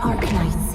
Arknights.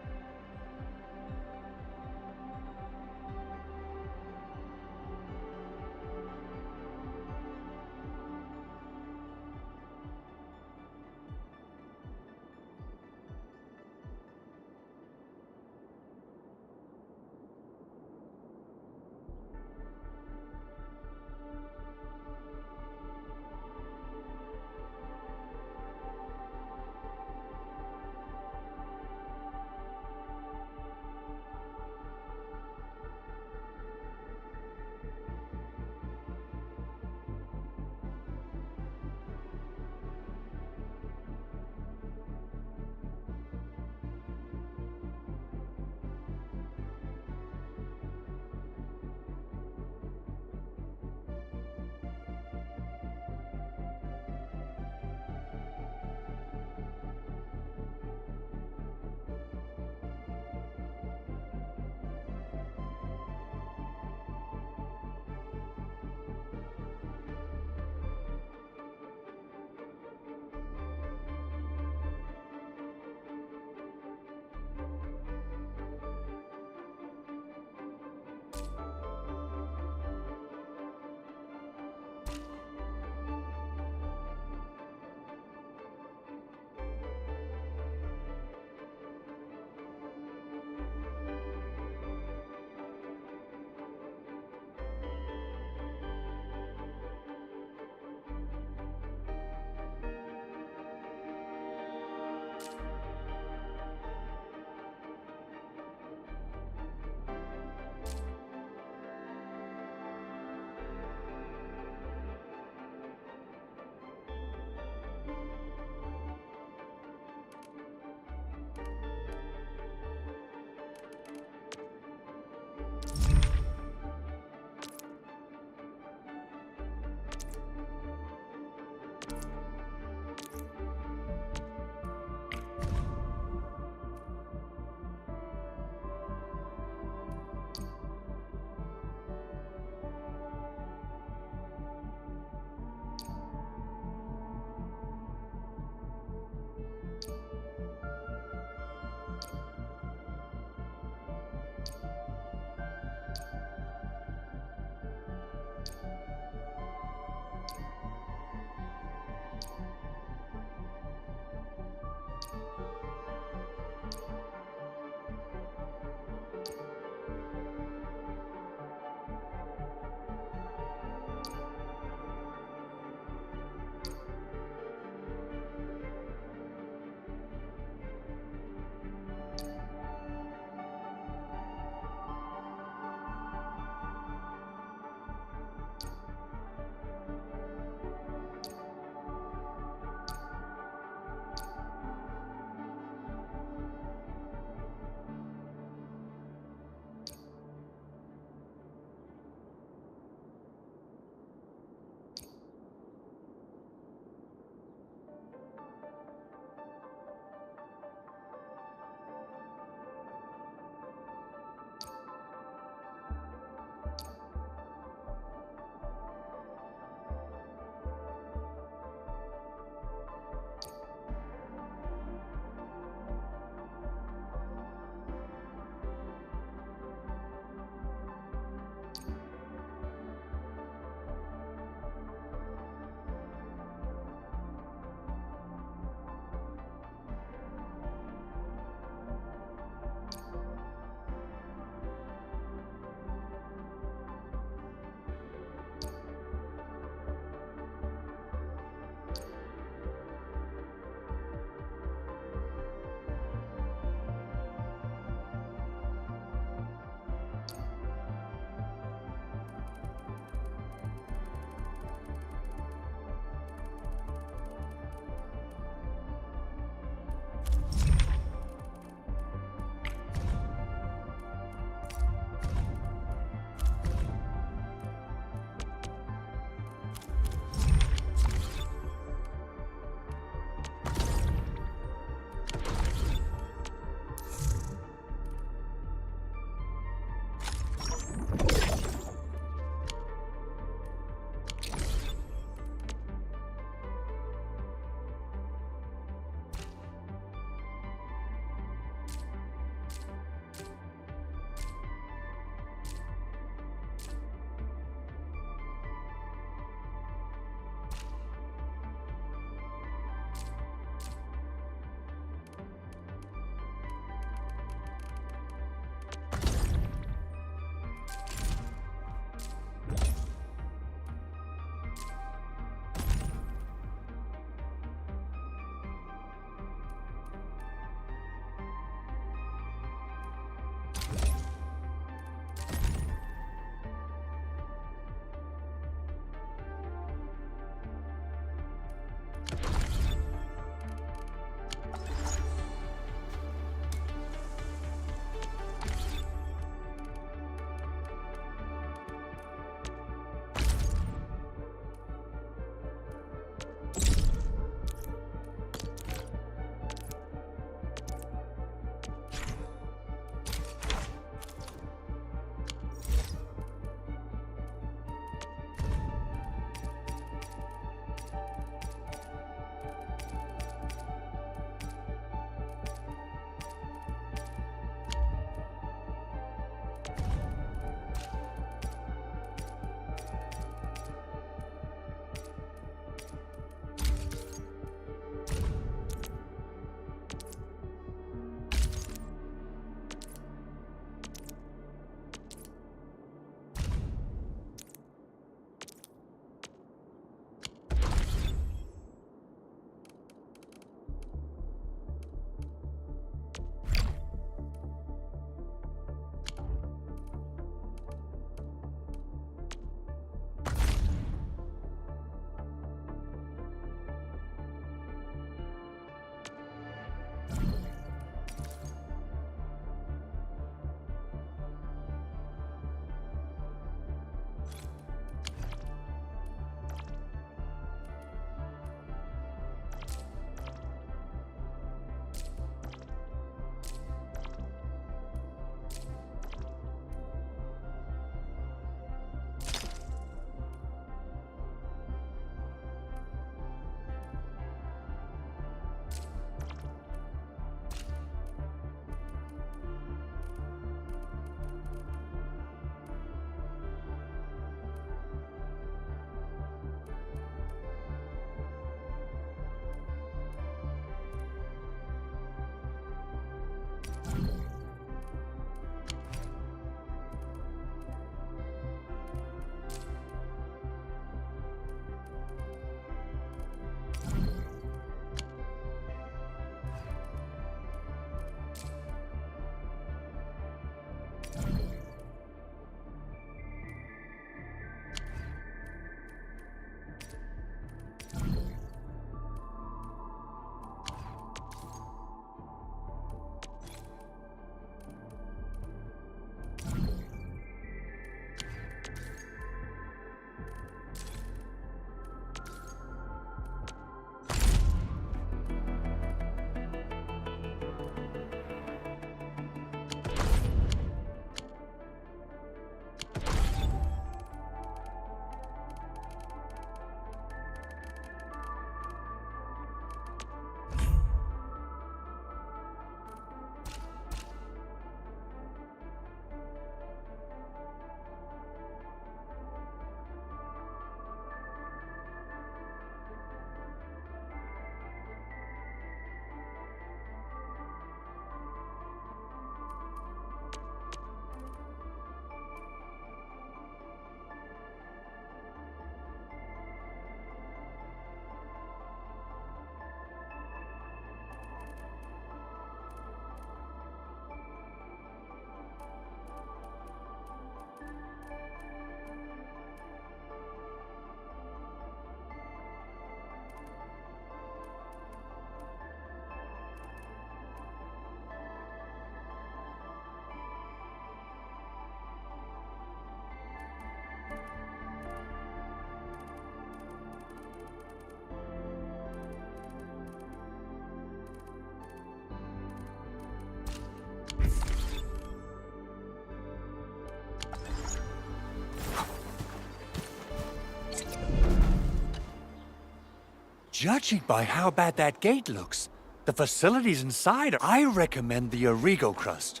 Judging by how bad that gate looks, the facilities inside, I recommend the Origo crust.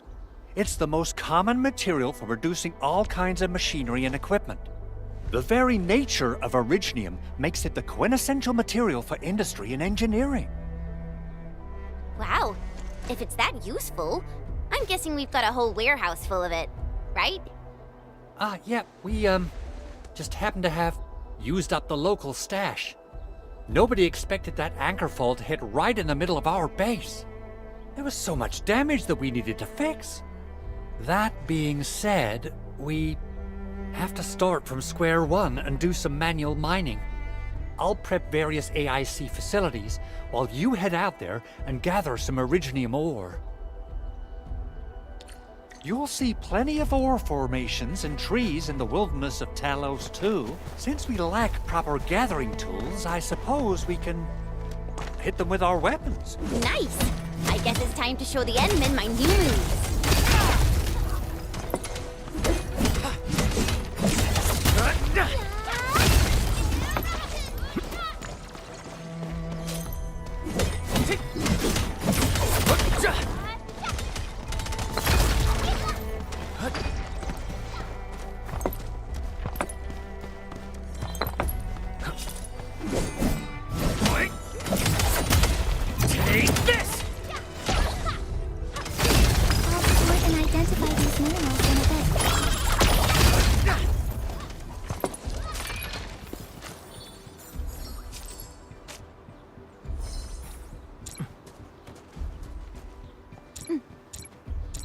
It's the most common material for producing all kinds of machinery and equipment. The very nature of originium makes it the quintessential material for industry and engineering. Wow, if it's that useful, I'm guessing we've got a whole warehouse full of it, right? Yeah, we, just happen to have used up the local stash. Nobody expected that anchor fall to hit right in the middle of our base. There was so much damage that we needed to fix. That being said, we have to start from square one and do some manual mining. I'll prep various AIC facilities while you head out there and gather some originium ore. You'll see plenty of ore formations and trees in the wilderness of Talos too. Since we lack proper gathering tools, I suppose we can hit them with our weapons. Nice! I guess it's time to show the Endmen my new moves.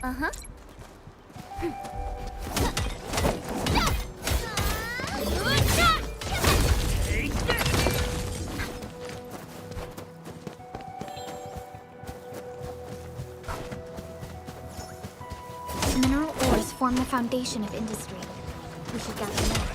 Uh-huh. Mineral ores form the foundation of industry. We should gather more.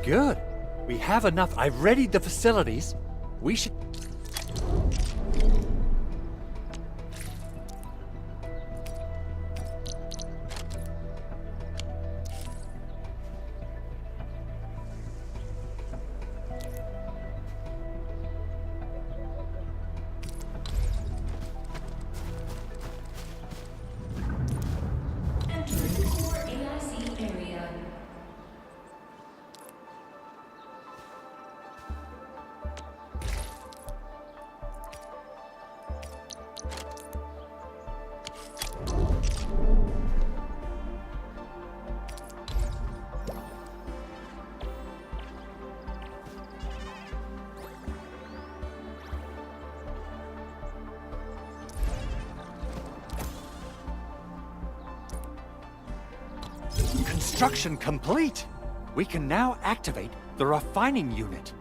Good. We have enough. I've readied the facilities. We should... Construction complete! We can now activate the refining unit.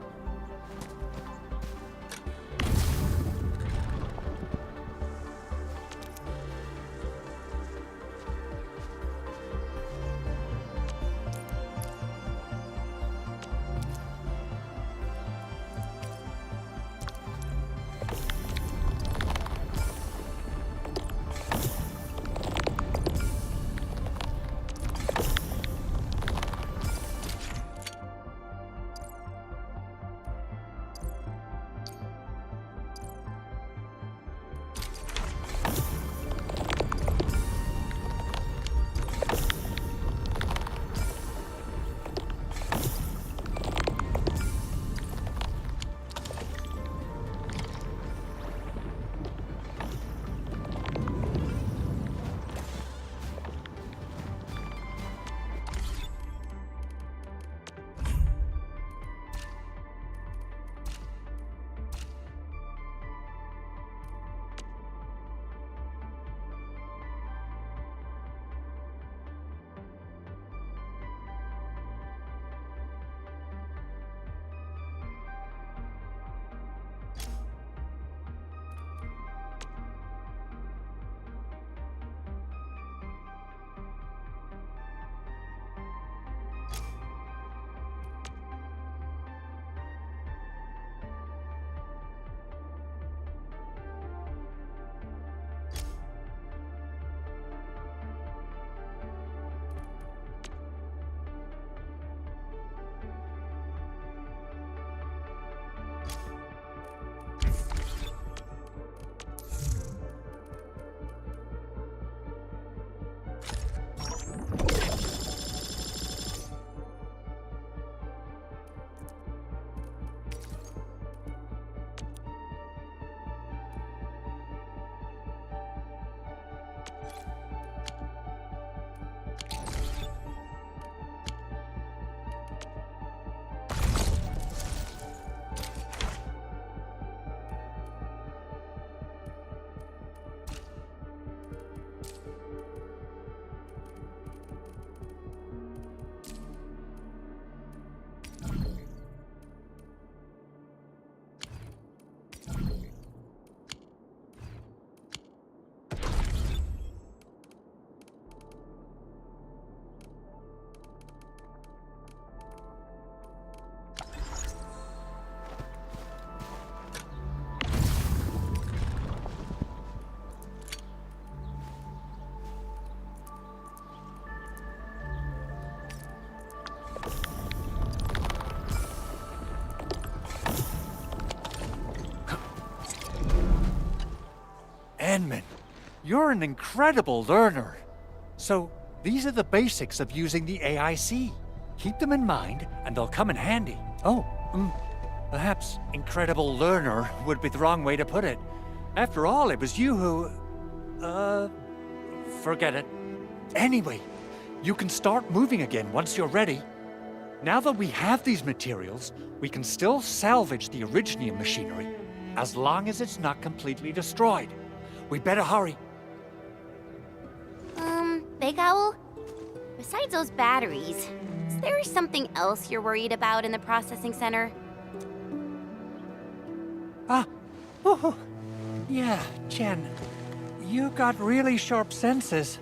You're an incredible learner. So, these are the basics of using the AIC. Keep them in mind, and they'll come in handy. Oh, perhaps incredible learner would be the wrong way to put it. After all, it was you who... forget it. Anyway, you can start moving again once you're ready. Now that we have these materials, we can still salvage the Originium machinery, as long as it's not completely destroyed. We better hurry. Big Owl? Besides those batteries, is there something else you're worried about in the processing center? Yeah, Jen. You got really sharp senses.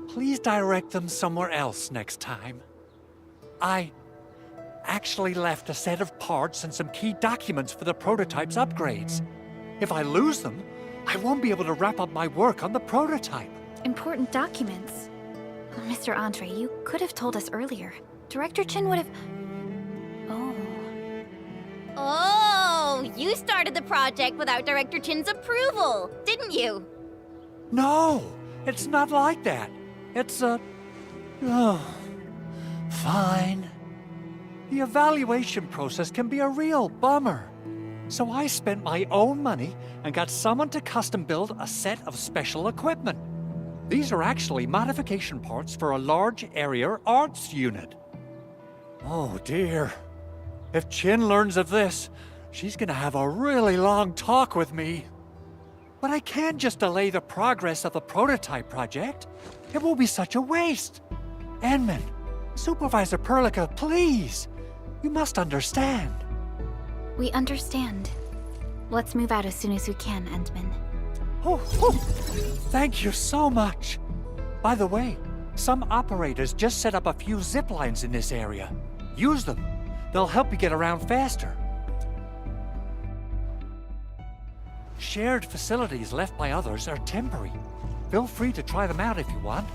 Please direct them somewhere else next time. I actually left a set of parts and some key documents for the prototype's upgrades. If I lose them, I won't be able to wrap up my work on the prototype. Important documents. Mr. Andre, you could have told us earlier. Director Chin would have... Oh. Oh, you started the project without Director Chin's approval, didn't you? No, it's not like that. It's fine. The evaluation process can be a real bummer. So I spent my own money and got someone to custom build a set of special equipment. These are actually modification parts for a large area arts unit. Oh dear. If Chin learns of this, she's gonna have a really long talk with me. But I can't just delay the progress of the prototype project. It will be such a waste. Enman, Supervisor Perlica, please. You must understand. We understand. Let's move out as soon as we can, Endman. Oh, thank you so much. By the way, some operators just set up a few zip lines in this area. Use them. They'll help you get around faster. Shared facilities left by others are temporary. Feel free to try them out if you want.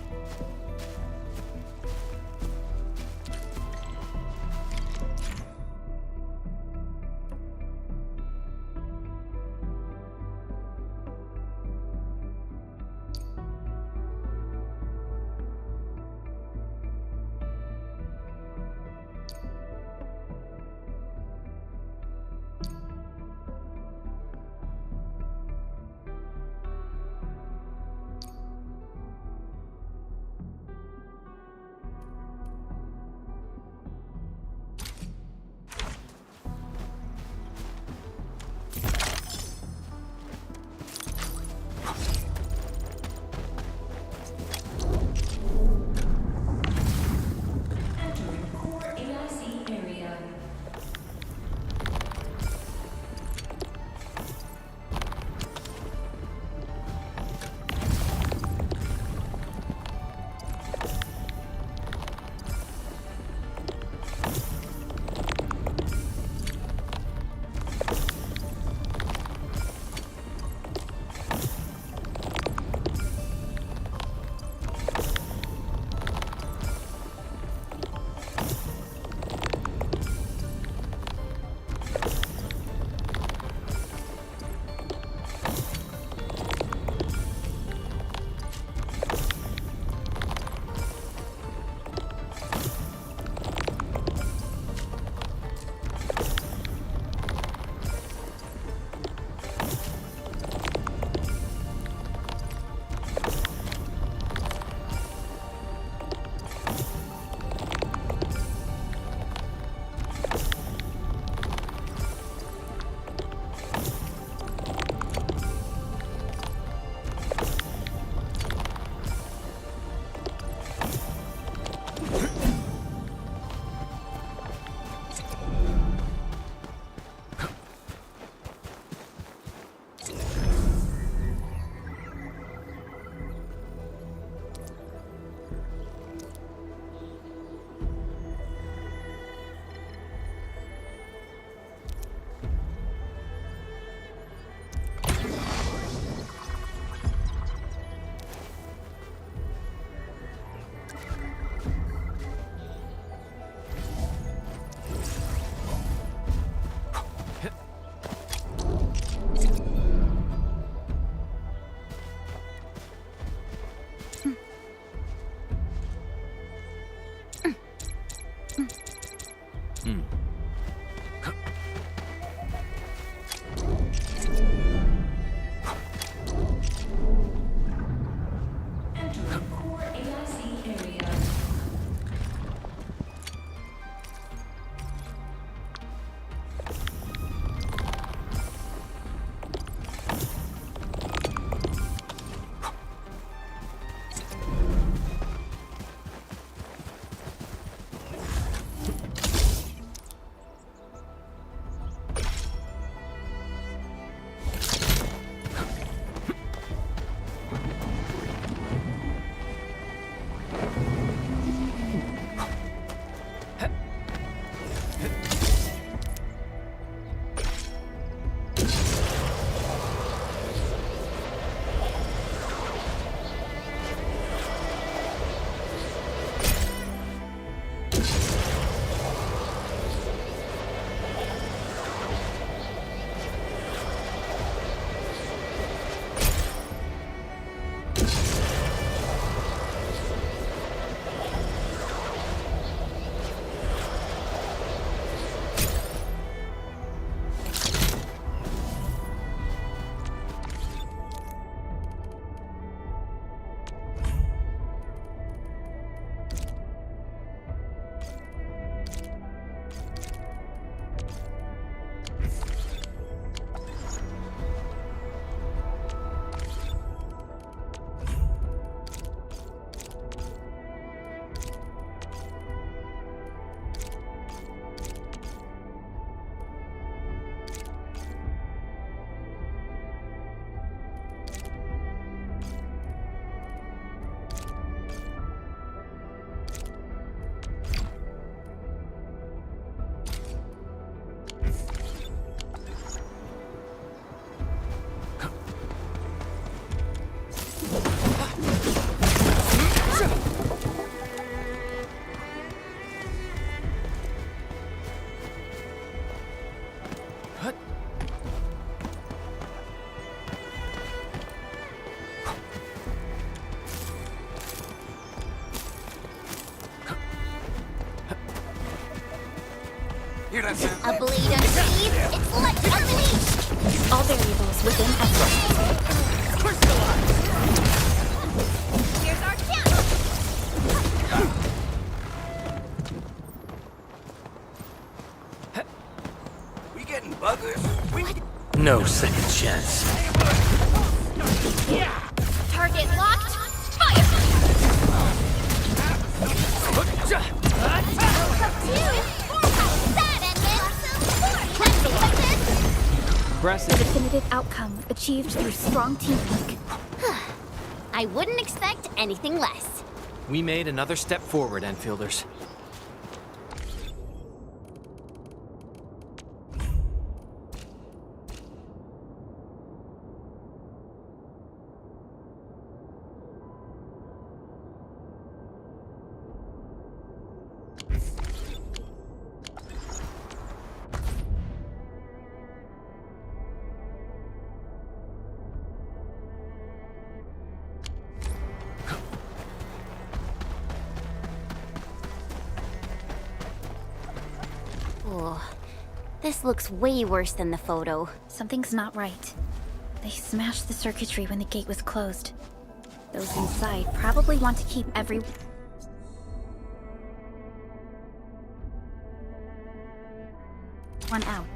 A blade unsheathed, it's like unleashed! All variables within estimate. Here's our chance! We getting buggers? No second chance. Target locked, fire! The definitive outcome achieved through strong teamwork. I wouldn't expect anything less. We made another step forward, Enfielders. Oh, this looks way worse than the photo. Something's not right. They smashed the circuitry when the gate was closed. Those inside probably want to keep everyone out.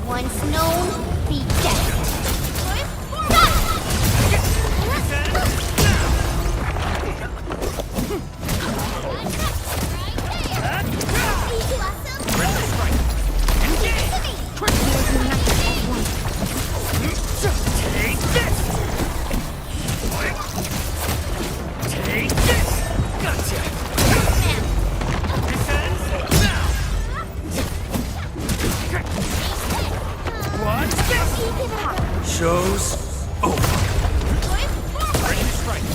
Once known, be guessed. Show's over. Ready to strike.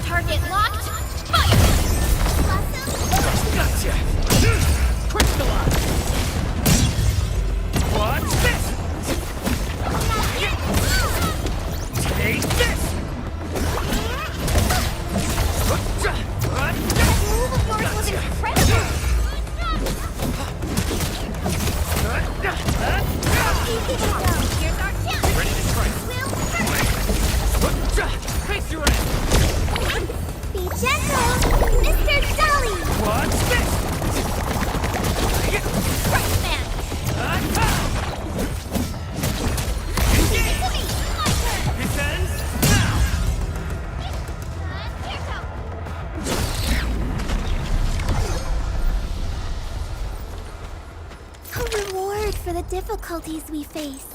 Target locked. Fire! Gotcha. Gotcha! Crystallize! What's this? Take this! Move of yours was incredible! Easy to go. Here's our chance! Ready to strike. Will Face your end! be gentle, Mr. Jolly! What's this? Right, man! Give it to me! My turn! This ends now! Here's how. A reward for the difficulties we face.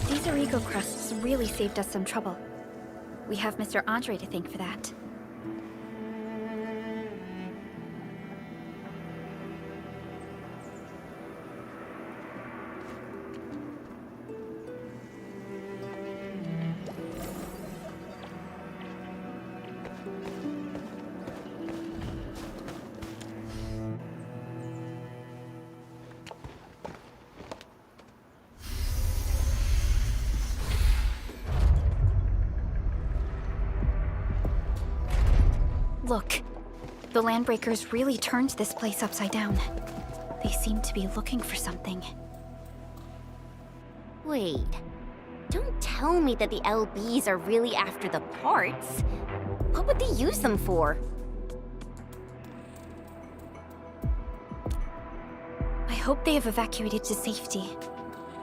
These Origo crusts really saved us some trouble. We have Mr. Andre to thank for that. Look, the Landbreakers really turned this place upside down. They seem to be looking for something. Wait. Don't tell me that the LBs are really after the parts. What would they use them for? I hope they have evacuated to safety.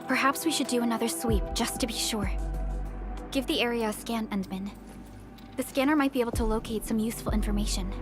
Perhaps we should do another sweep, just to be sure. Give the area a scan, Endman. The scanner might be able to locate some useful information.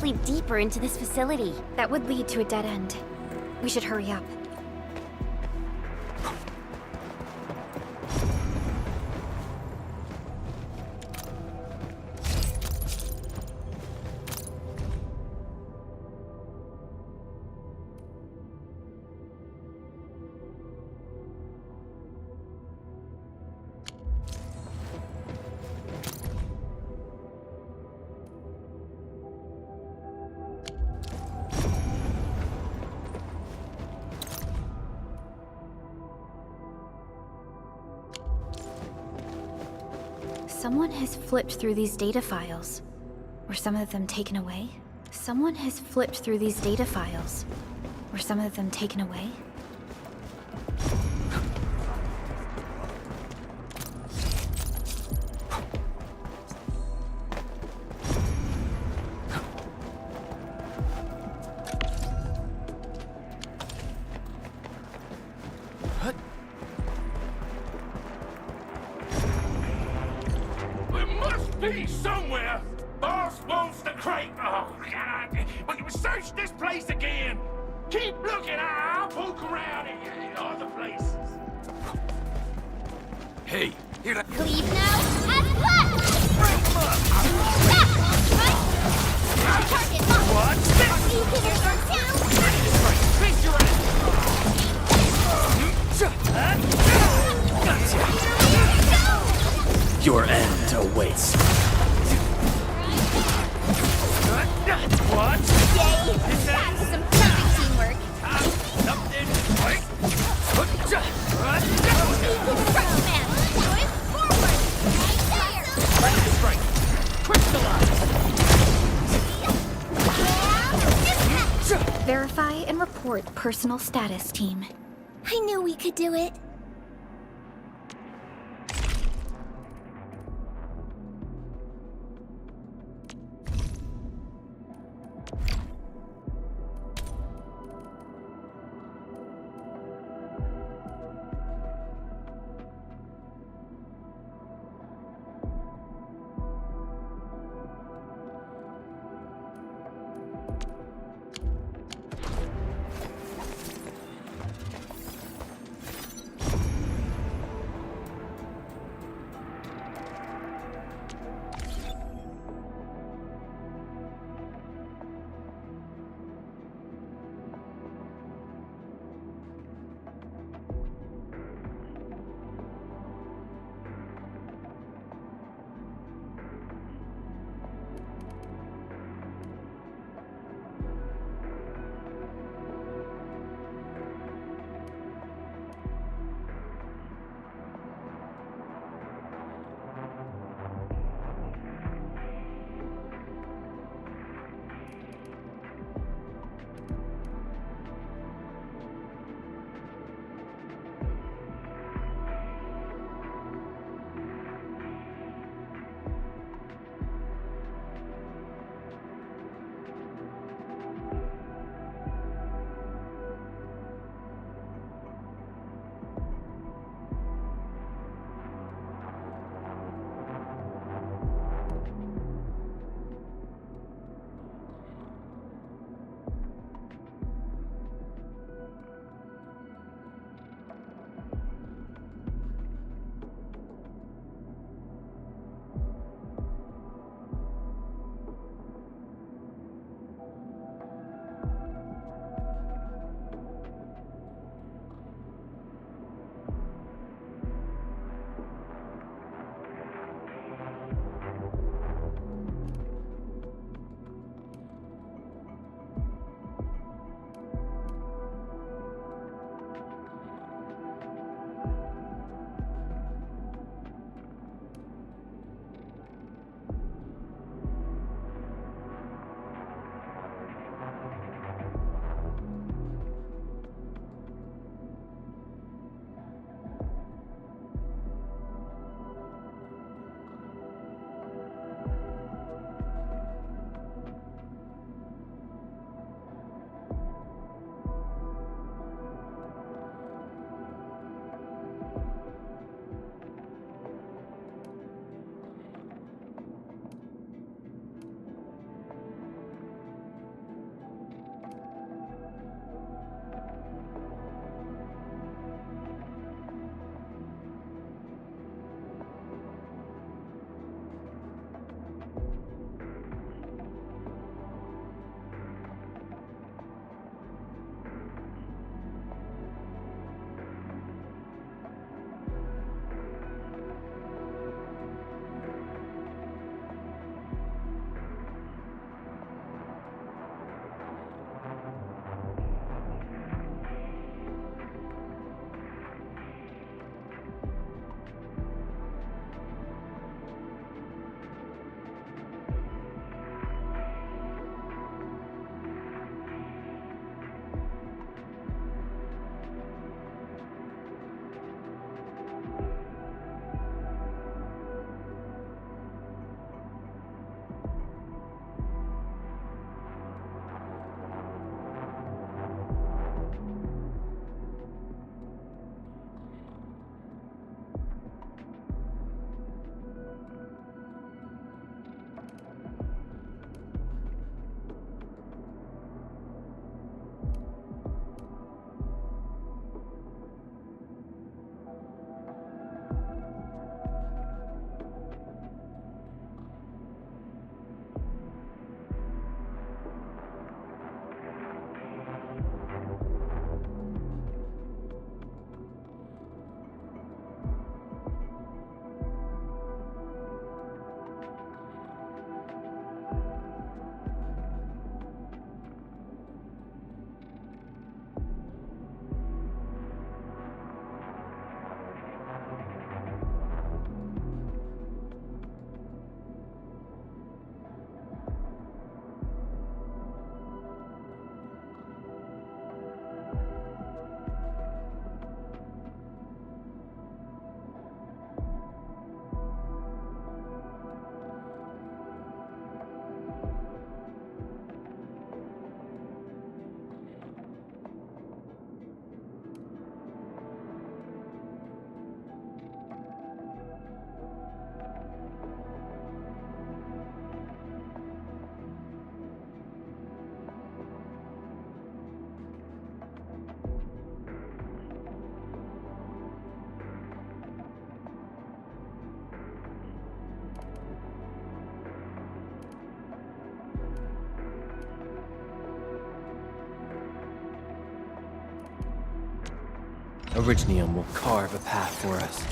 safely deeper into this facility. That would lead to a dead end. We should hurry up. Someone has flipped through these data files. Were some of them taken away? Someone has flipped through these data files. Were some of them taken away? Be somewhere! Boss wants the crate! Oh, God! We search this place again! Keep looking! I'll poke around in other places. Hey, here to... Leave now, and left! Target locked! What's this? You hitters are down! Face your ass! Your end awaits. What? Yay! That was some perfect teamwork! Something. Front man! Going forward! Right there! Crystallize. Verify and report personal status, team. I knew we could do it. Orignium will carve a path for us.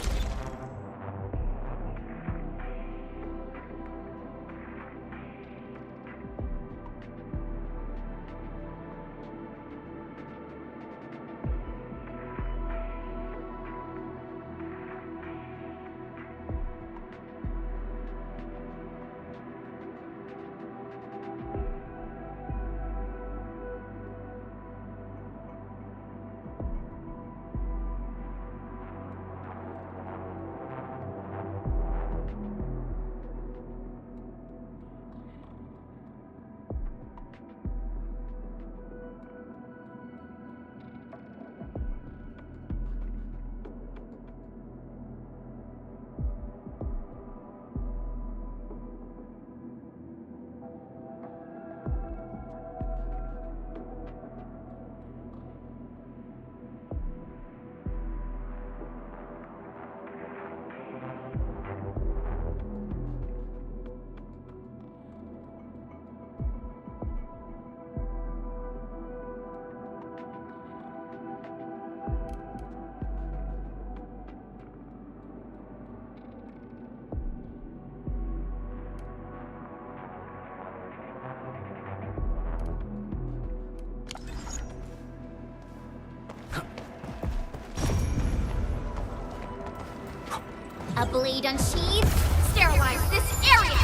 A blade unsheathed. Sterilize this area.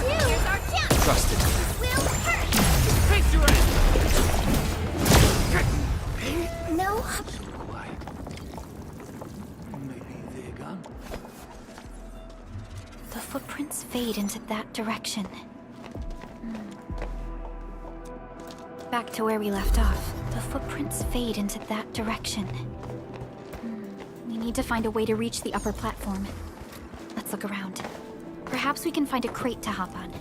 Here's our chance. Trust it. Will hurt. Face your end! No. Quiet. Maybe they're gone. The footprints fade into that direction. Back to where we left off. The footprints fade into that direction. We need to find a way to reach the upper platform. Let's look around. Perhaps we can find a crate to hop on.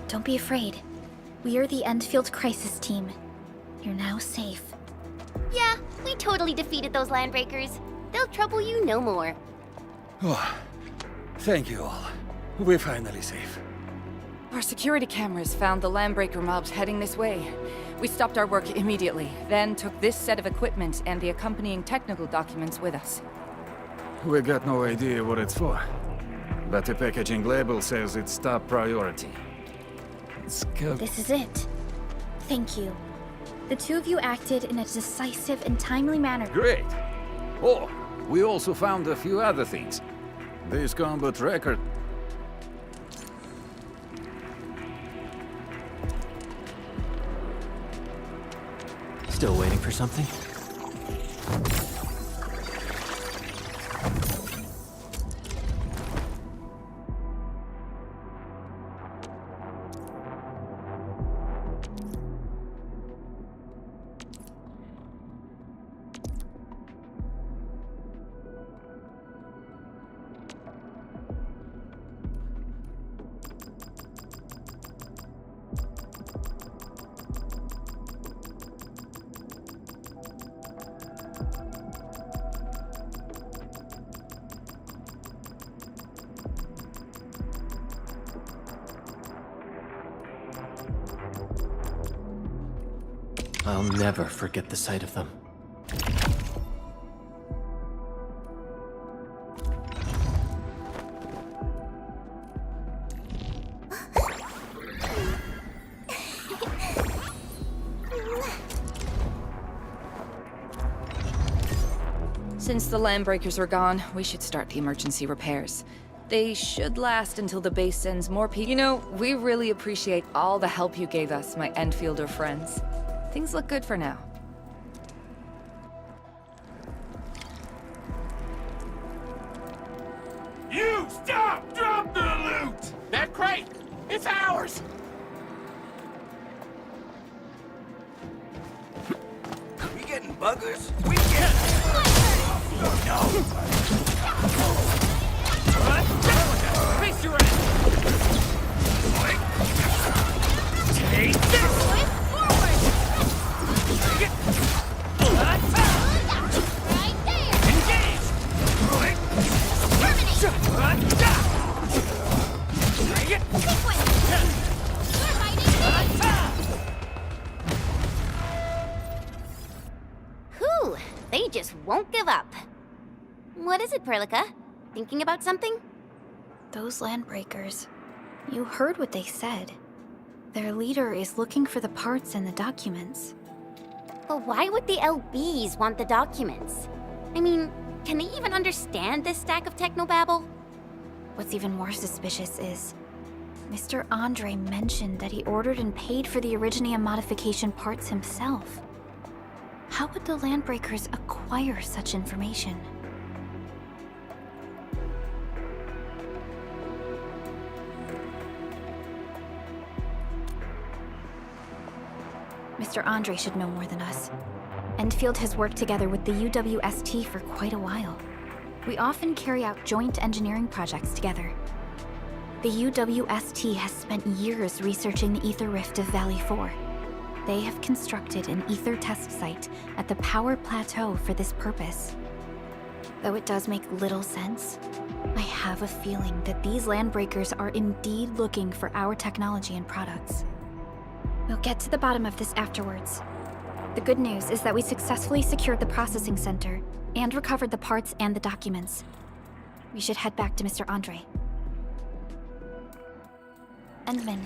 Don't be afraid. We are the Endfield crisis team. You're now safe. Yeah, we totally defeated those landbreakers. They'll trouble you no more. Oh, thank you all. We're finally safe. Our security cameras found the landbreaker mobs heading this way. We stopped our work immediately, then took this set of equipment and the accompanying technical documents with us. We got no idea what it's for, but the packaging label says it's top priority. Let's go. This is it. Thank you. The two of you acted in a decisive and timely manner. Great. Oh, we also found a few other things. This combat record. Still waiting for something? I'll never forget the sight of them. Since the landbreakers are gone, we should start the emergency repairs. They should last until the base sends more people. You know, we really appreciate all the help you gave us, my Endfielder friends. Things look good for now. You stop! Drop the loot! That crate! It's ours! We getting buggers? We get... No! Face your end! Take this! Right there. Engage! Terminate. Terminate! won't give up. What is it, Perlica? Thinking about something? Those landbreakers. You heard what they said. Their leader is looking for the parts and the documents. But why would the LBs want the documents? I mean, can they even understand this stack of technobabble? What's even more suspicious is Mr. Andre mentioned that he ordered and paid for the Originium modification parts himself. How would the Landbreakers acquire such information? Mr. Andre should know more than us. Endfield has worked together with the UWST for quite a while. We often carry out joint engineering projects together. The UWST has spent years researching the Ether Rift of Valley 4. They have constructed an Ether test site at the Power Plateau for this purpose. Though it does make little sense, I have a feeling that these Landbreakers are indeed looking for our technology and products. We'll get to the bottom of this afterwards. The good news is that we successfully secured the processing center and recovered the parts and the documents. We should head back to Mr. Andre. Endman,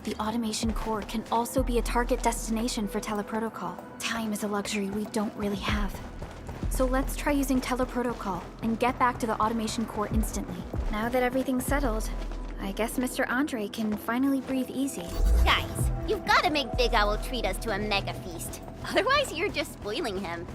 the automation core can also be a target destination for teleprotocol. Time is a luxury we don't really have. So let's try using teleprotocol and get back to the automation core instantly. Now that everything's settled, I guess Mr. Andre can finally breathe easy. Guys, you've got to make Big Owl treat us to a mega feast. Otherwise, you're just spoiling him.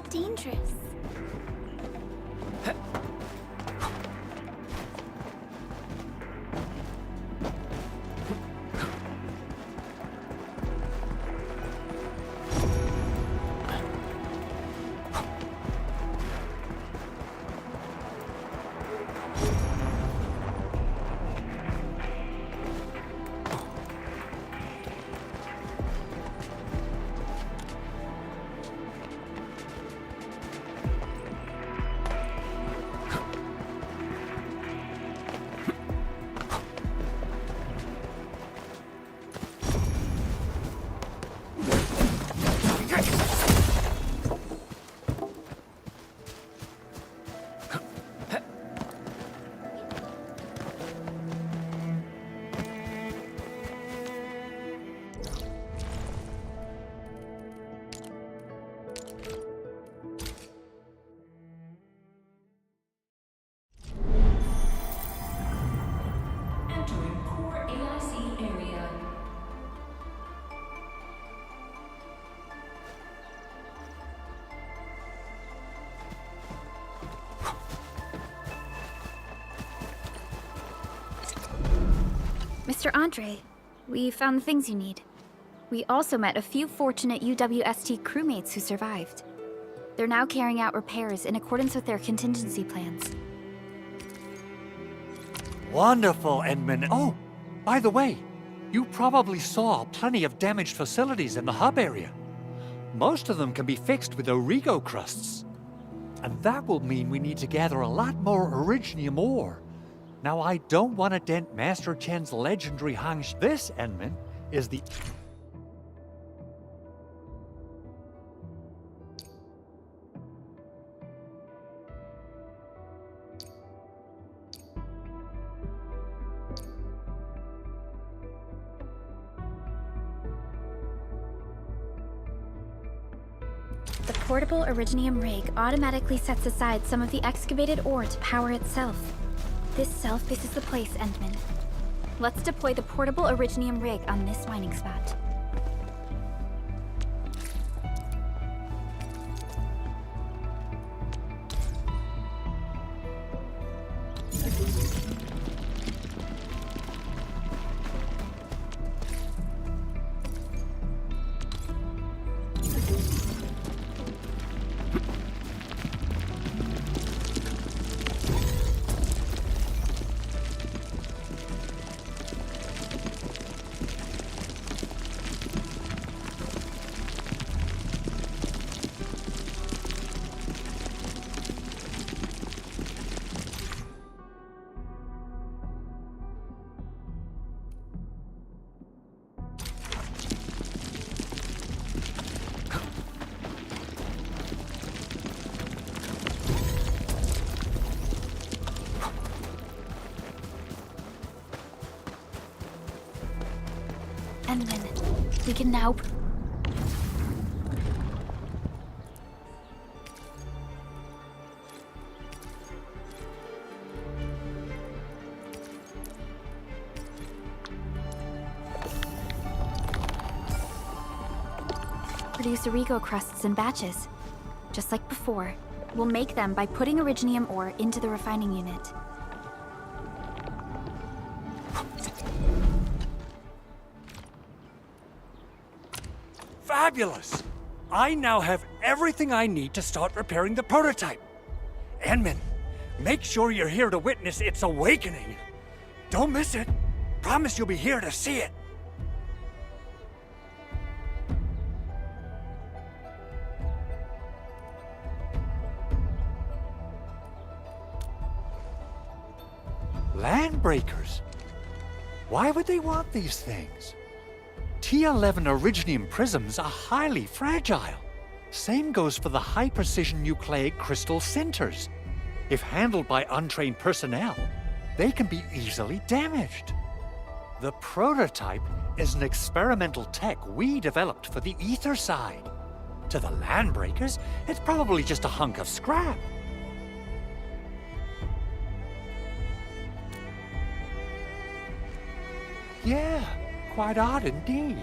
dangerous. Entering core AIC area. Mr. Andre, we found the things you need. We also met a few fortunate UWST crewmates who survived. They're now carrying out repairs in accordance with their contingency plans. Wonderful, Edmund. Oh, by the way, you probably saw plenty of damaged facilities in the hub area. Most of them can be fixed with Origo crusts. And that will mean we need to gather a lot more Originium ore. Now, I don't want to dent Master Chen's legendary Hangsh. This, Edmund, is the... The portable Originium rig automatically sets aside some of the excavated ore to power itself. This is the place, Endman. Let's deploy the portable Originium rig on this mining spot. And then we can now... produce Origo crusts in batches. Just like before, we'll make them by putting Originium ore into the refining unit. Fabulous! I now have everything I need to start repairing the prototype. Enman, make sure you're here to witness its awakening. Don't miss it. Promise you'll be here to see it. Landbreakers? Why would they want these things? T11 Originium prisms are highly fragile. Same goes for the high-precision nucleic crystal sinters. If handled by untrained personnel, they can be easily damaged. The prototype is an experimental tech we developed for the ether side. To the Landbreakers, it's probably just a hunk of scrap. Yeah, quite odd indeed.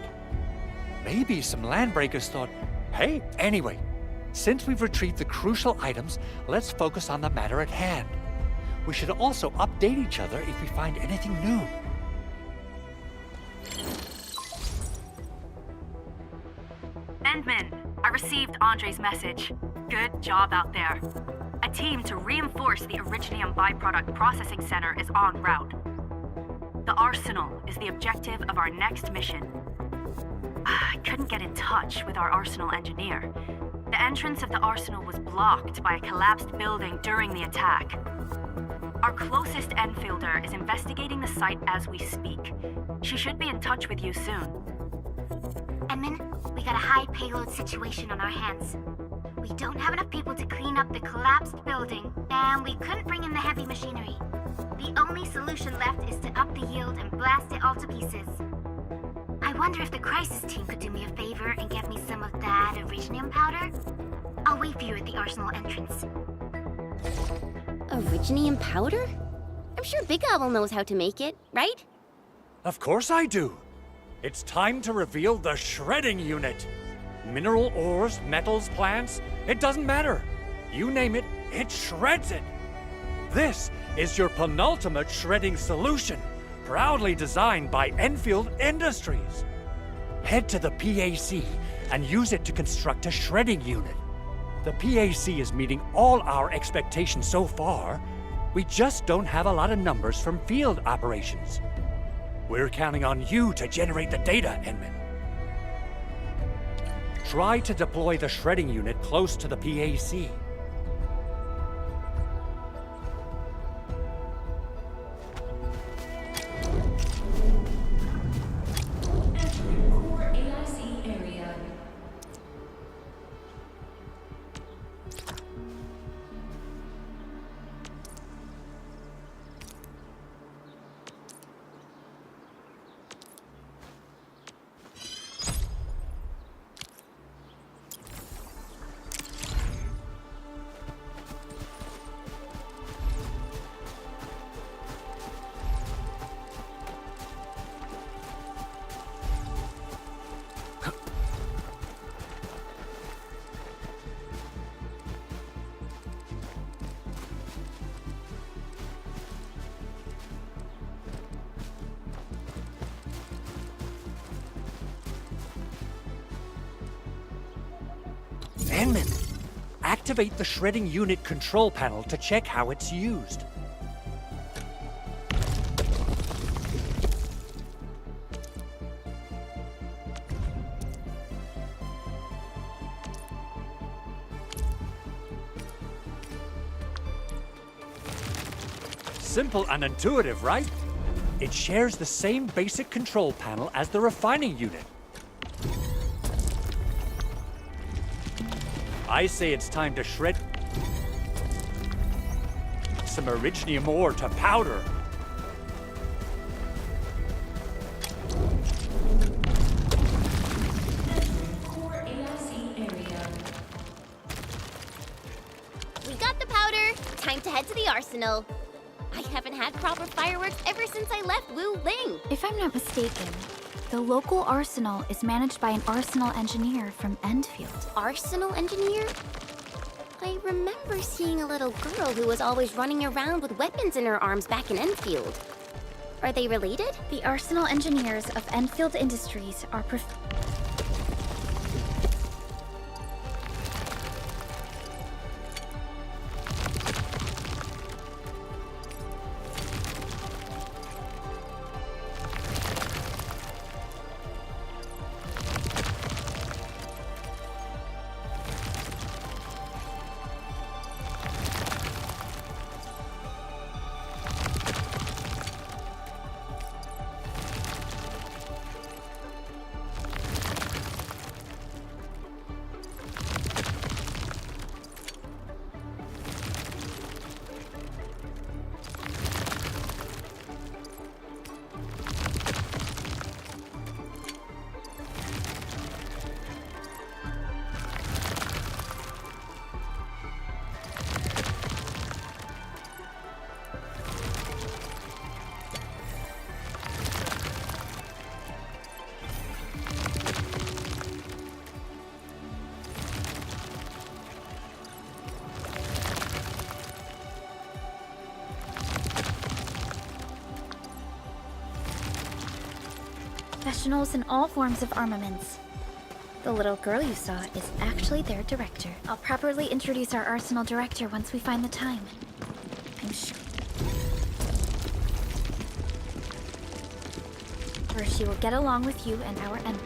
Maybe some Landbreakers thought, hey, anyway, Since we've retrieved the crucial items, let's focus on the matter at hand. We should also update each other if we find anything new. Endman, I received Andre's message. Good job out there. A team to reinforce the Originium byproduct processing center is en route. The arsenal is the objective of our next mission. I couldn't get in touch with our arsenal engineer. The entrance of the arsenal was blocked by a collapsed building during the attack. Our closest Enfielder is investigating the site as we speak. She should be in touch with you soon. Edmund, we got a high payload situation on our hands. We don't have enough people to clean up the collapsed building, and we couldn't bring in the heavy machinery. The only solution left is to up the yield and blast it all to pieces. I wonder if the crisis team could do me a favor and get me some of that Originium powder? I'll wait for you at the arsenal entrance. Originium powder? I'm sure Big Owl knows how to make it, right? Of course I do. It's time to reveal the shredding unit. Mineral ores, metals, plants, it doesn't matter. You name it, it shreds it. This is your penultimate shredding solution, proudly designed by Enfield Industries. Head to the PAC and use it to construct a shredding unit. The PAC is meeting all our expectations so far. We just don't have a lot of numbers from field operations. We're counting on you to generate the data, Enman. Try to deploy the shredding unit close to the PAC. Core AIC area. Enman, activate the shredding unit control panel to check how it's used. Simple and intuitive, right? It shares the same basic control panel as the refining unit. I say it's time to shred some Originium ore to powder. Core AIC area. We got the powder. Time to head to the arsenal. I haven't had proper fireworks ever since I left Wu Ling. If I'm not mistaken, the local arsenal is managed by an arsenal engineer from Endfield. Arsenal engineer? I remember seeing a little girl who was always running around with weapons in her arms back in Enfield. Are they related? The arsenal engineers of Enfield Industries are professionals in all forms of armaments. The little girl you saw is actually their director. I'll properly introduce our arsenal director once we find the time. I'm sure she will get along with you and our enemy.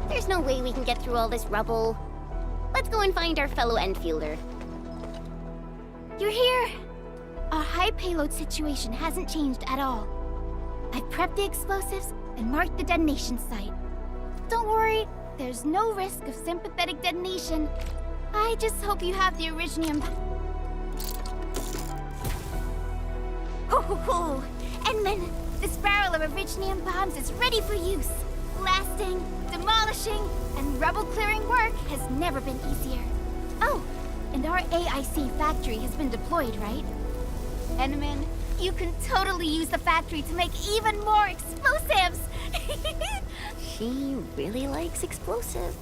There's no way we can get through all this rubble. Let's go and find our fellow Endfielder. You're here! Our high payload situation hasn't changed at all. I've prepped the explosives and marked the detonation site. Don't worry, there's no risk of sympathetic detonation. I just hope you have the Originium. Ho ho ho! Endman, this barrel of Originium bombs is ready for use. Blasting, demolishing, and rubble-clearing work has never been easier. Oh, and our AIC factory has been deployed, right? Endman, you can totally use the factory to make even more explosives! She really likes explosives.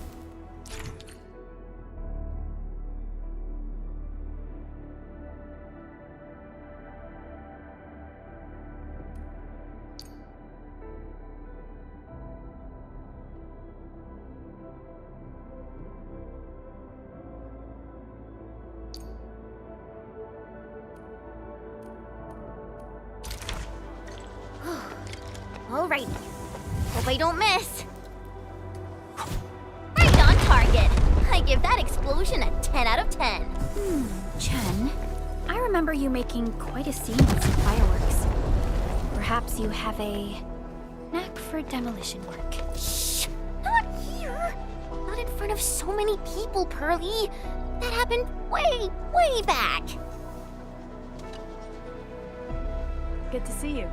Alright. Hope I don't miss. Right on target. I give that explosion a 10 out of 10. Chen, I remember you making quite a scene with some fireworks. Perhaps you have a knack for demolition work. Shh! Not here! Not in front of so many people, Pearly. That happened way, way back. Good to see you.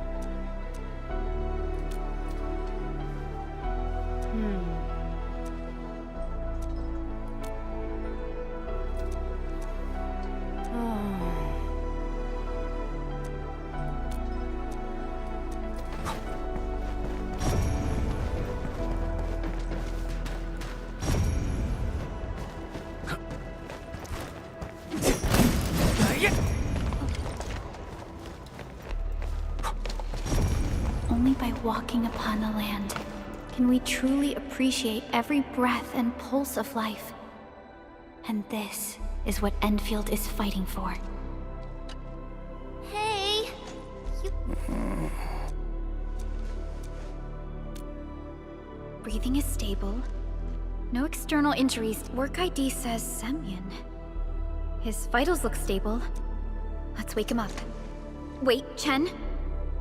Only by walking upon the land can we truly appreciate every breath and pulse of life. And this is what Endfield is fighting for. Hey! Breathing is stable. No external injuries. Work ID says Semyon. His vitals look stable. Let's wake him up. Wait, Chen.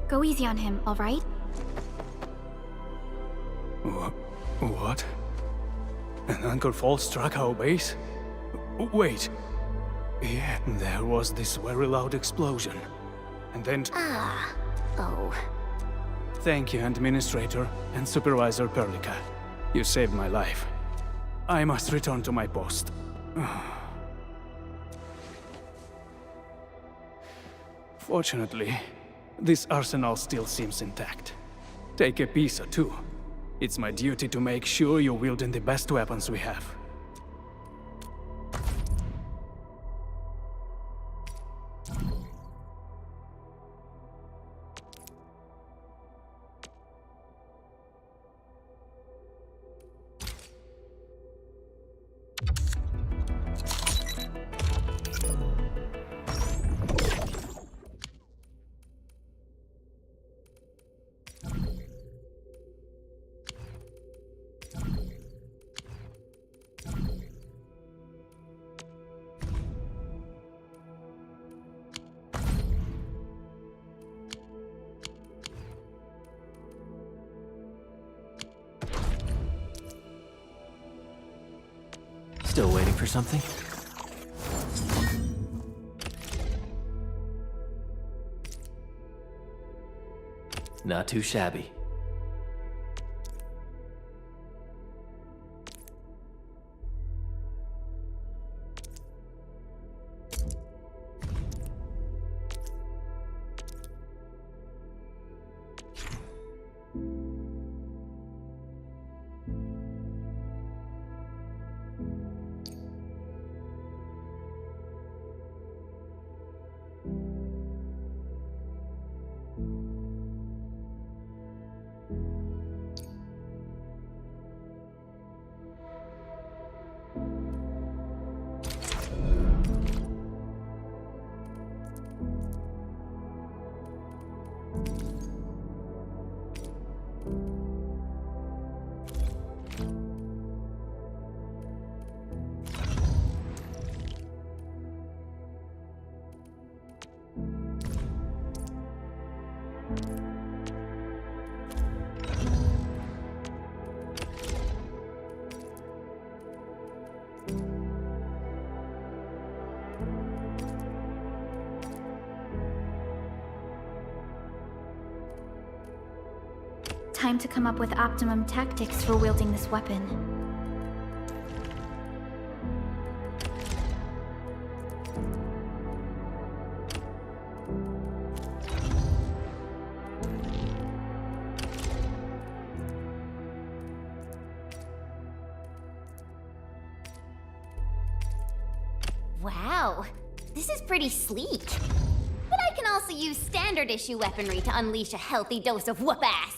Go easy on him, all right? What? An anchor fault struck our base? Wait. Yeah, there was this very loud explosion. And then... Oh. Thank you, Administrator and Supervisor Perlica. You saved my life. I must return to my post. Fortunately, this arsenal still seems intact. Take a piece or two. It's my duty to make sure you're wielding the best weapons we have. Still waiting for something? Not too shabby. Time to come up with optimum tactics for wielding this weapon. Wow, this is pretty sleek. But I can also use standard issue weaponry to unleash a healthy dose of whoop-ass.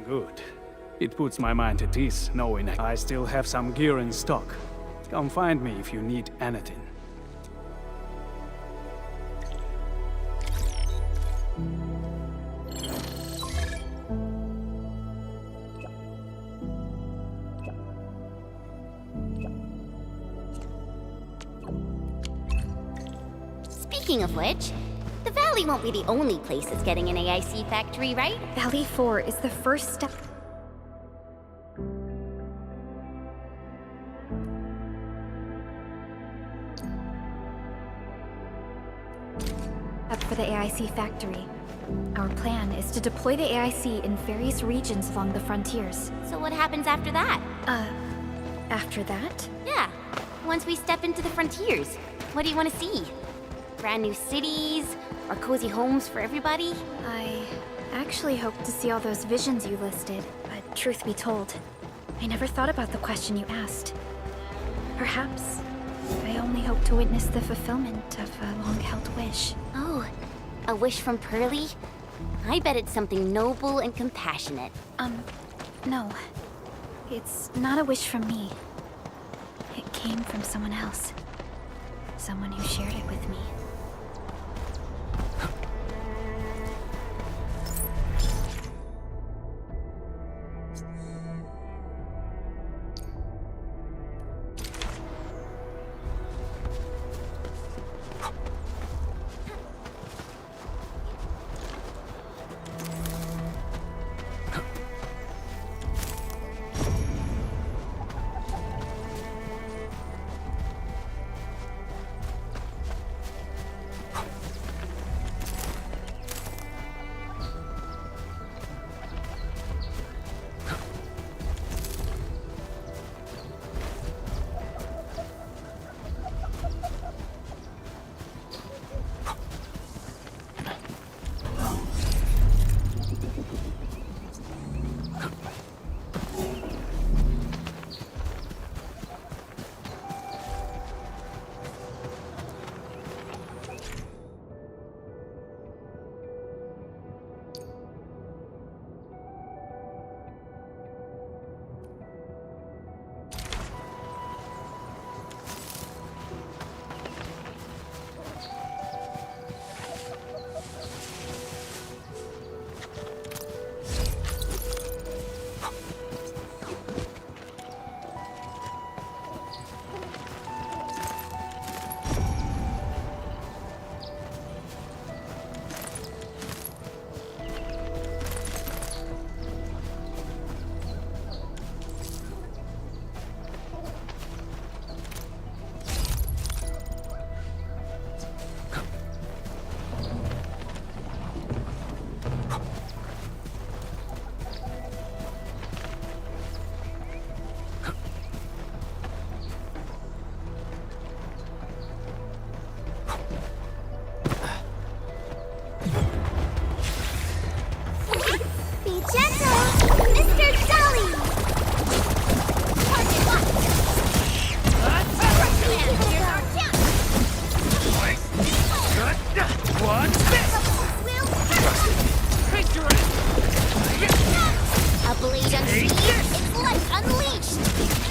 Good. It puts my mind at ease knowing I still have some gear in stock. Come find me if you need anything. Speaking of which, the Valley won't be the only place that's getting an AIC factory, right? Valley 4 is the first step up for the AIC factory. Our plan is to deploy the AIC in various regions along the frontiers. So what happens after that? After that? Yeah, once we step into the frontiers, what do you want to see? Brand new cities? Or cozy homes for everybody? I actually hoped to see all those visions you listed, but truth be told, I never thought about the question you asked. Perhaps I only hope to witness the fulfillment of a long-held wish. Oh, a wish from Pearly? I bet it's something noble and compassionate. No. It's not a wish from me. It came from someone else. Someone who shared it with me.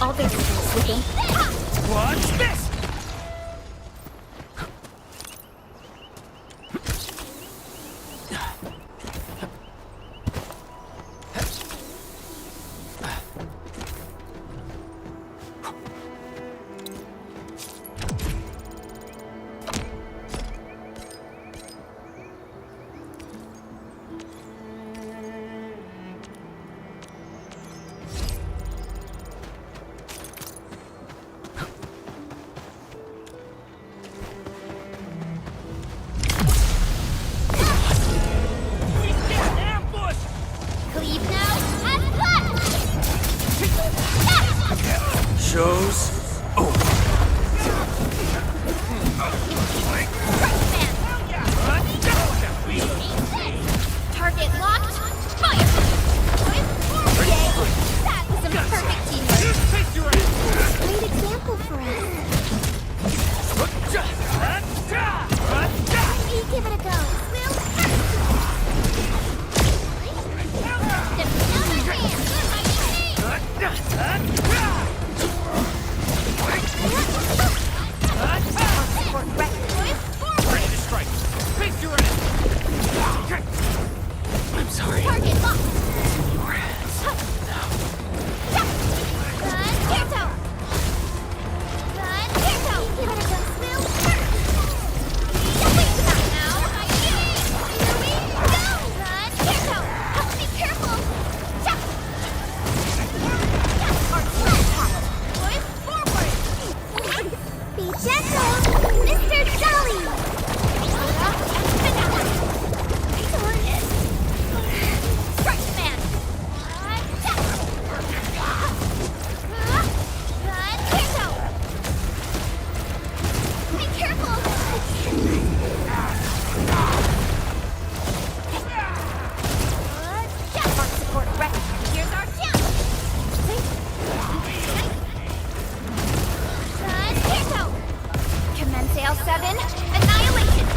All variables within. What's this? Cleave now and cut! Shows over. Target locked. Fire! Yay! That was some perfect teamwork. Great example for us. You give it a go. Will Ready to strike. Face your I'm sorry. Target locked. Your hands. Give it a go, Will. Just wait for that now. Here we go. Be careful. Be gentle, Mr. Jolly. Strike man. Be careful. Heart support ready. Here's our chance. Commence AL7. Annihilation.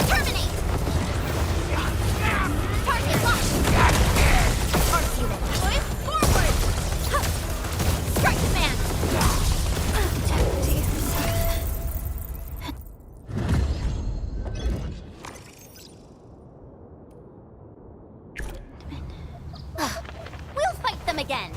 Terminate. Target locked. Arts unit. Forward. Strike command. We'll fight them again.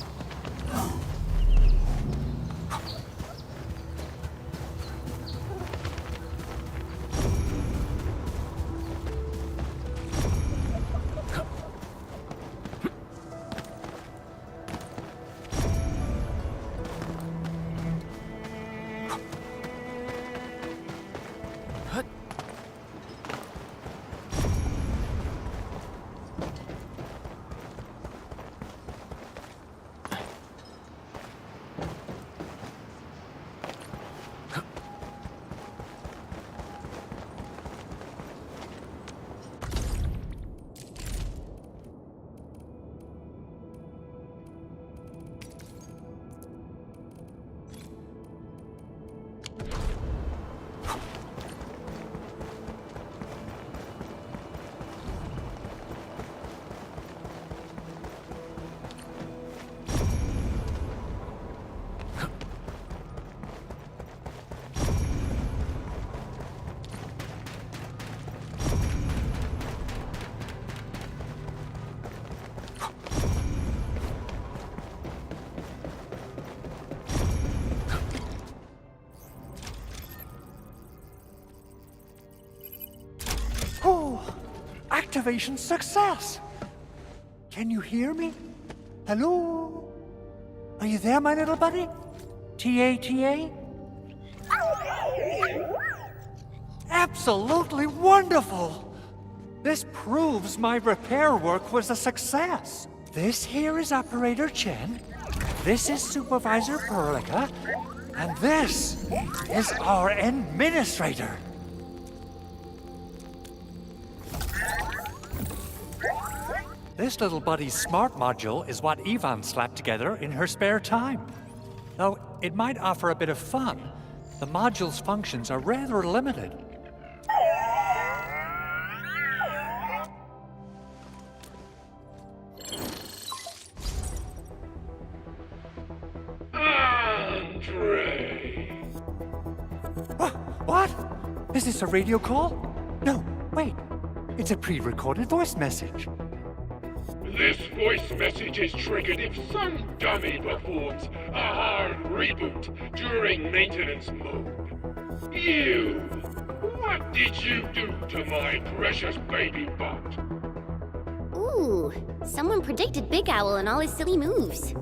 Activation success! Can you hear me? Hello? Are you there, my little buddy? T-A-T-A? Absolutely wonderful! This proves my repair work was a success. This here is Operator Chen, this is Supervisor Perlica, and this is our Administrator. This little buddy's smart module is what Yvonne slapped together in her spare time. Though it might offer a bit of fun, the module's functions are rather limited. Is this a radio call? No, wait. It's a pre-recorded voice message. This voice message is triggered if some dummy performs a hard reboot during maintenance mode. You! What did you do to my precious baby bot? Ooh, someone predicted Big Owl and all his silly moves.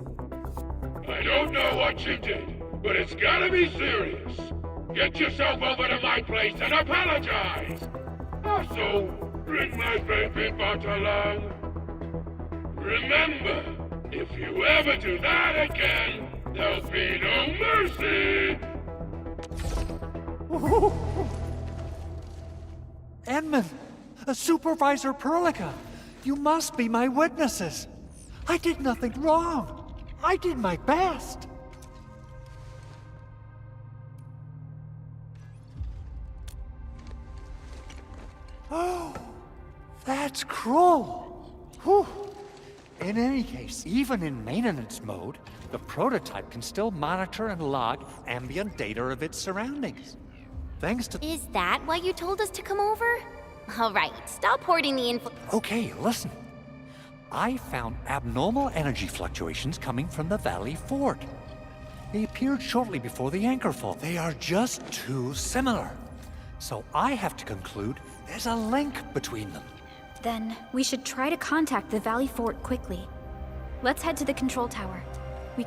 I don't know what you did, but it's gotta be serious. Get yourself over to my place and apologize! Also, bring my baby bot along. Remember, if you ever do that again, there'll be no mercy! Edmund! Supervisor Perlica! You must be my witnesses! I did nothing wrong! I did my best! Oh, that's cruel! Whew. In any case, even in maintenance mode, the prototype can still monitor and log ambient data of its surroundings. Thanks to— Is that why you told us to come over? All right, stop hoarding the info. Okay, listen. I found abnormal energy fluctuations coming from the Valley Fort. They appeared shortly before the anchor fall. They are just too similar. So I have to conclude there's a link between them. Then we should try to contact the Valley Fort quickly. Let's head to the control tower. We...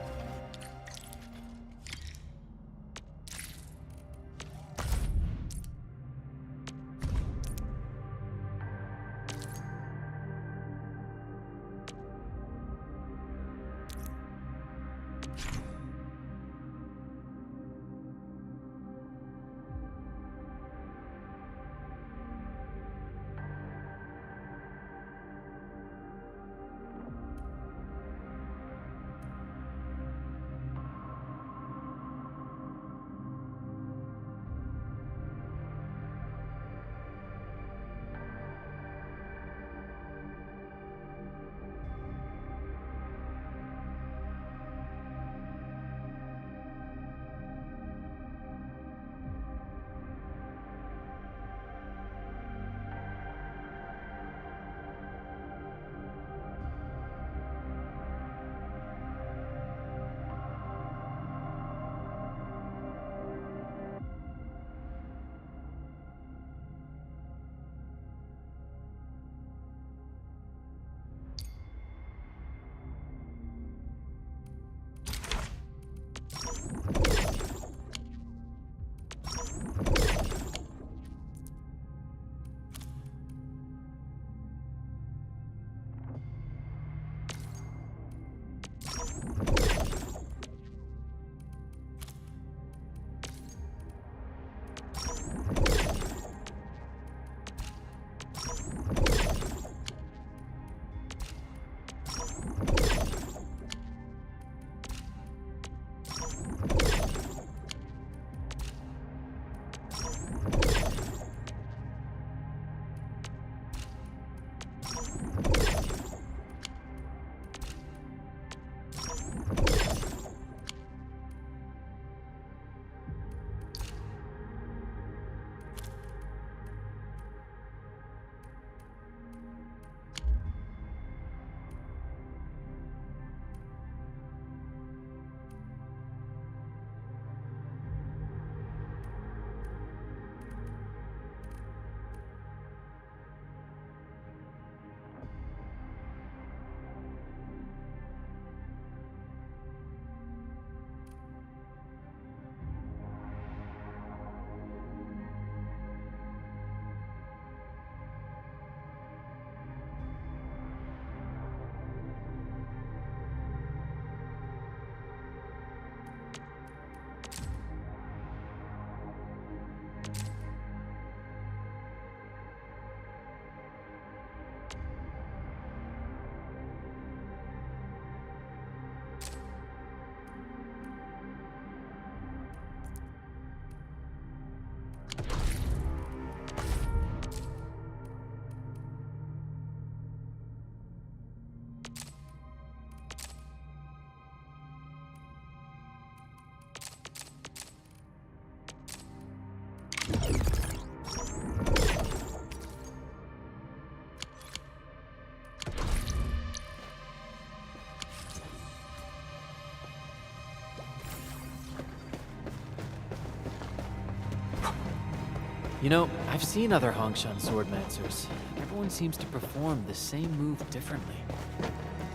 You know, I've seen other Hongshan swordmancers. Everyone seems to perform the same move differently.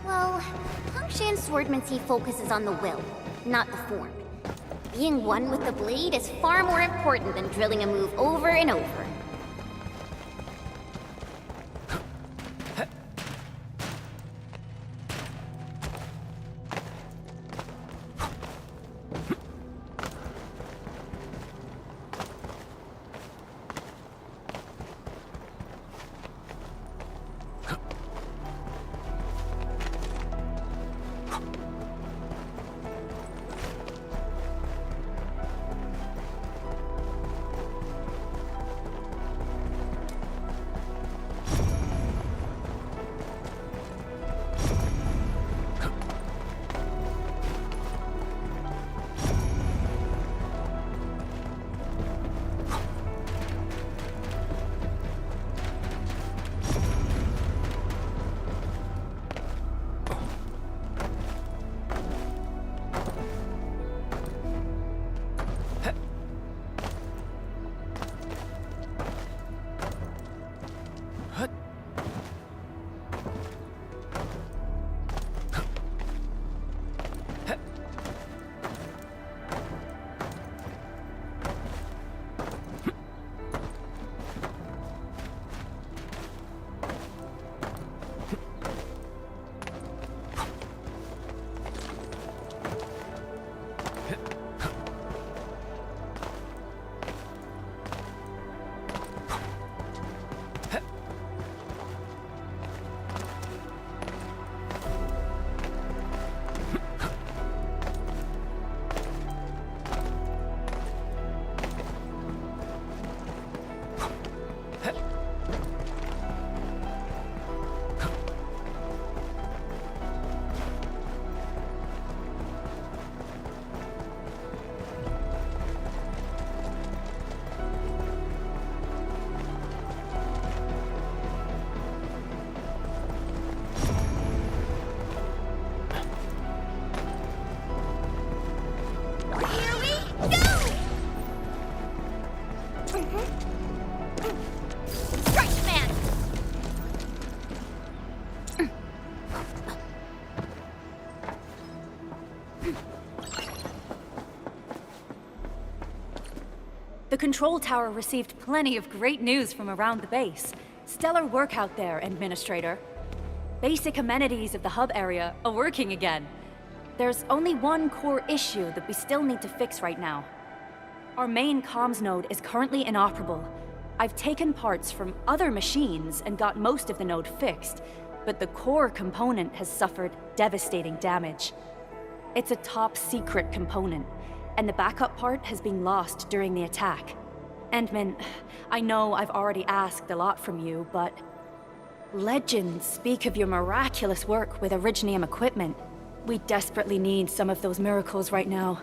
Well, Hongshan swordmancy focuses on the will, not the form. Being one with the blade is far more important than drilling a move over and over. The control tower received plenty of great news from around the base. Stellar work out there, Administrator. Basic amenities of the hub area are working again. There's only one core issue that we still need to fix right now. Our main comms node is currently inoperable. I've taken parts from other machines and got most of the node fixed, but the core component has suffered devastating damage. It's a top-secret component, and the backup part has been lost during the attack. Endman, I know I've already asked a lot from you, but legends speak of your miraculous work with Originium equipment. We desperately need some of those miracles right now.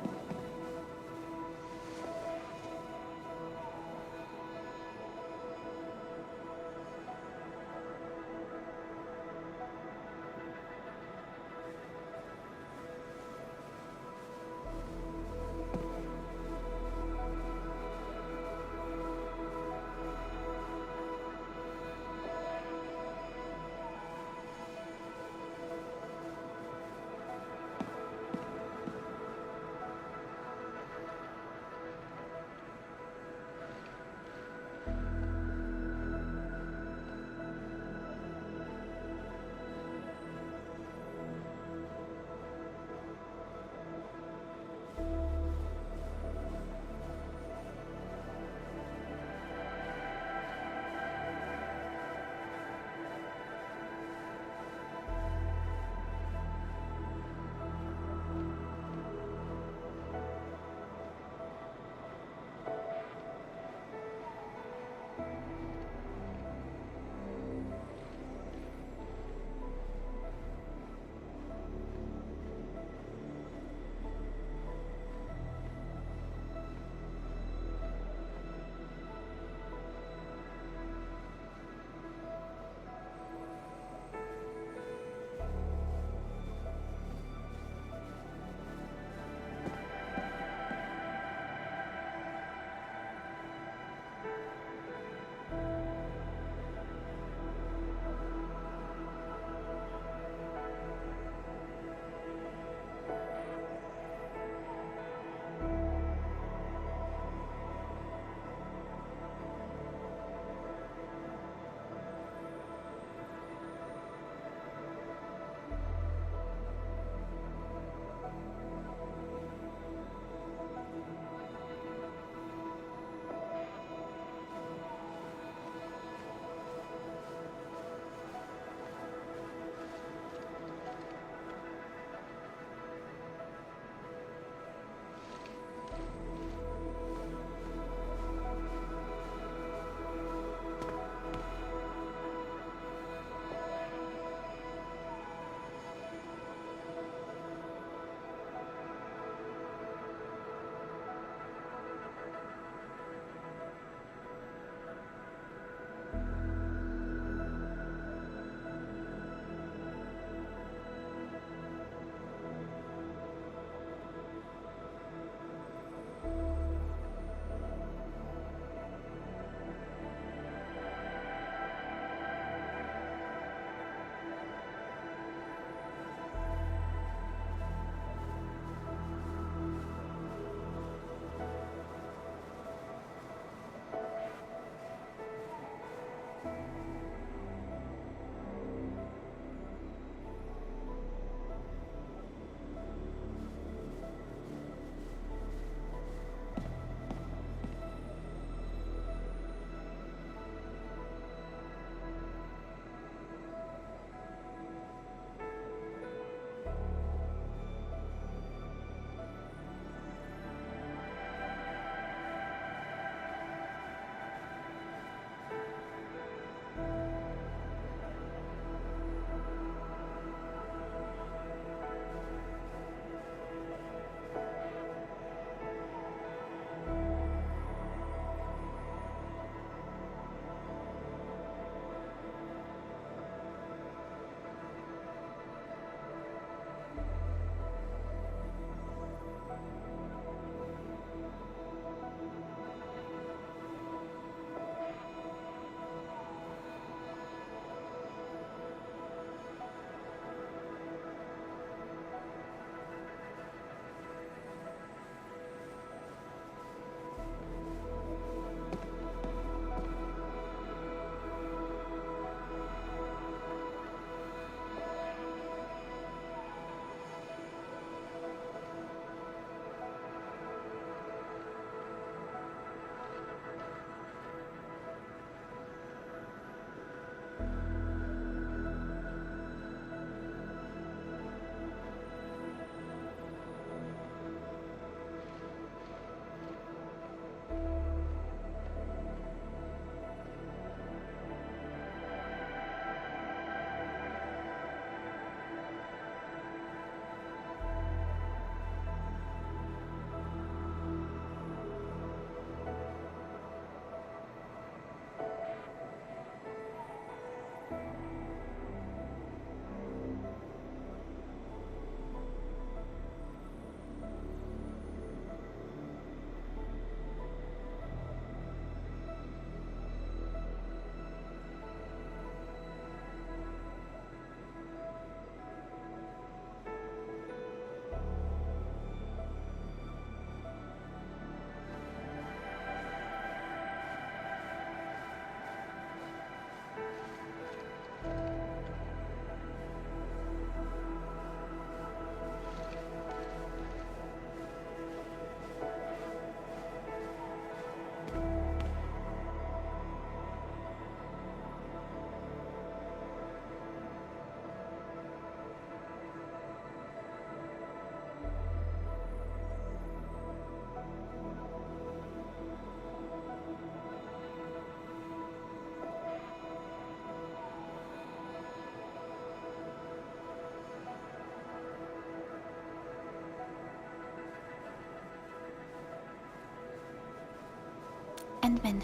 Endman.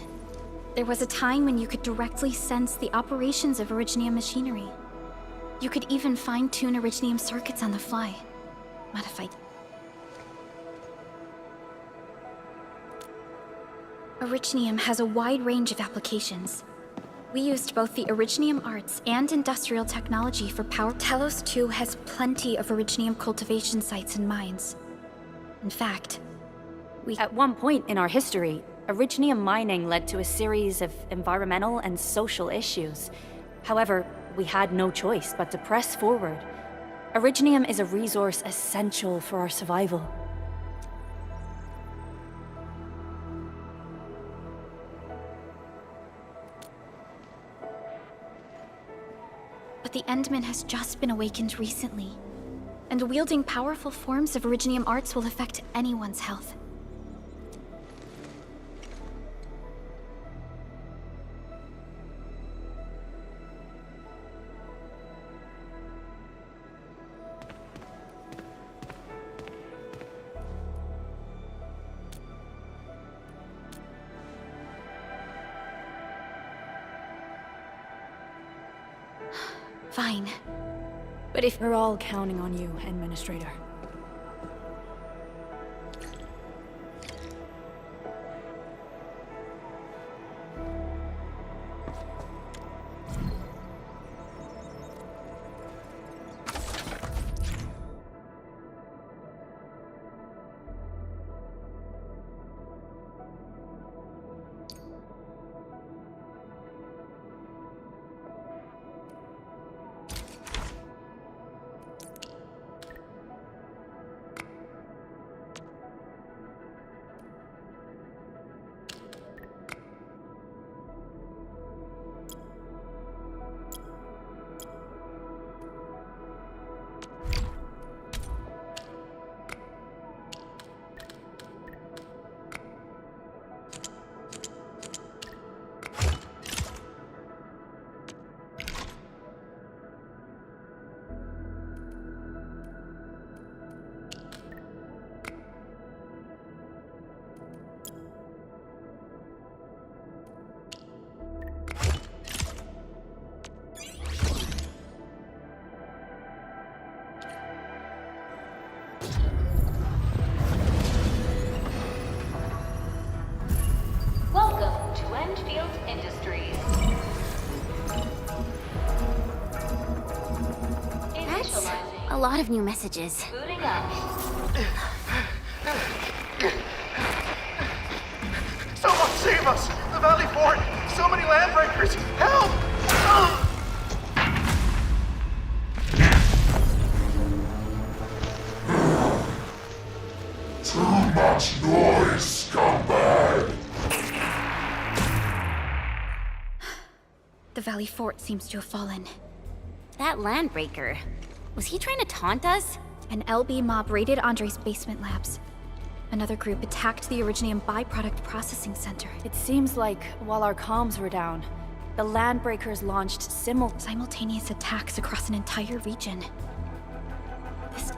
There was a time when you could directly sense the operations of Originium machinery. You could even fine-tune Originium circuits on the fly. Modified. Originium has a wide range of applications. We used both the Originium arts and industrial technology for power. Telos 2 has plenty of Originium cultivation sites and mines. In fact, At one point in our history, Originium mining led to a series of environmental and social issues. However, we had no choice but to press forward. Originium is a resource essential for our survival. But the Endman has just been awakened recently, and wielding powerful forms of Originium arts will affect anyone's health. Fine. But if we're all counting on you, Administrator. Welcome to Endfield Industries. That's a lot of new messages. Booting up. Someone save us! The Valley Fort! So many landbreakers! Help! Too much noise, scumbag! The Valley Fort seems to have fallen. That landbreaker. Was he trying to taunt us? An LB mob raided Andre's basement labs. Another group attacked the Originium byproduct processing center. It seems like, while our comms were down, the Landbreakers launched simultaneous attacks across an entire region. This...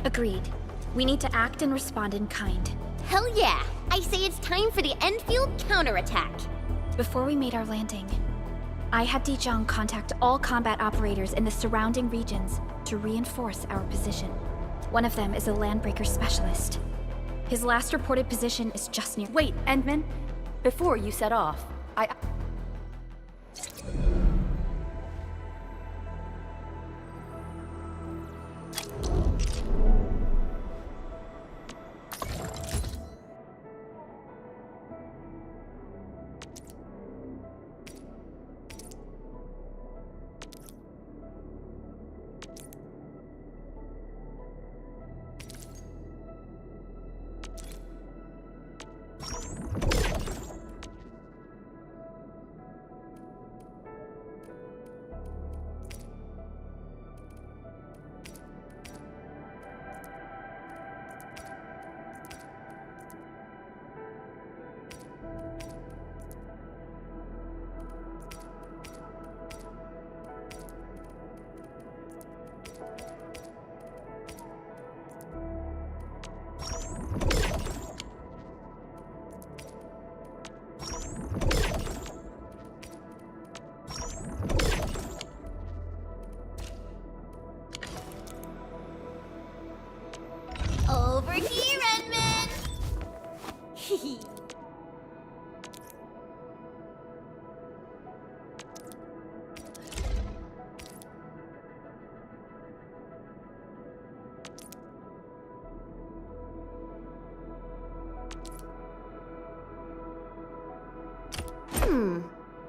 Agreed. We need to act and respond in kind. Hell yeah! I say it's time for the Endfield counterattack. Before we made our landing, I had Dijong contact all combat operators in the surrounding regions to reinforce our position. One of them is a landbreaker specialist. His last reported position is just near— Wait, Endman. Before you set off,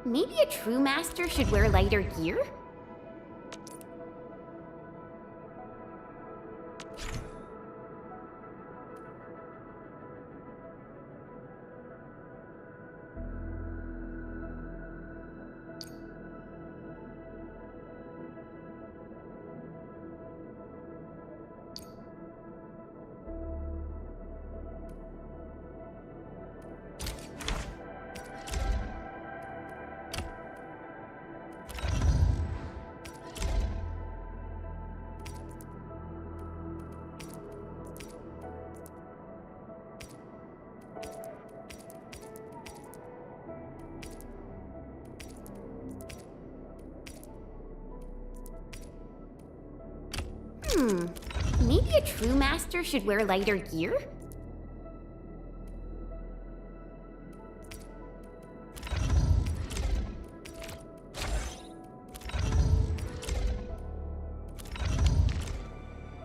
Maybe a true master should wear lighter gear? Maybe a true master should wear lighter gear?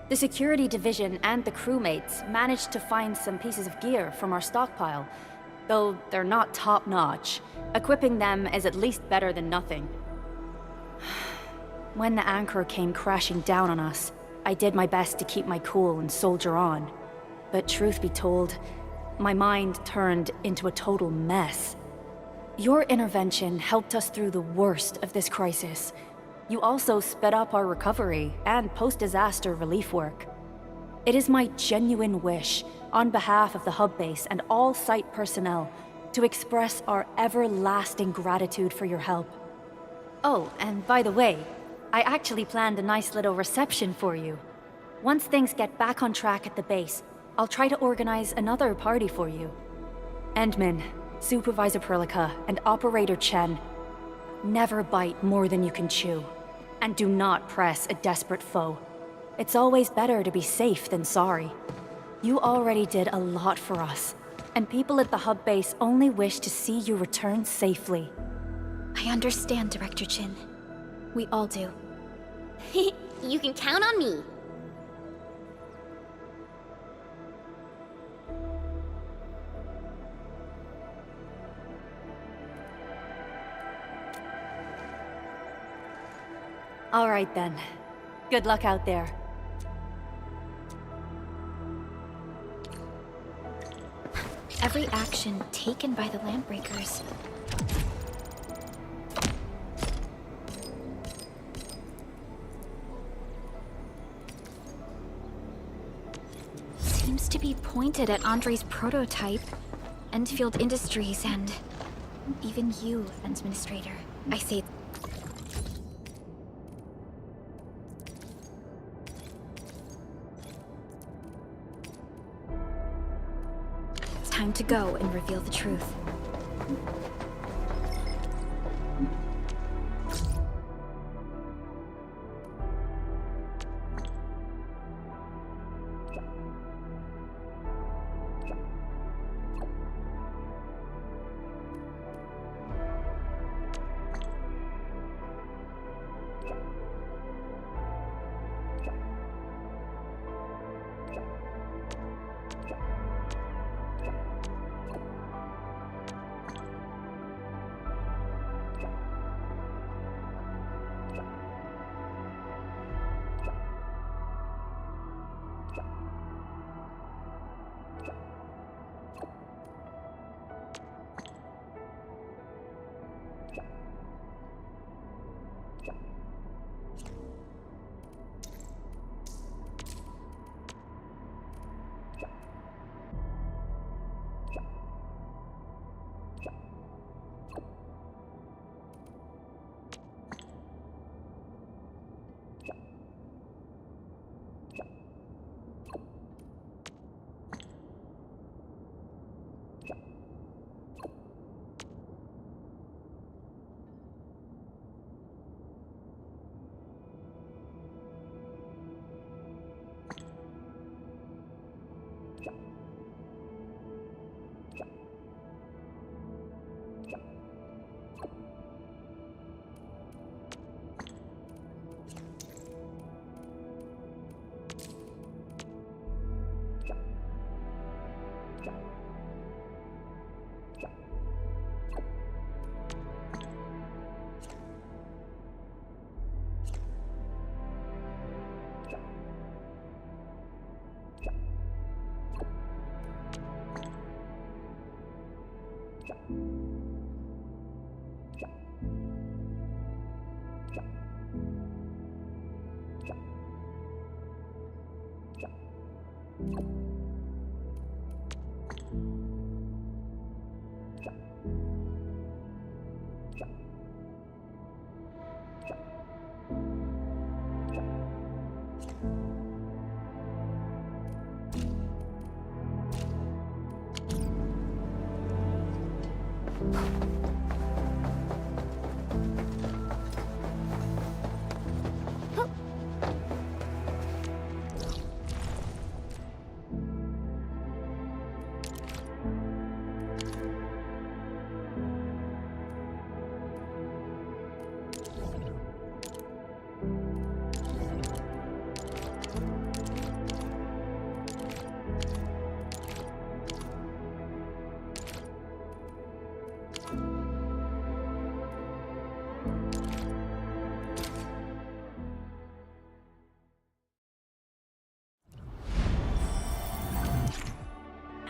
The security division and the crewmates managed to find some pieces of gear from our stockpile, though they're not top-notch. Equipping them is at least better than nothing. When the anchor came crashing down on us, I did my best to keep my cool and soldier on. But truth be told, my mind turned into a total mess. Your intervention helped us through the worst of this crisis. You also sped up our recovery and post-disaster relief work. It is my genuine wish, on behalf of the hub base and all site personnel, to express our everlasting gratitude for your help. Oh, and by the way, I actually planned a nice little reception for you. Once things get back on track at the base, I'll try to organize another party for you. Endman, Supervisor Perlica, and Operator Chen, never bite more than you can chew. And do not press a desperate foe. It's always better to be safe than sorry. You already did a lot for us, and people at the hub base only wish to see you return safely. I understand, Director Chin. We all do. You can count on me. All right then. Good luck out there. Every action taken by the Landbreakers. Seems to be pointed at Andre's prototype, Endfield Industries, and even you, Administrator. I say time to go and reveal the truth.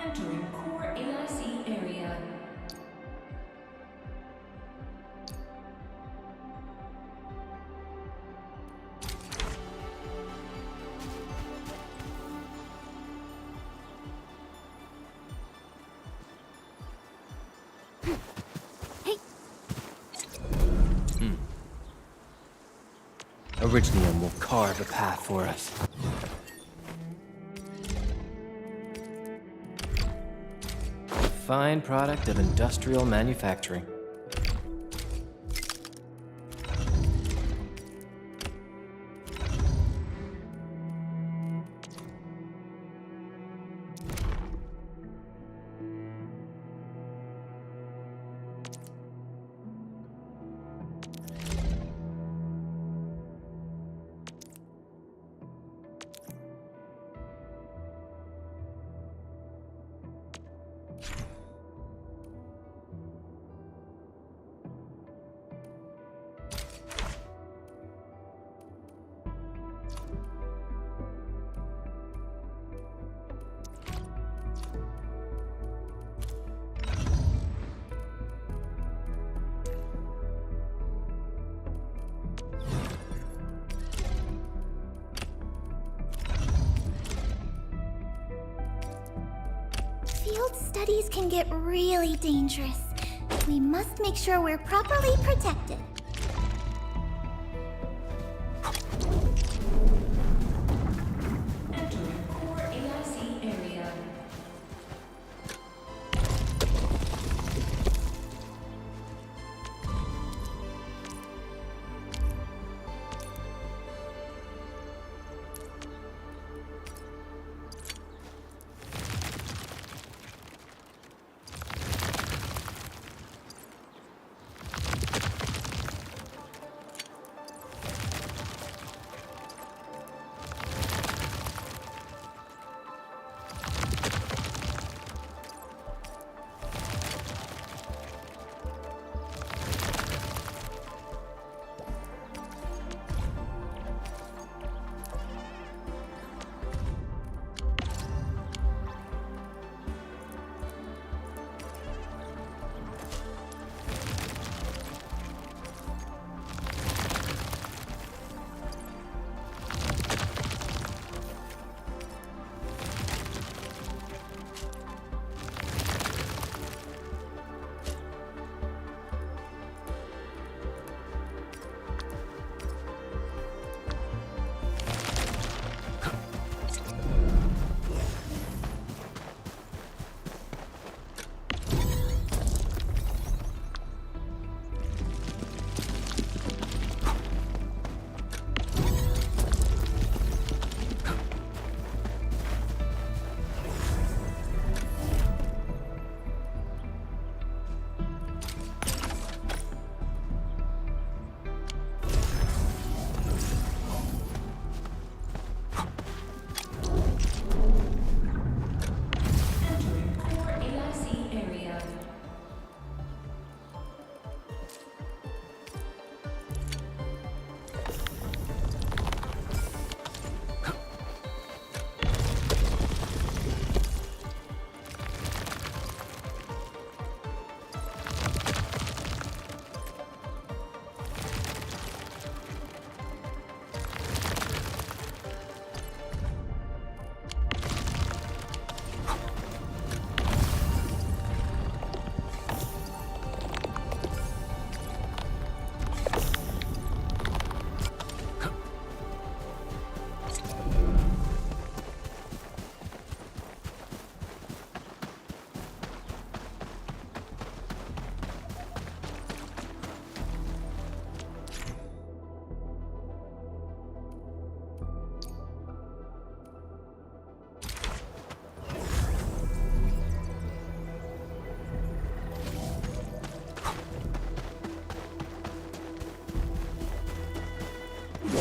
Entering core AIC area. Originium will carve a path for us. Fine product of industrial manufacturing. Field studies can get really dangerous. We must make sure we're properly protected. Entering core AIC area.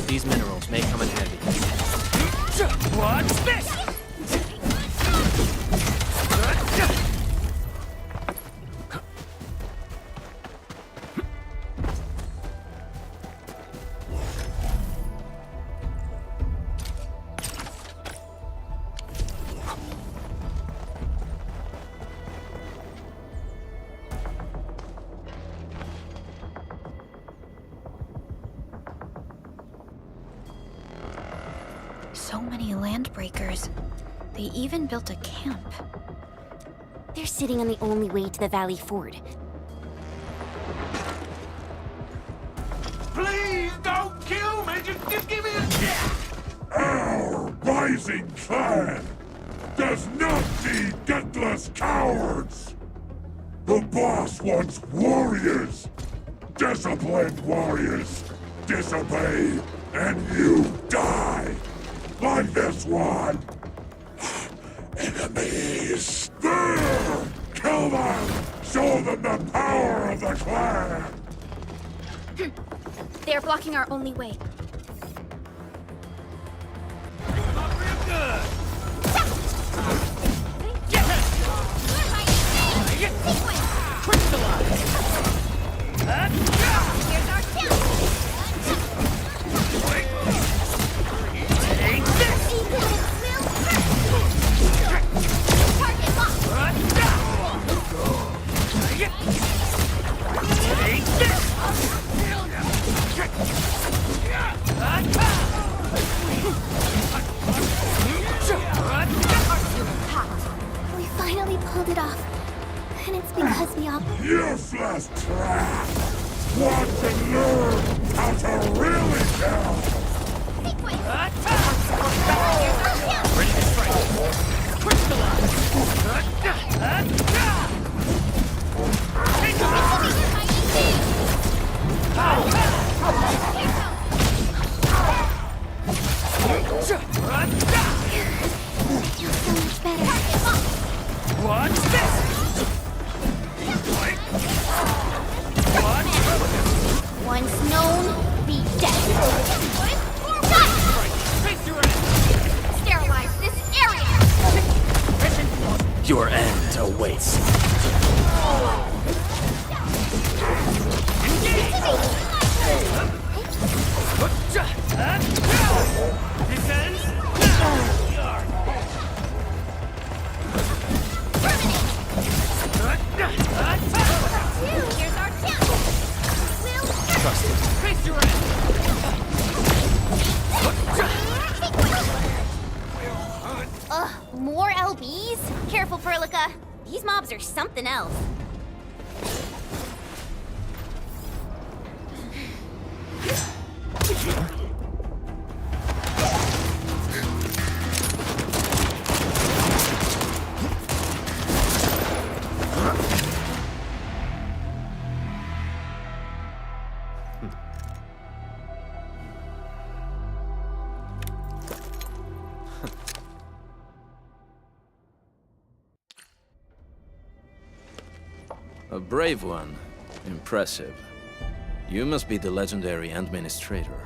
These minerals may come in handy. What's this? So many landbreakers. They even built a camp. They're sitting on the only way to the Valley Ford. Please don't kill me! Just give me a... Our rising clan does not need gutless cowards! The boss wants warriors! Disciplined warriors! Disobey, and you die! Like this one! Enemies! There! Kill them! Show them the power of the clan! They are blocking our only way. We finally pulled it off. And it's because we all... Useless trap! Want to learn how to really kill! Ready to strike. Crystallize. Feels so much better. What's this? Once known, be dead. Face your end. Sterilize this area! Your end awaits. This ends now. Here's our chance! Trust it. Face your end. Ugh, more LBs? Careful, Perlica. These mobs are something else. A brave one. Impressive. You must be the legendary Administrator.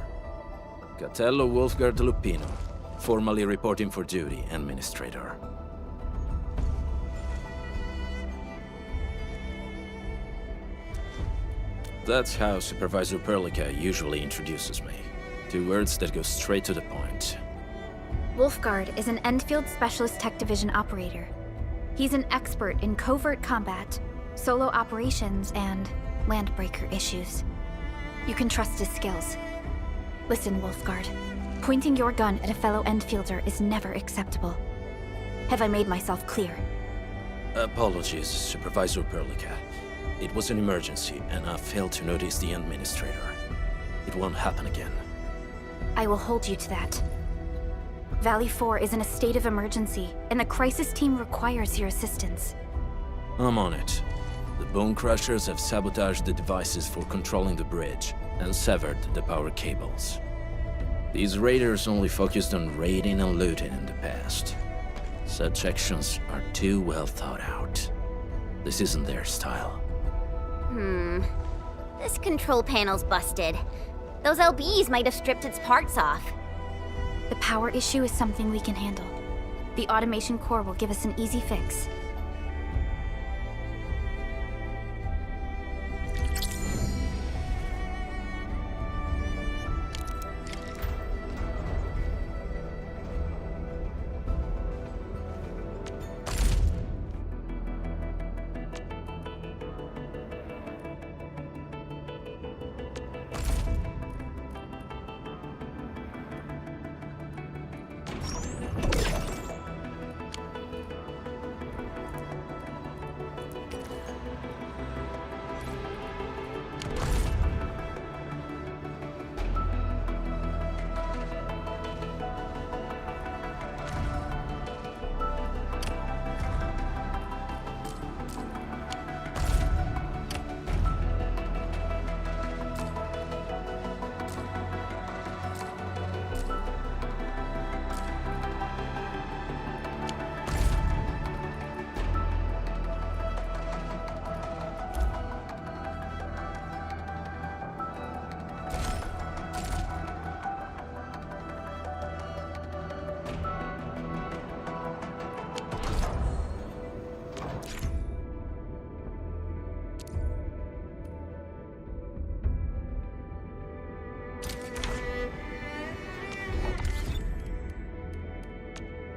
Catello Wolfgard Lupino, formally reporting for duty, Administrator. That's how Supervisor Perlica usually introduces me. 2 words that go straight to the point. Wolfgard is an Endfield Specialist Tech Division operator. He's an expert in covert combat, solo operations, and landbreaker issues. You can trust his skills. Listen, Wolfgard. Pointing your gun at a fellow Endfielder is never acceptable. Have I made myself clear? Apologies, Supervisor Perlica. It was an emergency, and I failed to notice the Administrator. It won't happen again. I will hold you to that. Valley 4 is in a state of emergency, and the crisis team requires your assistance. I'm on it. The Bone Crushers have sabotaged the devices for controlling the bridge, and severed the power cables. These raiders only focused on raiding and looting in the past. Such actions are too well thought out. This isn't their style. This control panel's busted. Those LBs might have stripped its parts off. The power issue is something we can handle. The automation core will give us an easy fix.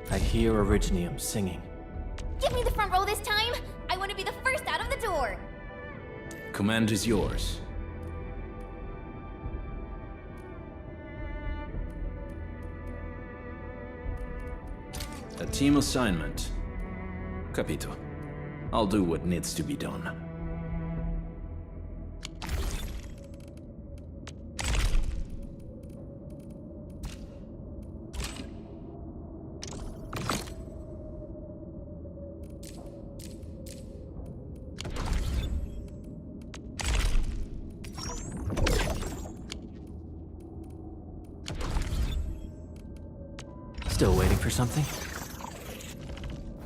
I hear Originium singing. Give me the front row this time! I want to be the first out of the door! Command is yours. A team assignment. Capito. I'll do what needs to be done. Still waiting for something?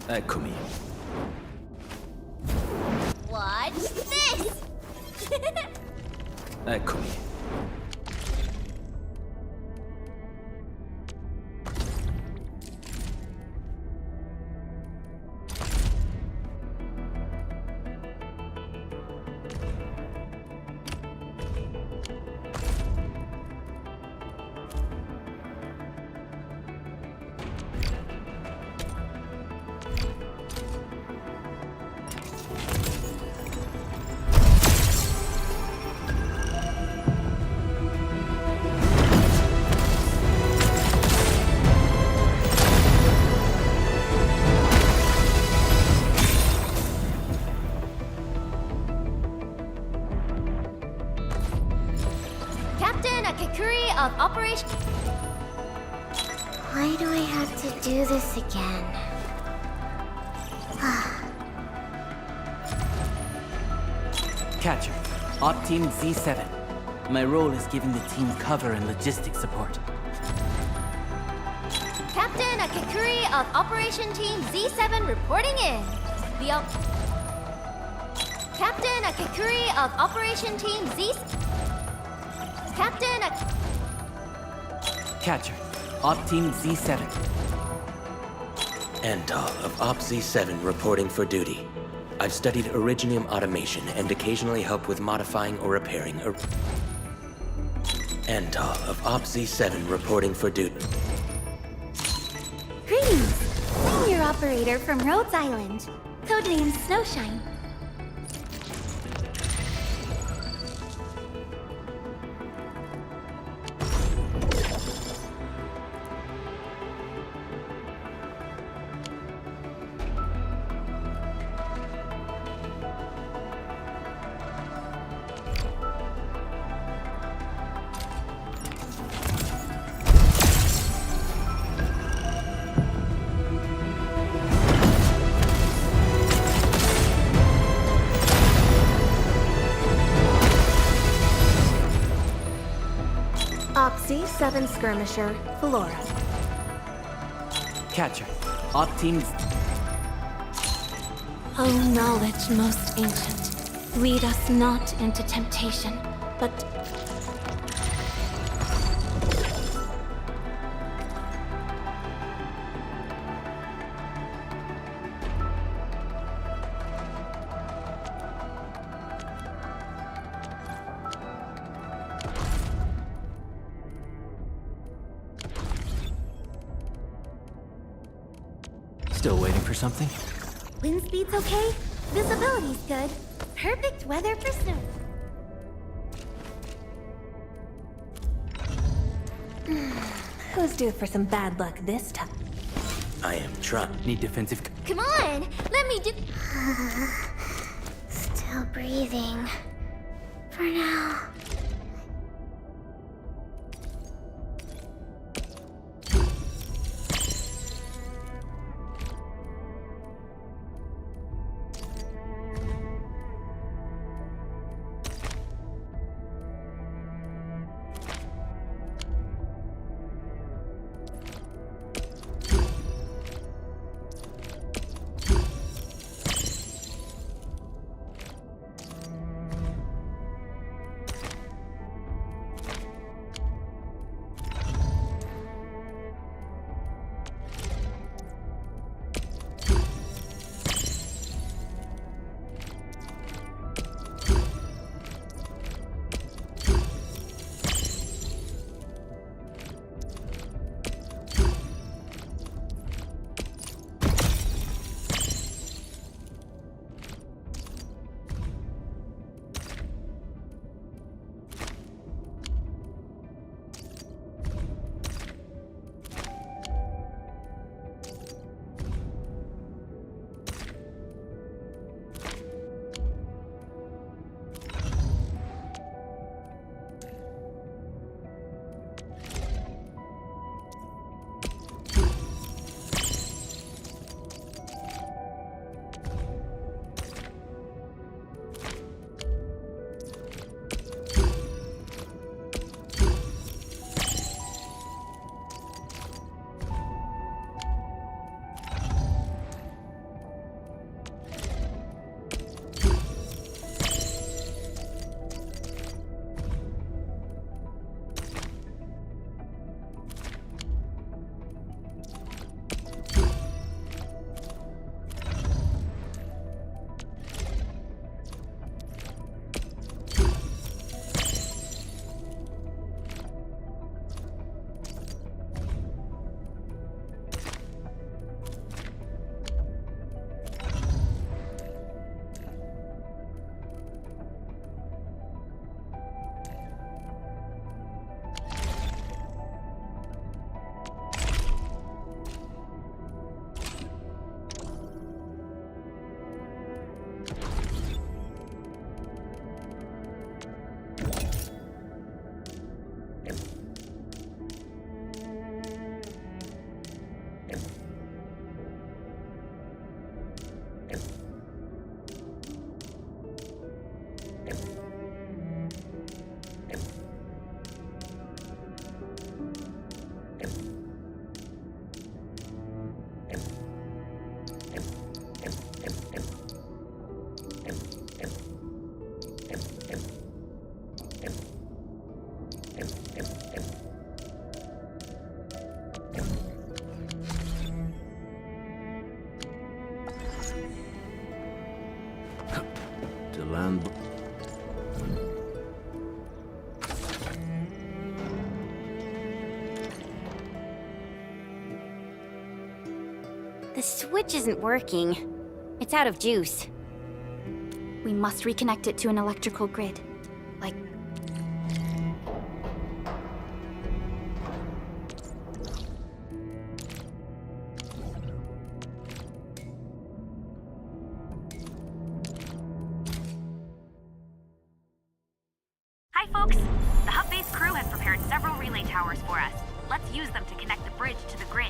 Eccomi. Watch this! Eccomi. Of Operation... Why do I have to do this again? Catcher, Op Team Z7. My role is giving the team cover and logistics support. Captain Akakuri of Operation Team Z7 reporting in. Captain Akakuri of Operation Team Z... Captain Catcher, Op Team Z7. Andal of Op Z7 reporting for duty. I've studied Originium automation and occasionally help with modifying or repairing Andal of Op Z7 reporting for duty. Greetings! I'm your operator from Rhodes Island. Codename Snowshine. Op Z7 Skirmisher, Flora. Catcher, Op Team... O knowledge most ancient, lead us not into temptation, but Still waiting for something? Wind speed's okay? Visibility's good. Perfect weather for snow. Who's due for some bad luck this time? I am trying. Need defensive... Come on! Let me do... Still breathing. For now. land. The switch isn't working. It's out of juice. We must reconnect it to an electrical grid. Like... Hi, folks! The Hub Base crew has prepared several relay towers for us. Let's use them to connect the bridge to the grid.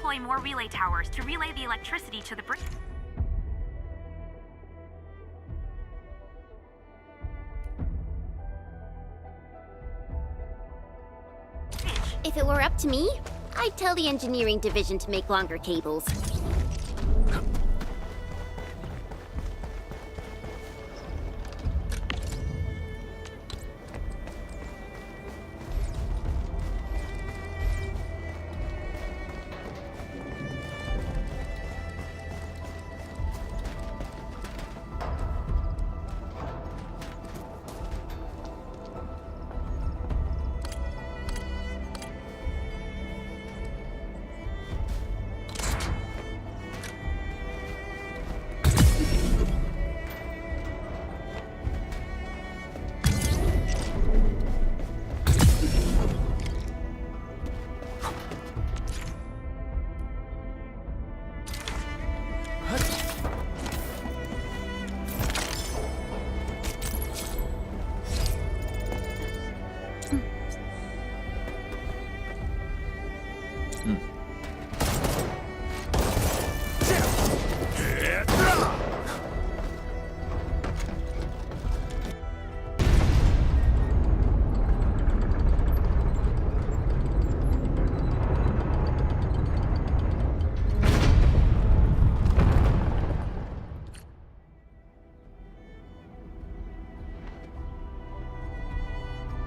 deploy more relay towers to relay the electricity to the bridge. If it were up to me, I'd tell the engineering division to make longer cables.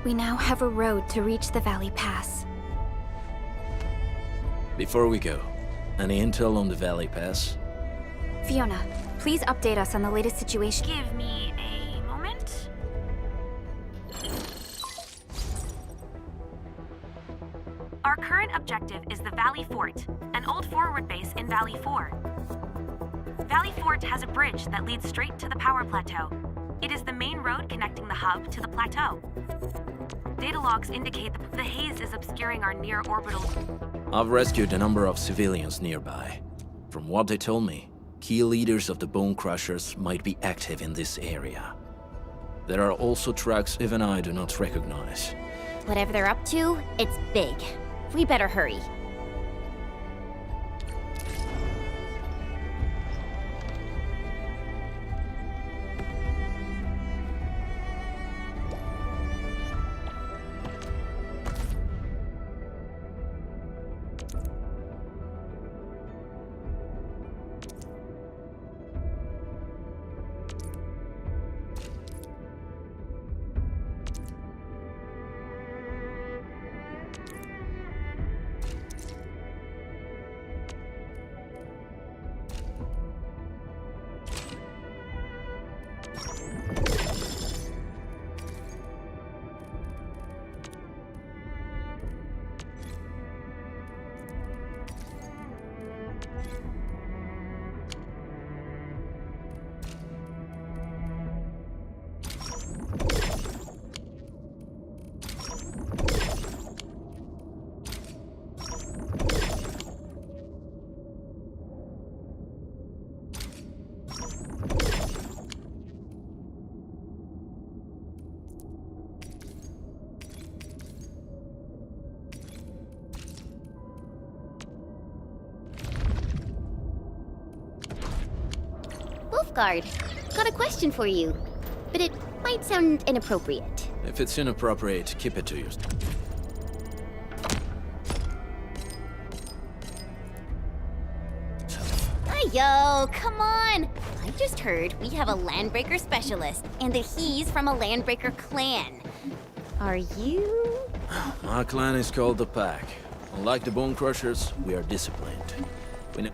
We now have a road to reach the Valley Pass. Before we go, any intel on the Valley Pass? Fiona, please update us on the latest situation. Give me a moment. Our current objective is the Valley Fort, an old forward base in Valley 4. Valley Fort has a bridge that leads straight to the power plateau. It is the main road connecting the hub to the plateau. Data logs indicate the haze is obscuring our near-orbital... I've rescued a number of civilians nearby. From what they told me, key leaders of the Bone Crushers might be active in this area. There are also tracks even I do not recognize. Whatever they're up to, it's big. We better hurry. Wolfguard, got a question for you, but it might sound inappropriate. If it's inappropriate, keep it to yourself. Yo, come on! I just heard we have a Landbreaker specialist, and that he's from a Landbreaker clan. Are you? My clan is called the Pack. Unlike the Bone Crushers, we are disciplined. We know...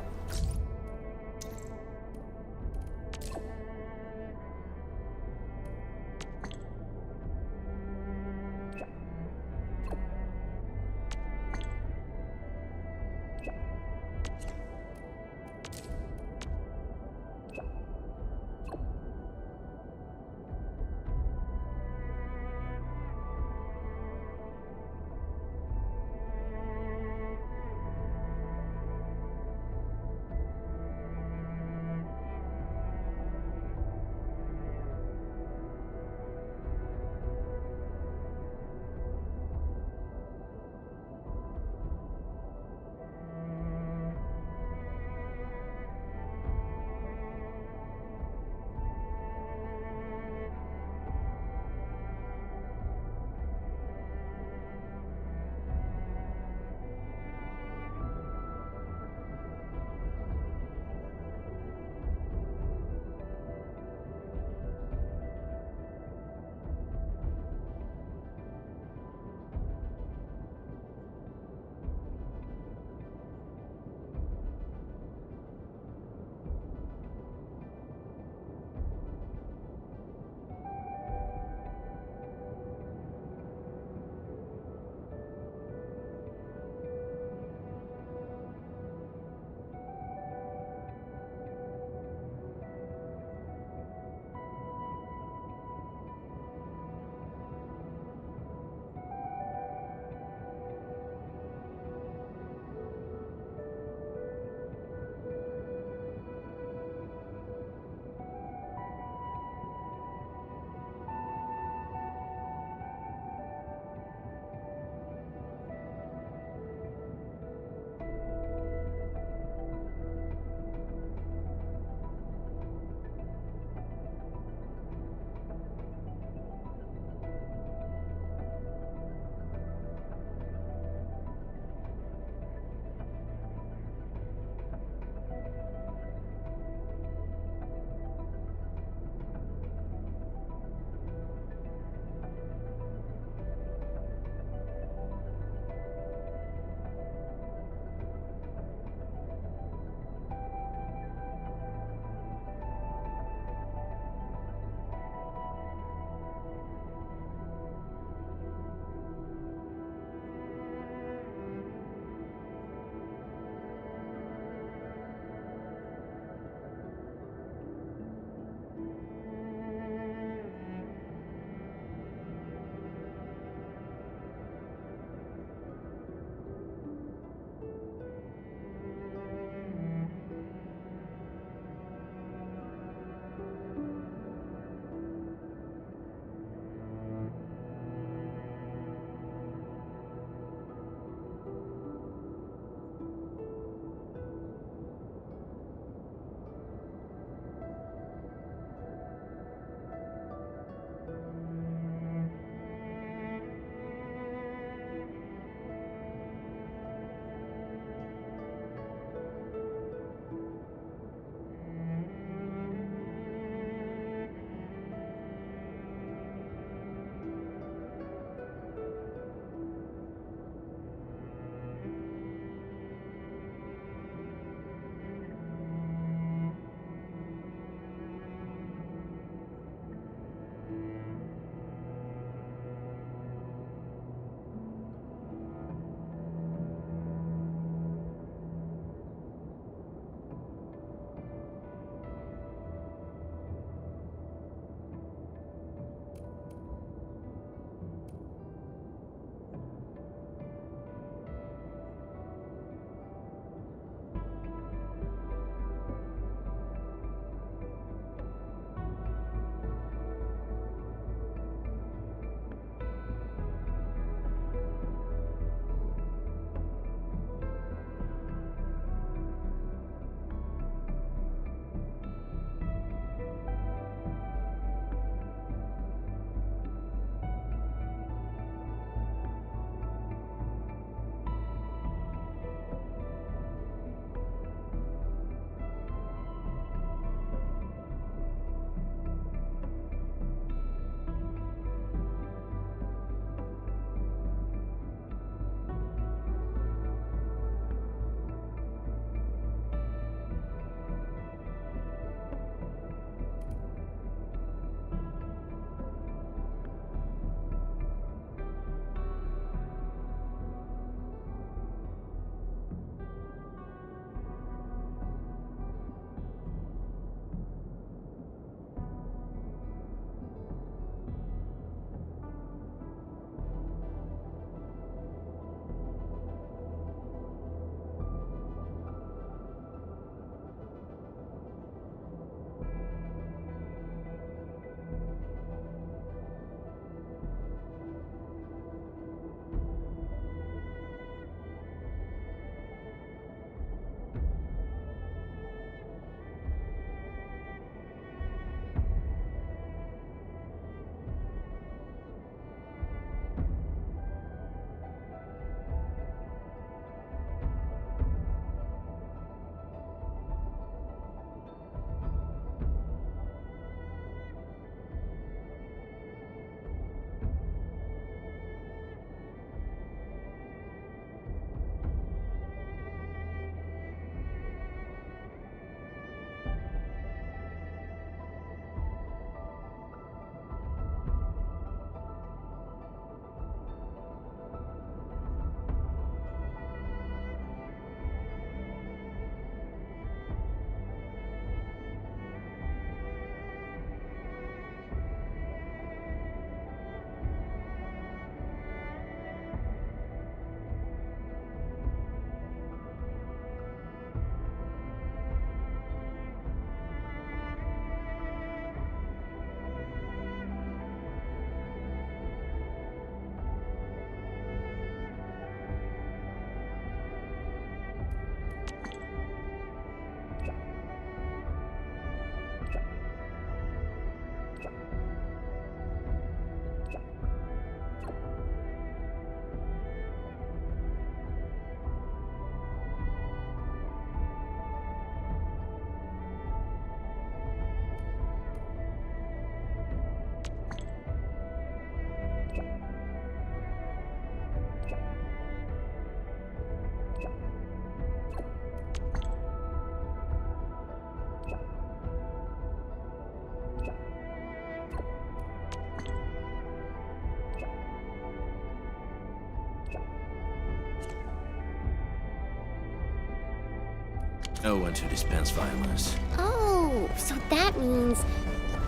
No one to dispense violence. Oh, so that means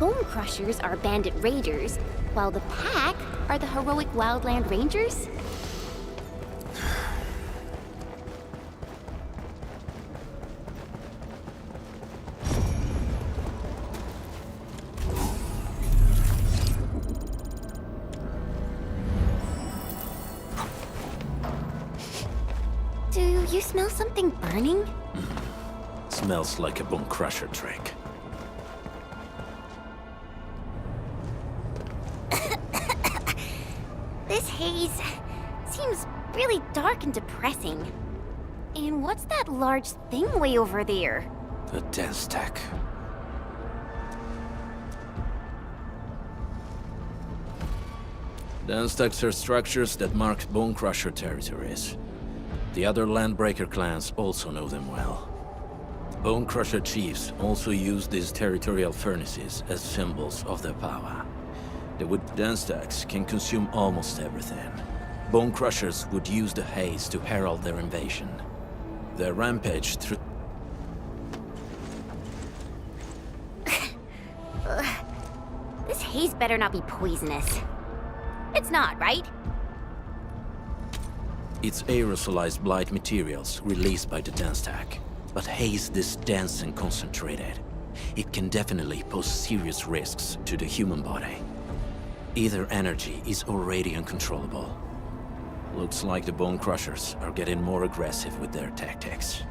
Bone Crushers are bandit raiders, while the Pack are the heroic Wildland Rangers? Do you smell something burning? Smells like a Bone Crusher trick. This haze seems really dark and depressing. And what's that large thing way over there? The dense tech. Dense techs are structures that mark Bone Crusher territories. The other Landbreaker clans also know them well. Bone Crusher chiefs also use these territorial furnaces as symbols of their power. The wood dense techs can consume almost everything. Bone Crushers would use the haze to herald their invasion. Their rampage through... This haze better not be poisonous. It's not, right? It's aerosolized blight materials released by the dense tech. But haze this dense and concentrated. It can definitely pose serious risks to the human body. Either energy is already uncontrollable. Looks like the Bone Crushers are getting more aggressive with their tactics.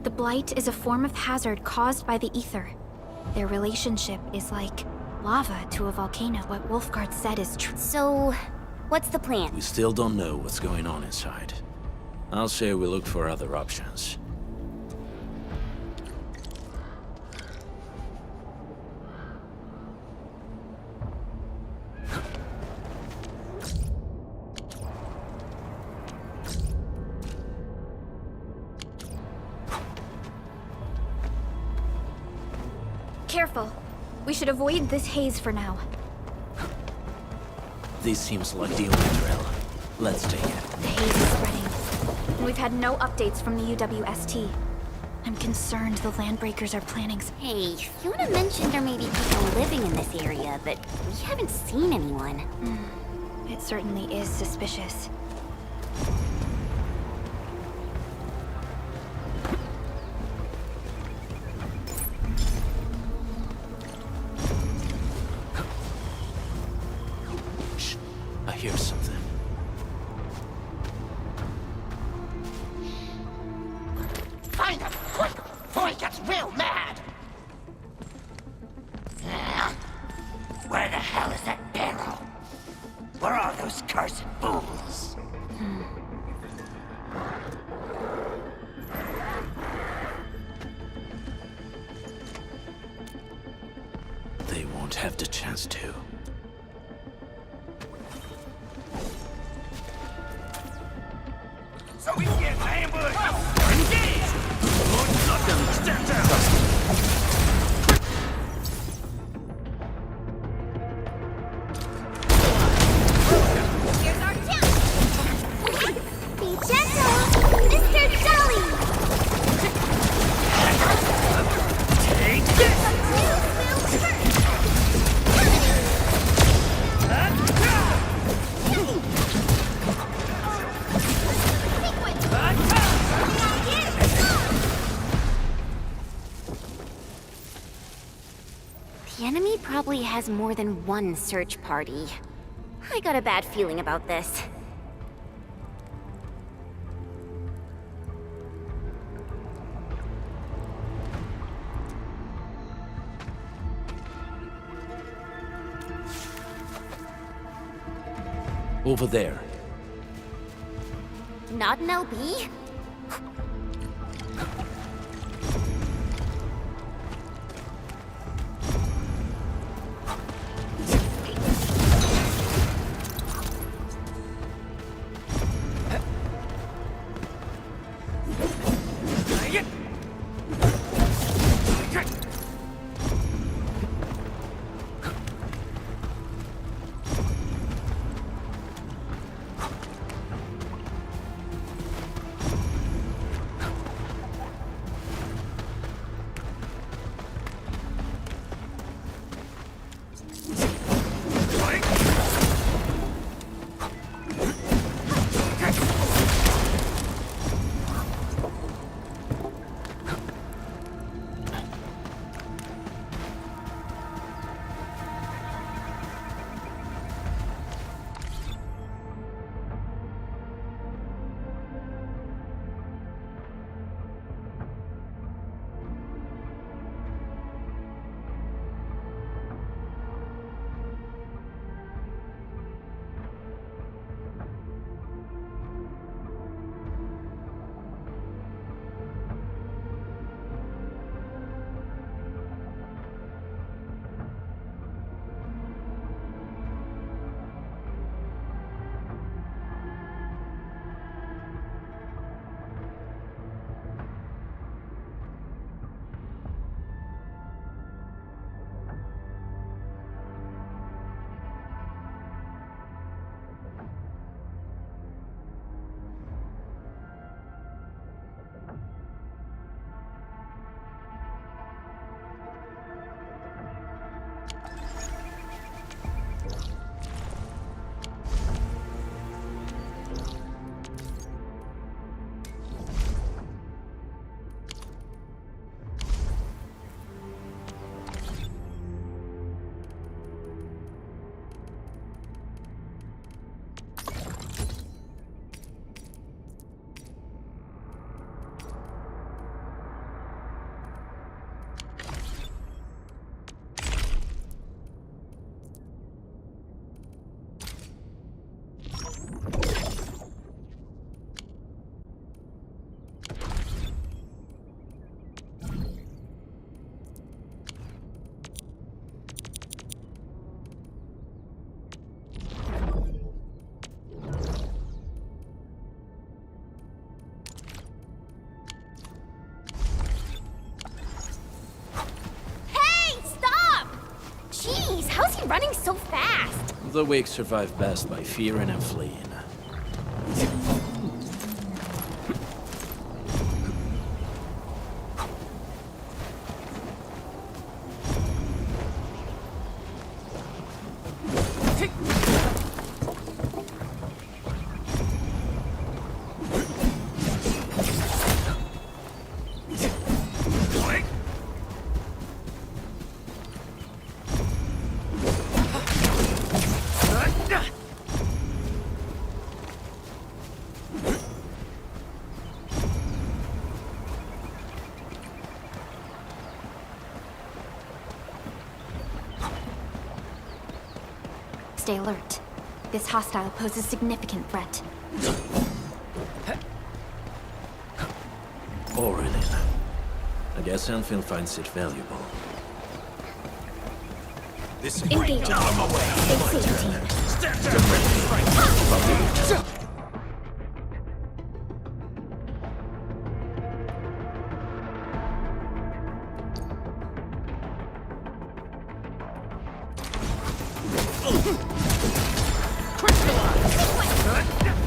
The blight is a form of hazard caused by the ether. Their relationship is like lava to a volcano. What Wolfguard said is true. So, what's the plan? We still don't know what's going on inside. I'll say we look for other options. Careful. We should avoid this haze for now. This seems like the only trail. Let's take it. The haze is spreading. And we've had no updates from the UWST. I'm concerned the Landbreakers are planning. Hey, Fiona mentioned there may be people living in this area, but we haven't seen anyone. It certainly is suspicious. I hear something. Find him, quick, before he gets real mad! Where the hell is that barrel? Where are those cursed fools? They won't have the chance to. So we can get an ambush! Engage! Lord Sucker, step down! Here's our chance! Be gentle, Mr. Jolly! Take this! The enemy probably has more than one search party. I got a bad feeling about this. Over there. Not an LB? The weak survive best by fearing and fleeing. Stay alert. This hostile poses significant threat. Already. I guess Endfield finds it valuable. This is Engage. out of my way. Stay safe, team. Step down.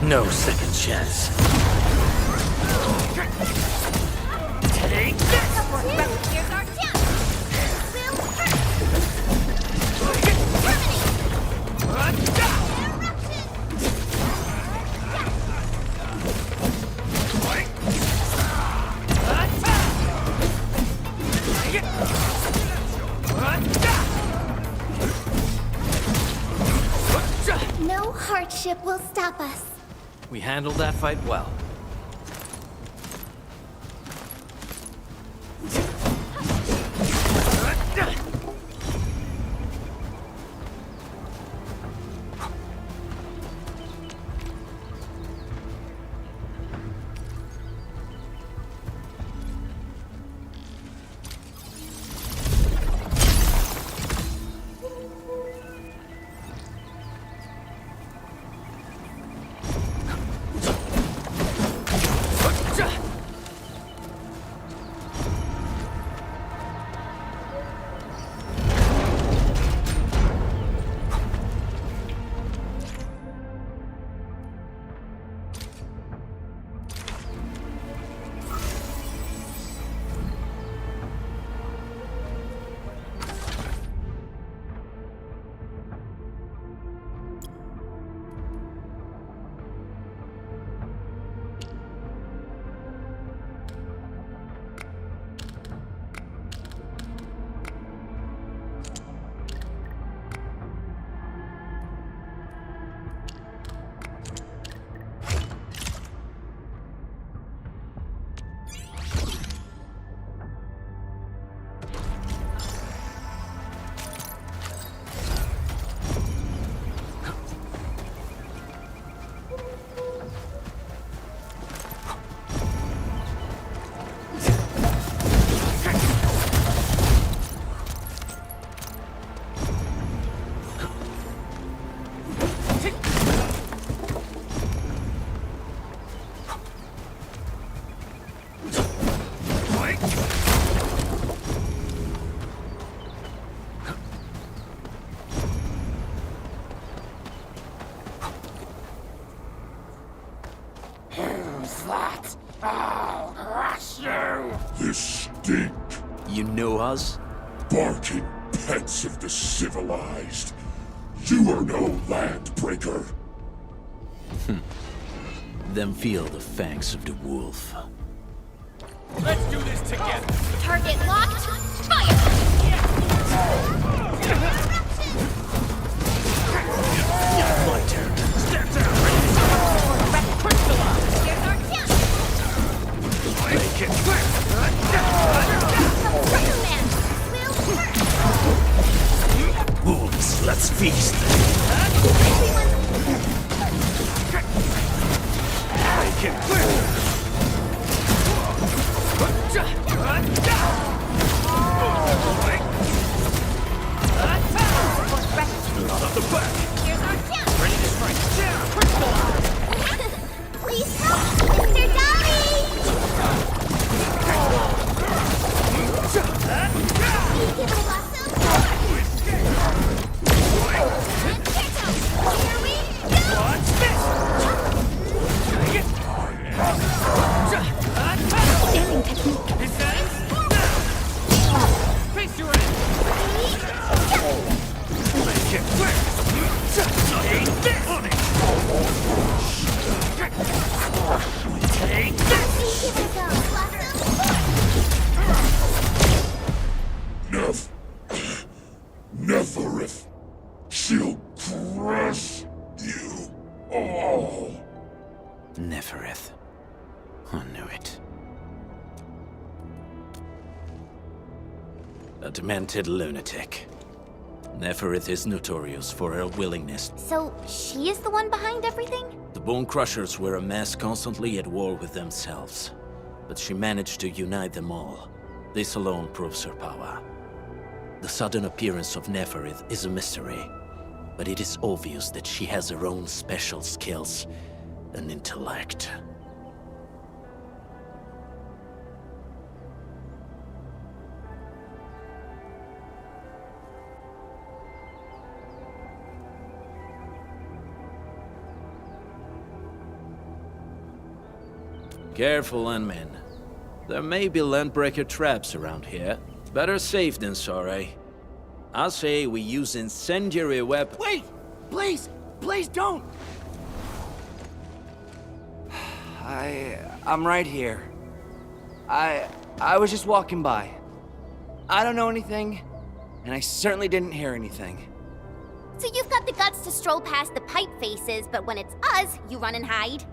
No second chance. Take this! Here's our chance! No hardship will stop us. We handled that fight well. that? I'll crush you! This stink. You know us? Barking pets of the civilized. You are no landbreaker. Then feel the fangs of the wolf. Let's do this together. Target locked. Fire! My turn. Step down. Crystallize. Here's our chance. Make it Wolves, let's feast. Make it all. Neferith. I knew it. A demented lunatic. Neferith is notorious for her willingness. So, she is the one behind everything? The Bone Crushers were a mess constantly at war with themselves. But she managed to unite them all. This alone proves her power. The sudden appearance of Neferith is a mystery, but it is obvious that she has her own special skills and intellect. Careful, Landmen. There may be landbreaker traps around here. Better safe than sorry. I say we use incendiary weapons. Wait! Please! Please don't! I'm right here. I was just walking by. I don't know anything, and I certainly didn't hear anything. So you've got the guts to stroll past the pipe faces, but when it's us, you run and hide?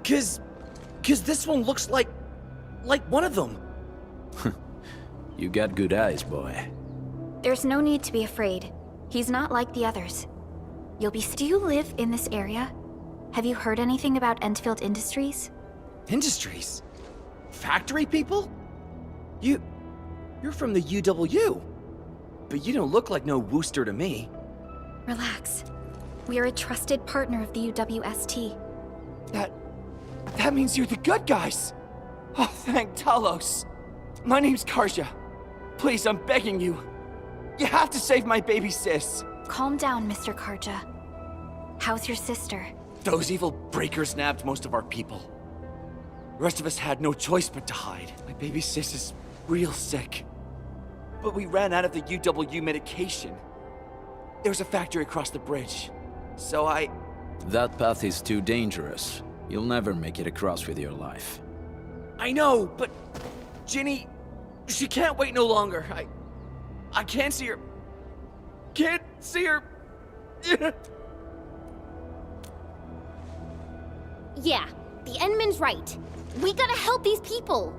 Cause this one looks like one of them. You got good eyes, boy. There's no need to be afraid. He's not like the others. Do you live in this area? Have you heard anything about Endfield Industries? Industries? Factory people? You're from the UW. But you don't look like no Wooster to me. Relax. We are a trusted partner of the UWST. That means you're the good guys! Oh, thank Talos. My name's Karja. Please, I'm begging you. You have to save my baby sis. Calm down, Mr. Karja. How's your sister? Those evil breakers nabbed most of our people. The rest of us had no choice but to hide. My baby sis is real sick. But we ran out of the UW medication. There was a factory across the bridge. So That path is too dangerous. You'll never make it across with your life. I know, but Ginny, she can't wait no longer. I can't see her. Can't see her. Yeah, the Endman's right. We gotta help these people.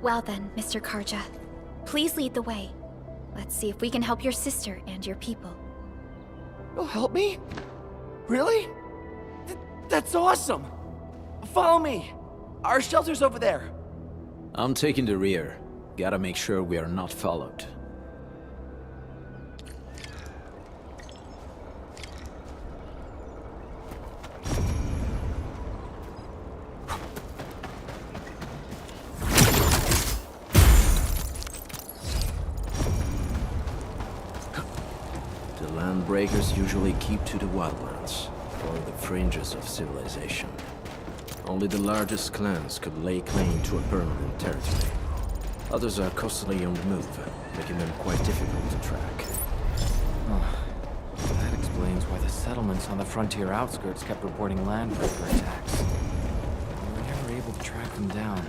Well then, Mr. Karja, please lead the way. Let's see if we can help your sister and your people. You'll help me? Really? That's awesome! Follow me! Our shelter's over there. I'm taking the rear. Gotta make sure we are not followed. The Landbreakers usually keep to the wildlands, or the fringes of civilization. Only the largest clans could lay claim to a permanent territory. Others are constantly on the move, making them quite difficult to track. Oh, that explains why the settlements on the frontier outskirts kept reporting landbreaker attacks. We were never able to track them down.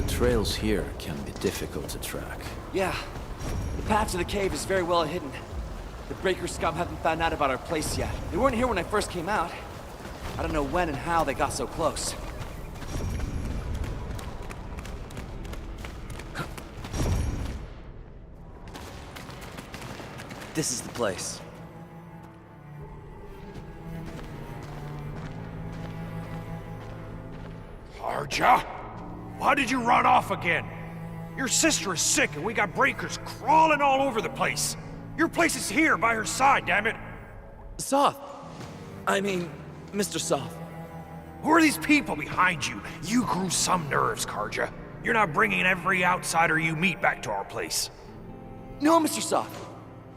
Trails here can be difficult to track. Yeah, the path to the cave is very well hidden. The Breaker scum haven't found out about our place yet. They weren't here when I first came out. I don't know when and how they got so close. This is the place. Karja? Why did you run off again? Your sister is sick and we got breakers crawling all over the place. Your place is here by her side, damn it. Soth. I mean, Mr. Soth. Who are these people behind you? You grew some nerves, Karja. You're not bringing every outsider you meet back to our place. No, Mr. Soth.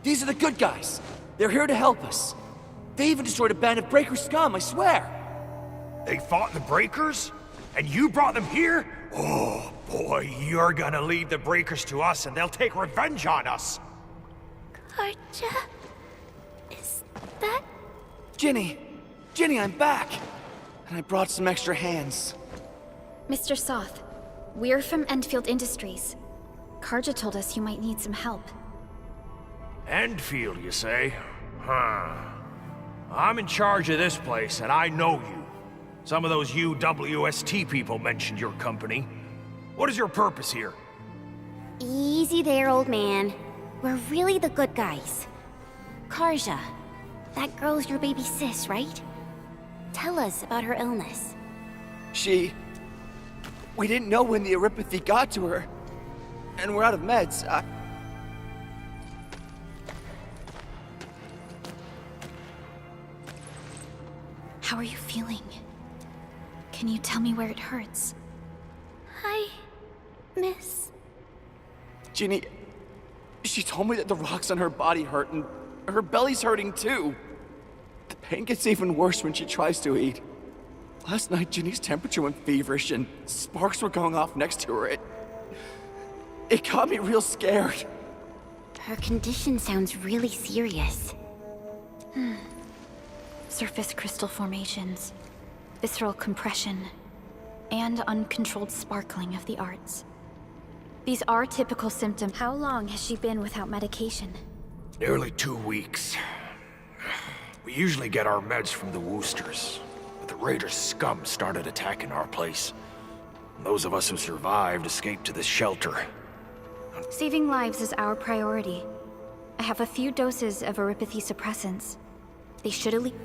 These are the good guys. They're here to help us. They even destroyed a band of Breaker scum, I swear. They fought the Breakers? And you brought them here? Oh, boy, you're gonna leave the Breakers to us and they'll take revenge on us. Karja? Is that... Ginny! Ginny, I'm back! And I brought some extra hands. Mr. Soth, we're from Endfield Industries. Karja told us you might need some help. Endfield, you say? Huh. I'm in charge of this place, and I know you. Some of those UWST people mentioned your company. What is your purpose here? Easy there, old man. We're really the good guys. Karja, that girl's your baby sis, right? Tell us about her illness. We didn't know when the Aripathy got to her. And we're out of meds. How are you feeling? Can you tell me where it hurts? Hi, miss. Ginny, she told me that the rocks on her body hurt and her belly's hurting too. The pain gets even worse when she tries to eat. Last night, Ginny's temperature went feverish and sparks were going off next to her. It got me real scared. Her condition sounds really serious. Surface crystal formations, visceral compression, and uncontrolled sparkling of the arts. These are typical symptoms. How long has she been without medication? Nearly 2 weeks. We usually get our meds from the Woosters, but the Raiders' scum started attacking our place. Those of us who survived escaped to this shelter. Saving lives is our priority. I have a few doses of Aripathy suppressants. They should at least...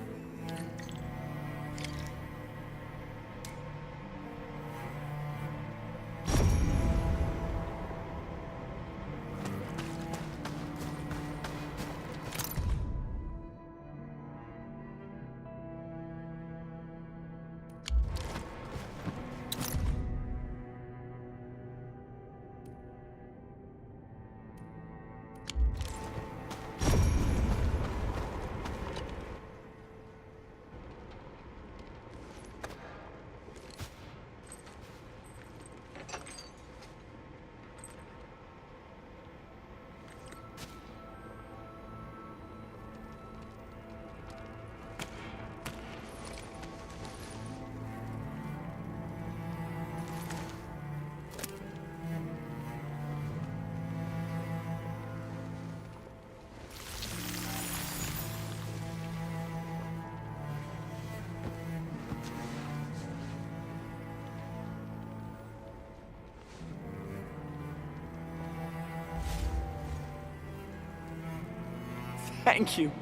Thank you.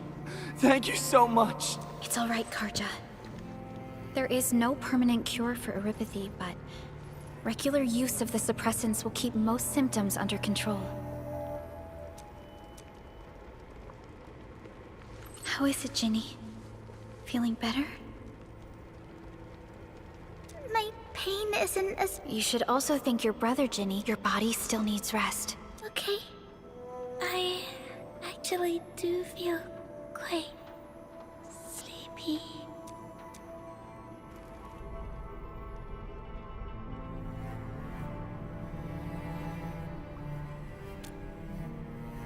Thank you so much. It's all right, Karja. There is no permanent cure for Aripathy, but regular use of the suppressants will keep most symptoms under control. How is it, Ginny? Feeling better? My pain isn't as... You should also thank your brother, Ginny. Your body still needs rest. Okay. I actually do feel quite sleepy.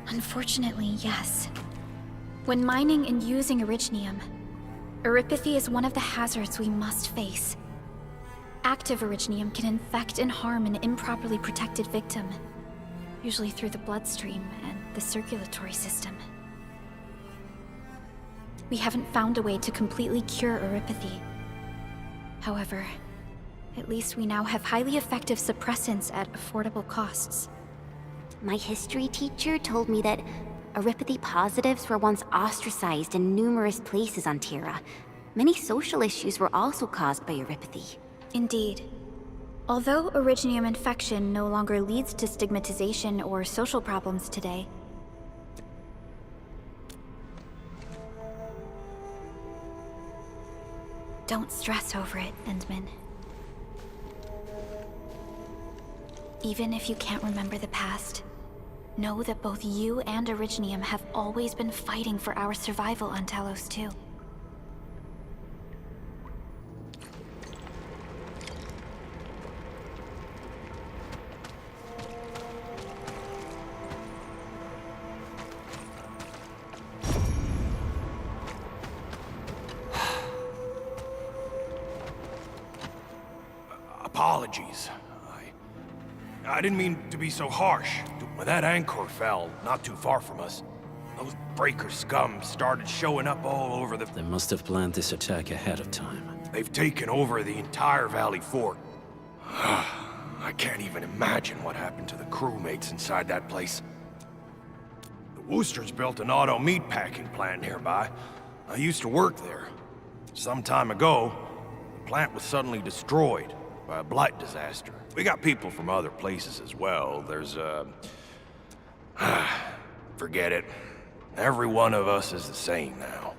Unfortunately, yes. When mining and using Originium, Aripathy is one of the hazards we must face. Active Originium can infect and harm an improperly protected victim, usually through the bloodstream and the circulatory system. We haven't found a way to completely cure Aripathy. However, at least we now have highly effective suppressants at affordable costs. My history teacher told me that Aripathy positives were once ostracized in numerous places on Terra. Many social issues were also caused by Aripathy. Indeed. Although Originium infection no longer leads to stigmatization or social problems today, don't stress over it, Endman. Even if you can't remember the past, know that both you and Originium have always been fighting for our survival on Talos too. Apologies. I didn't mean to be so harsh. When that anchor fell, not too far from us, those breaker scum started showing up all over the... They must have planned this attack ahead of time. They've taken over the entire Valley Fort. I can't even imagine what happened to the crewmates inside that place. The Woosters built an auto meatpacking plant nearby. I used to work there. Some time ago, the plant was suddenly destroyed by a blight disaster. We got people from other places as well. There's forget it. Every one of us is the same now.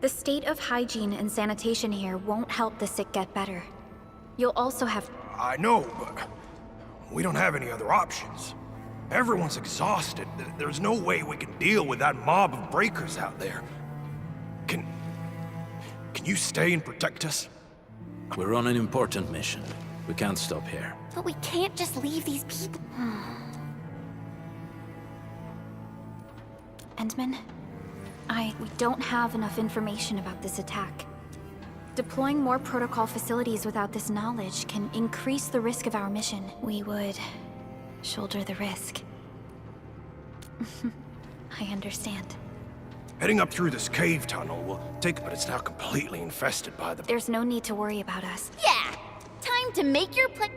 The state of hygiene and sanitation here won't help the sick get better. You'll also have... I know, but we don't have any other options. Everyone's exhausted. There's no way we can deal with that mob of breakers out there. Can you stay and protect us? We're on an important mission. We can't stop here. But we can't just leave these people. Endman, we don't have enough information about this attack. Deploying more protocol facilities without this knowledge can increase the risk of our mission. We would shoulder the risk. I understand. Heading up through this cave tunnel will take, but it's now completely infested by the... There's no need to worry about us. Yeah! Time to make your play.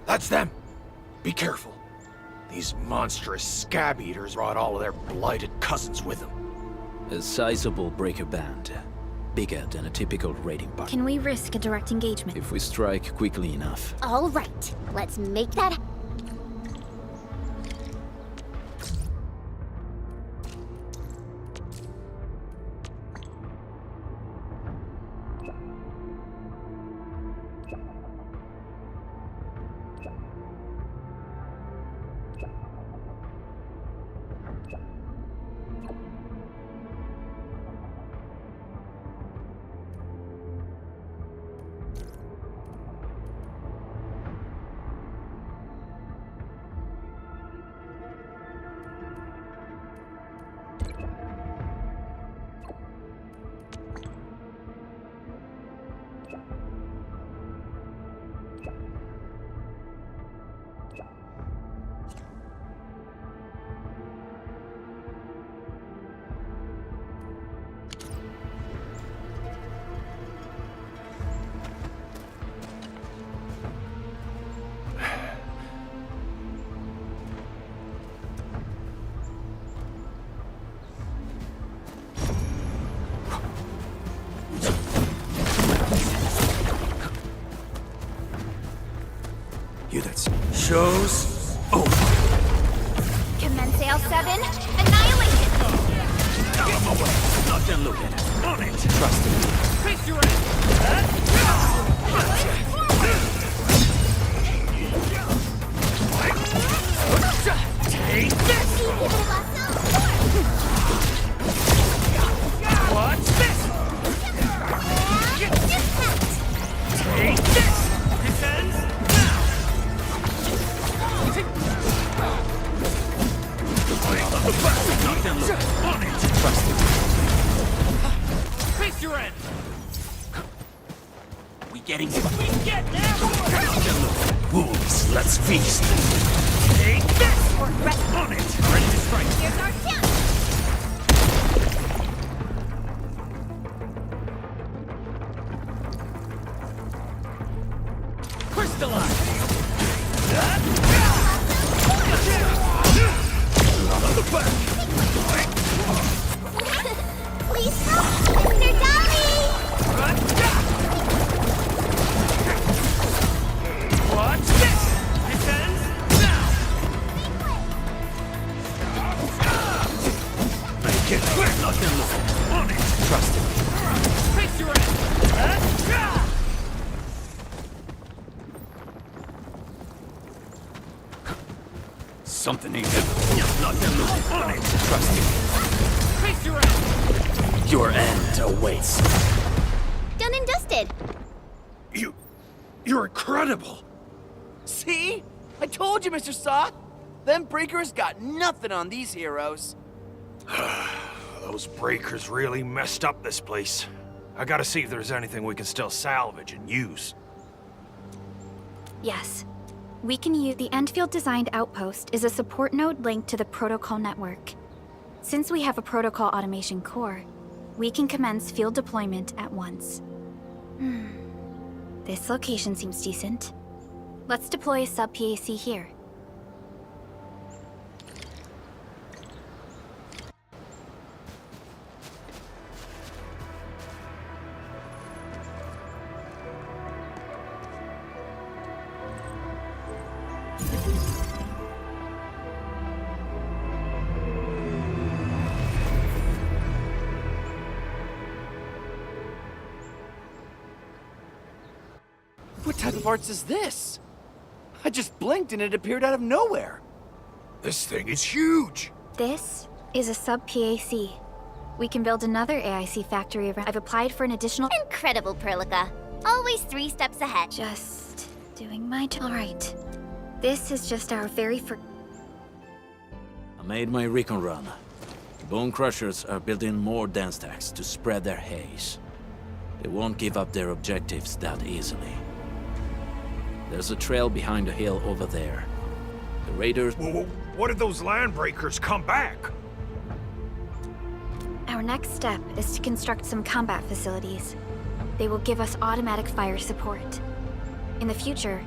That's them! Be careful. These monstrous scab eaters brought all of their blighted cousins with them. A sizable breaker band. Bigger than a typical raiding party. Can we risk a direct engagement? If we strike quickly enough. All right, let's make that... Shows over. Commence L7, annihilate it! Out of my way! Not done looking. On it! Trust me. Face your end! Take this! What's this? Take this! This ends now! On the back! Not done looking. On it! Trust me. Face your end! We getting... We get now! Wolves, let's feast! Take this! On it! Ready to strike! Here's our chance! Crystallize! That Look back! Please stop, Mr. Dolly! Watch this! This ends now! Make it quick! Let them know. On it! Trust me. Face your end! Something ain't good. Let them know. On it! Trust me. Face your end! Your end awaits. Done and dusted. You're incredible! See? I told you, Mr. Saw! Them breakers got nothing on these heroes. Those breakers really messed up this place. I gotta see if there's anything we can still salvage and use. Yes. We can use the Endfield designed outpost is a support node linked to the protocol network. Since we have a protocol automation core, we can commence field deployment at once. This location seems decent. Let's deploy a sub-PAC here. What type of arts is this? I just blinked and it appeared out of nowhere. This thing is huge! This is a sub-PAC. We can build another AIC factory around. I've applied for an additional— Incredible, Perlica. Always 3 steps ahead. Just doing my job. Alright. This is just our very first— I made my recon run. Bone Crushers are building more dance stacks to spread their haze. They won't give up their objectives that easily. There's a trail behind the hill over there. The raiders— What if those landbreakers come back? Our next step is to construct some combat facilities. They will give us automatic fire support. In the future,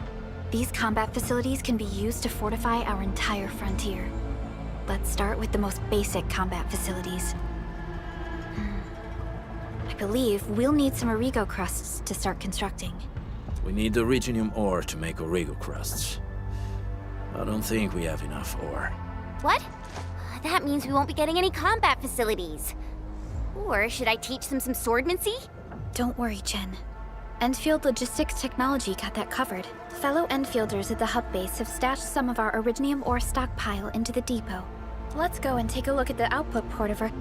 these combat facilities can be used to fortify our entire frontier. Let's start with the most basic combat facilities. I believe we'll need some Origo crusts to start constructing. We need the Originium ore to make Origo crusts. I don't think we have enough ore. What? That means we won't be getting any combat facilities. Or should I teach them some swordmancy? Don't worry, Chen. Endfield Logistics Technology got that covered. Fellow Endfielders at the hub base have stashed some of our Originium ore stockpile into the depot. Let's go and take a look at the output port of our—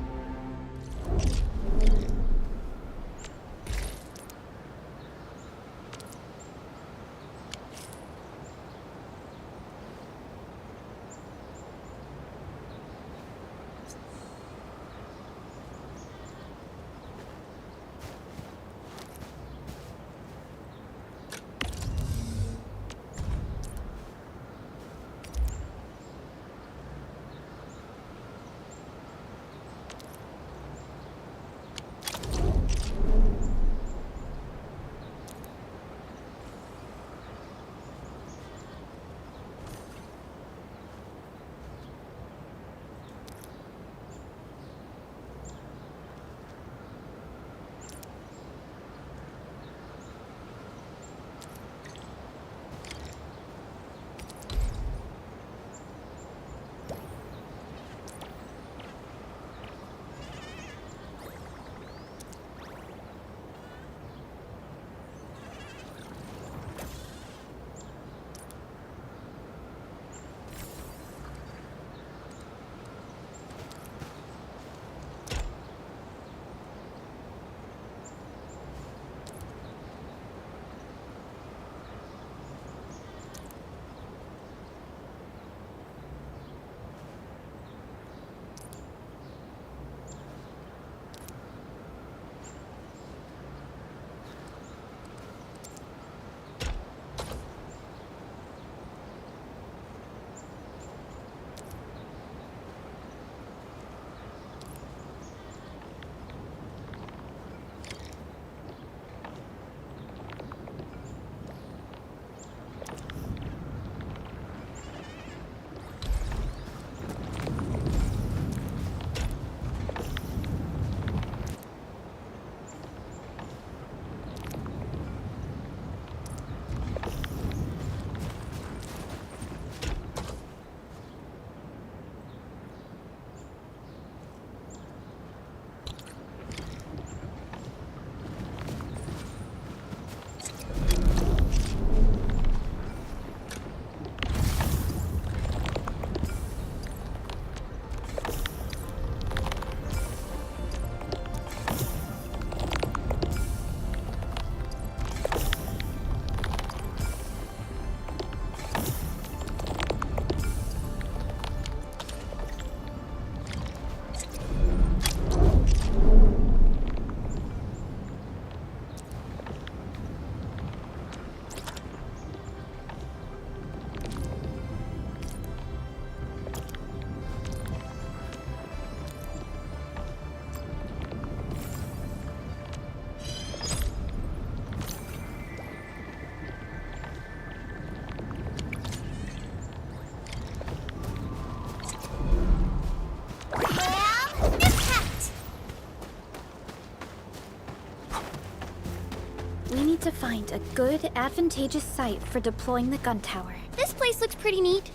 find a good, advantageous site for deploying the gun tower. This place looks pretty neat.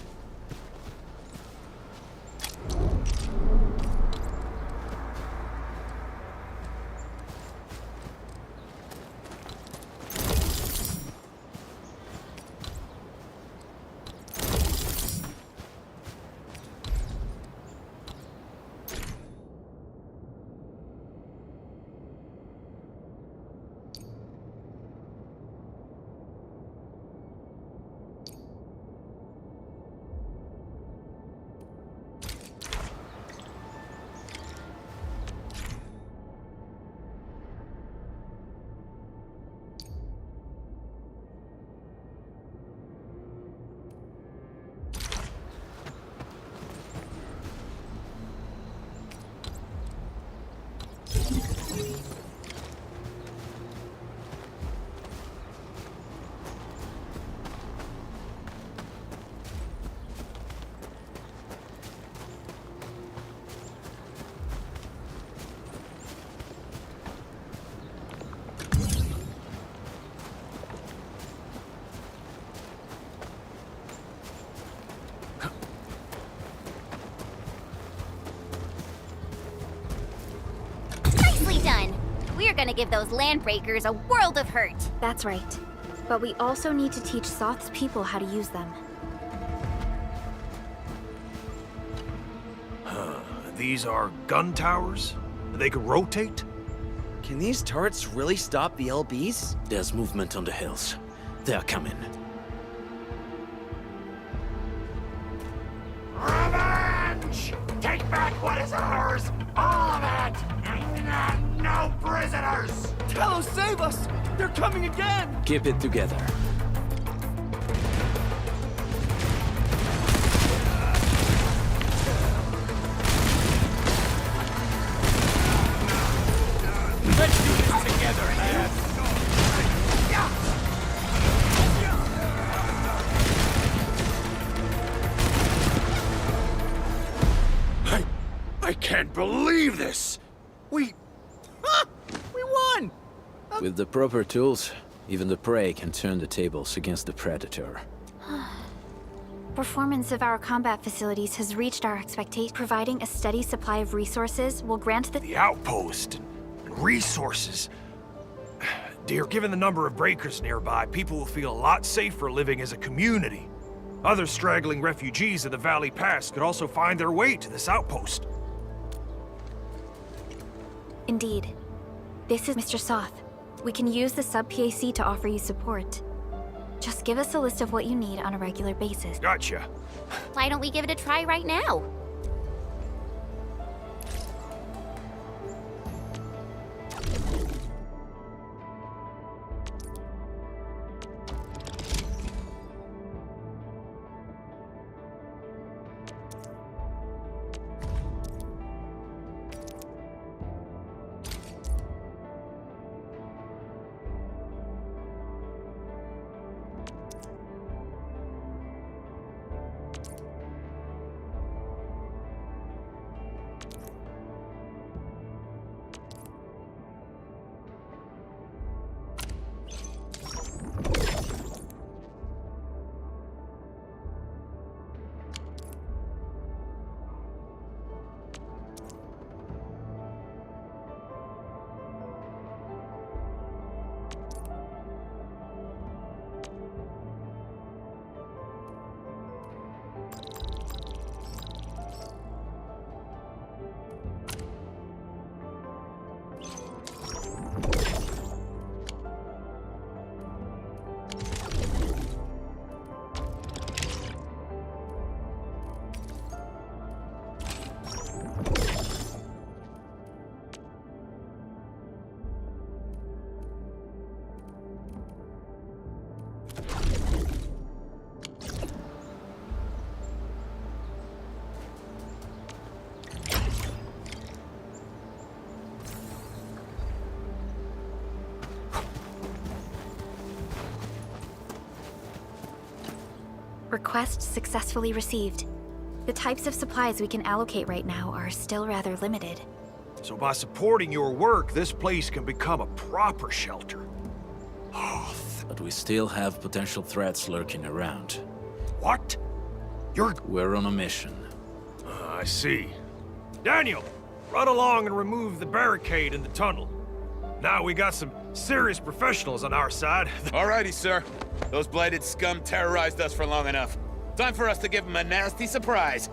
Done. We're gonna give those landbreakers a world of hurt. That's right. But we also need to teach Soth's people how to use them. These are gun towers? They can rotate? Can these turrets really stop the LBs? There's movement on the hills. They are coming. Revenge! Take back what is ours! All of it! No prisoners! Talos, save us! They're coming again! Keep it together. Let's do this together, man. I can't believe this! We won! With the proper tools, even the prey can turn the tables against the predator. Performance of our combat facilities has reached our expectation. Providing a steady supply of resources will grant The outpost and resources. Dear, given the number of breakers nearby, people will feel a lot safer living as a community. Other straggling refugees of the Valley Pass could also find their way to this outpost. Indeed. This is Mr. Soth. We can use the sub-PAC to offer you support. Just give us a list of what you need on a regular basis. Gotcha. Why don't we give it a try right now? Request successfully received. The types of supplies we can allocate right now are still rather limited. So by supporting your work, this place can become a proper shelter. Oh, but we still have potential threats lurking around. What? We're on a mission. I see. Daniel, run along and remove the barricade in the tunnel. Now we got some serious professionals on our side. Alrighty, sir. Those blighted scum terrorized us for long enough. Time for us to give them a nasty surprise.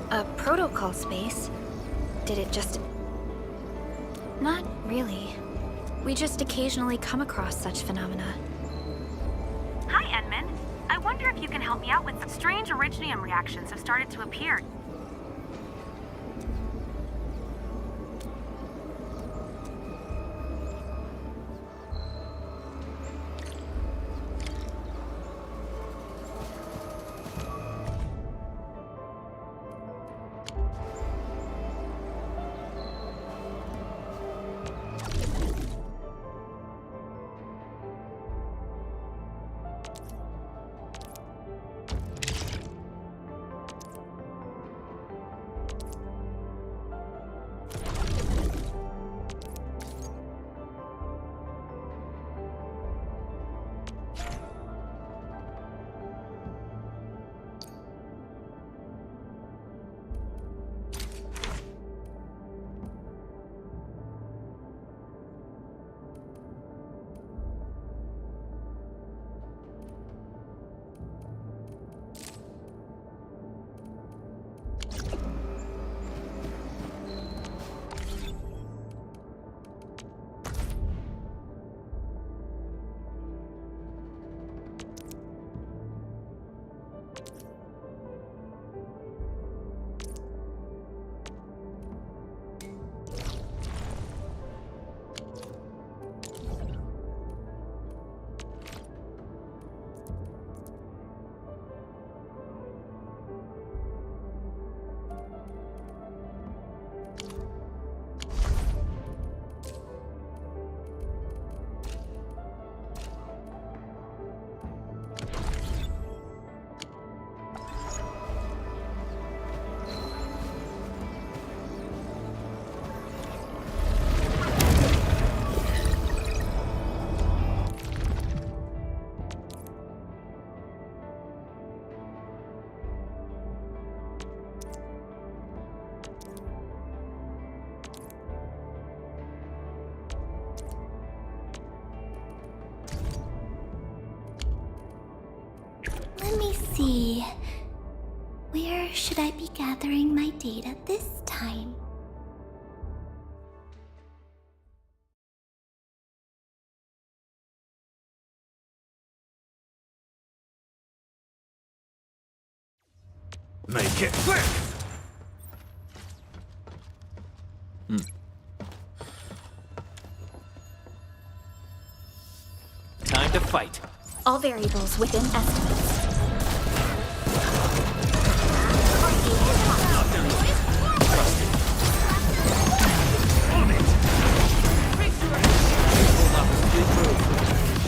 A protocol space? Did it just... Not really. We just occasionally come across such phenomena. Hi, Edmund. I wonder if you can help me out with some strange originium reactions have started to appear. Let me see. Where should I be gathering my data this time? Make it quick! Time to fight. All variables within estimates.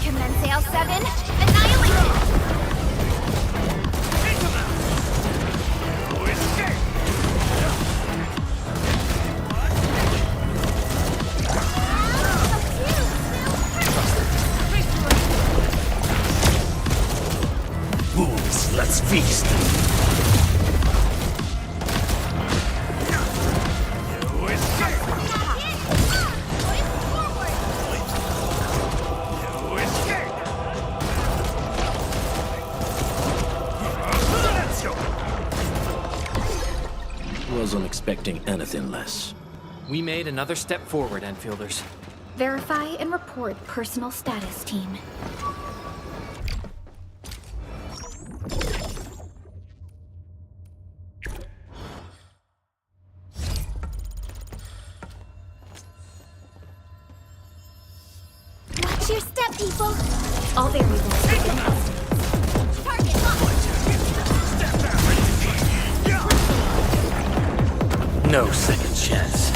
Commence L7, annihilation! Wolves, let's feast. Wasn't expecting anything less. We made another step forward, Enfielders. Verify and report personal status, team. Watch your step, people! All variables within estimates. Target No second chance.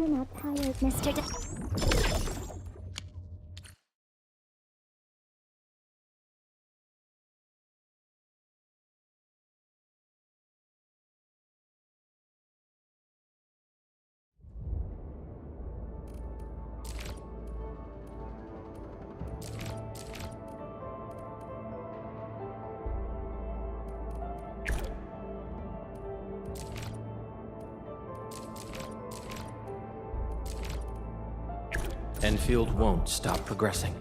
You're not tired, Mr. Enfield won't stop progressing.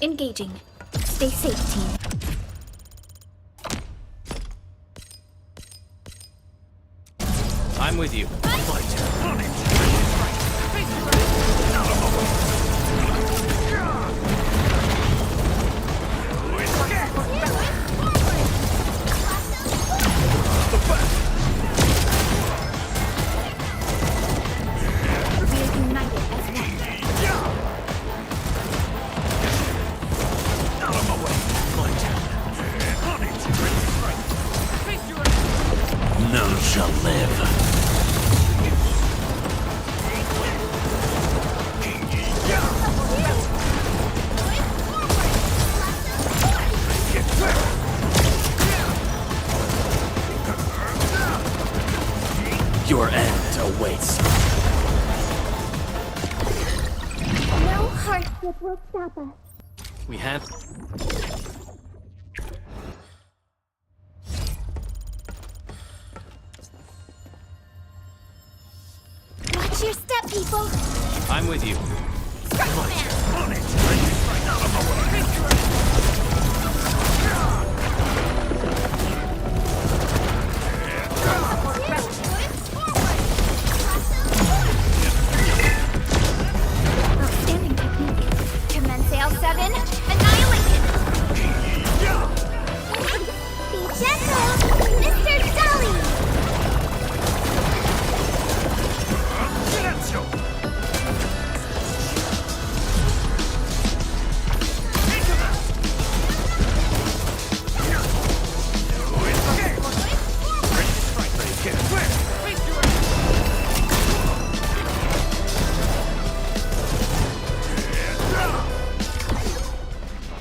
Engaging. Stay safe, team. I'm with you. None shall live. Your end awaits. No hardship will stop us. We have... Watch your step, people! I'm with you. Strike man! Outstanding technique. Commence L7, annihilation! Be gentle, Mr. Dolly!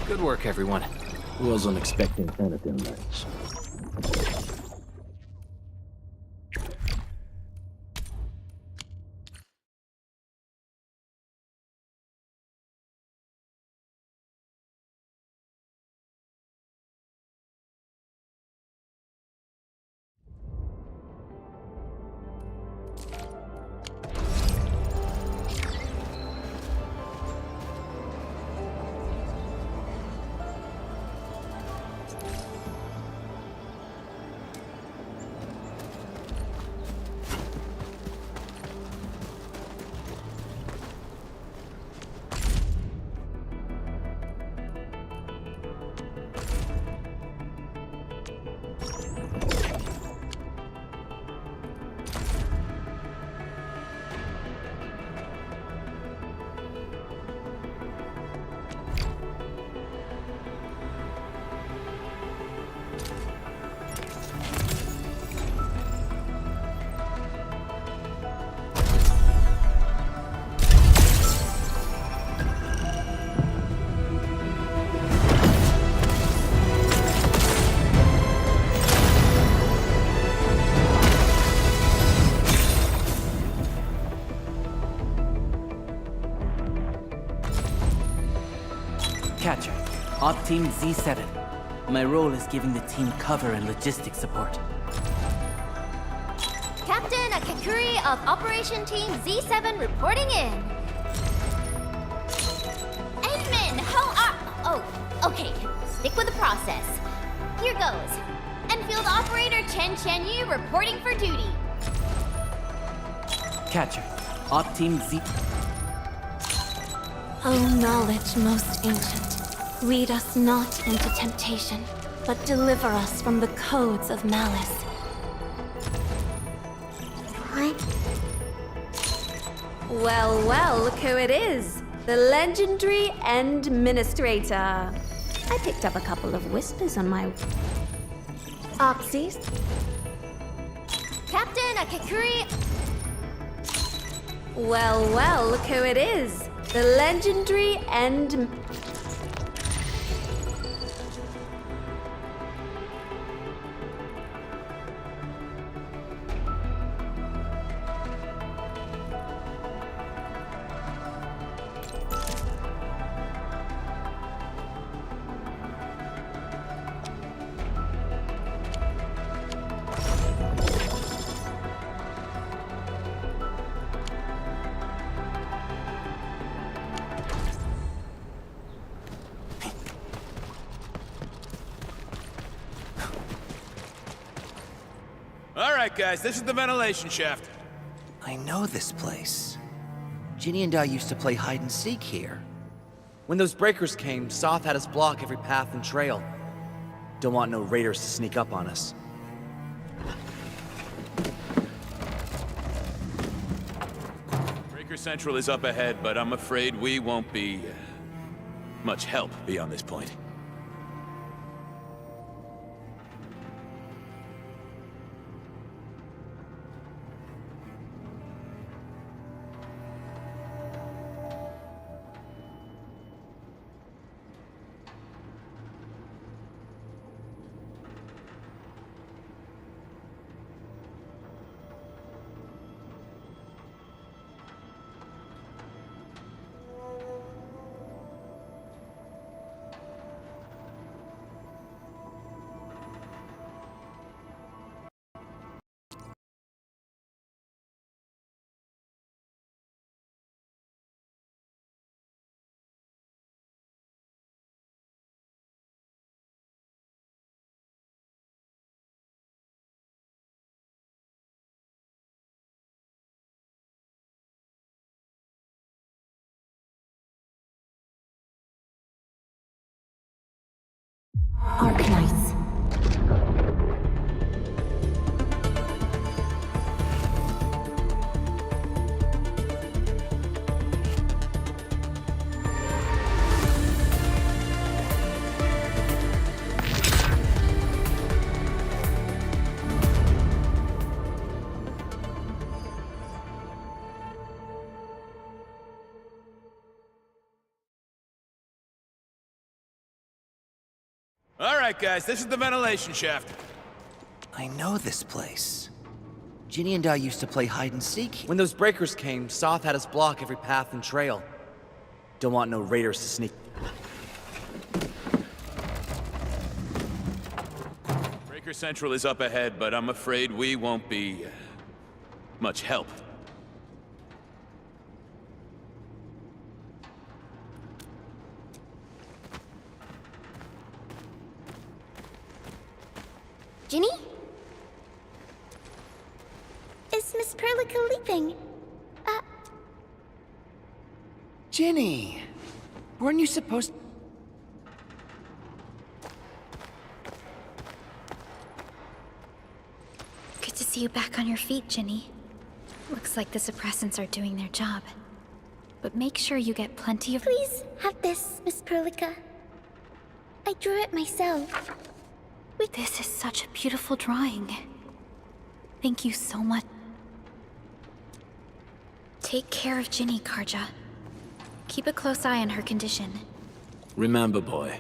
Good work, everyone. Wasn't expecting anything less. Catcher, Op Team Z7. My role is giving the team cover and logistics support. Captain Akakuri of Operation Team Z7 reporting in. Admin, how are... Oh, okay. Stick with the process. Here goes. Enfield Operator Chen Yu reporting for duty. Catcher, Op Team Z... O knowledge most ancient, lead us not into temptation, but deliver us from the codes of malice. What? Well, well, look who it is. the legendary Administrator. I picked up a couple of whispers on my... Oxys. Captain Akakuri! Well, well, look who it is. The legendary All right, guys, this is the ventilation shaft. I know this place. Ginny and I used to play hide and seek here. When those breakers came, Soth had us block every path and trail. Don't want no raiders to sneak up on us. Breaker Central is up ahead, but I'm afraid we won't be much help beyond this point. Arknights. All right, guys, this is the ventilation shaft. I know this place. Ginny and I used to play hide and seek. When those breakers came, Soth had us block every path and trail. Don't want no raiders to sneak. Breaker Central is up ahead, but I'm afraid we won't be much help. Ginny? Is Miss Perlica leaving? Ginny! Weren't you supposed... Good to see you back on your feet, Ginny. Looks like the suppressants are doing their job. But make sure you get plenty of... Please have this, Miss Perlica. I drew it myself. This is such a beautiful drawing. Thank you so much. Take care of Ginny, Karja. Keep a close eye on her condition. Remember, boy.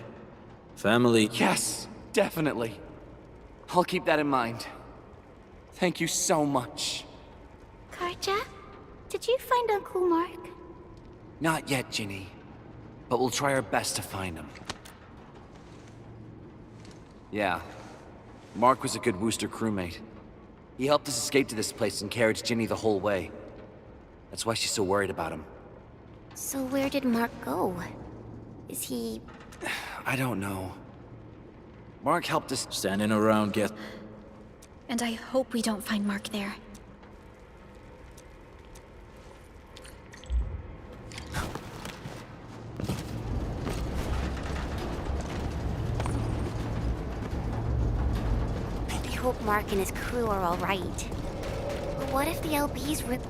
Family... Yes, definitely. I'll keep that in mind. Thank you so much. Karja, did you find Uncle Mark? Not yet, Ginny. But we'll try our best to find him. Yeah. Mark was a good Wooster crewmate. He helped us escape to this place and carried Ginny the whole way. That's why she's so worried about him. So where did Mark go? Is he... I don't know. Mark helped us... Standing around get... And I hope we don't find Mark there. I hope Mark and his crew are all right. But what if the LBs rip...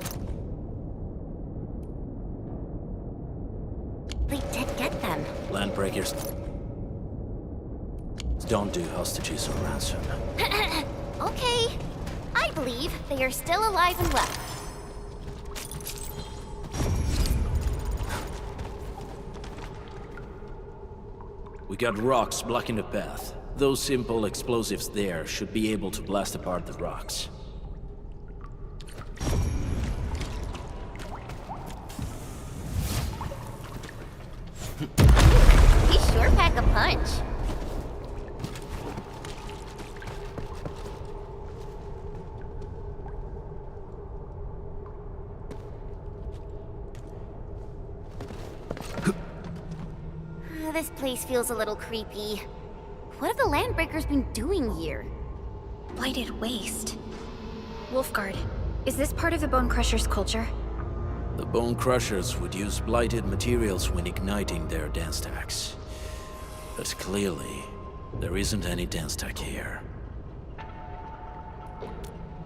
They did get them. Landbreakers don't do hostages or ransom. Okay. I believe they are still alive and well. We got rocks blocking the path. Those simple explosives there should be able to blast apart the rocks. We sure pack a punch. This place feels a little creepy. What have the Landbreakers been doing here? Blighted waste. Wolfguard, is this part of the Bone Crusher's culture? The Bone Crushers would use blighted materials when igniting their dance stacks. But clearly, there isn't any dance stack here.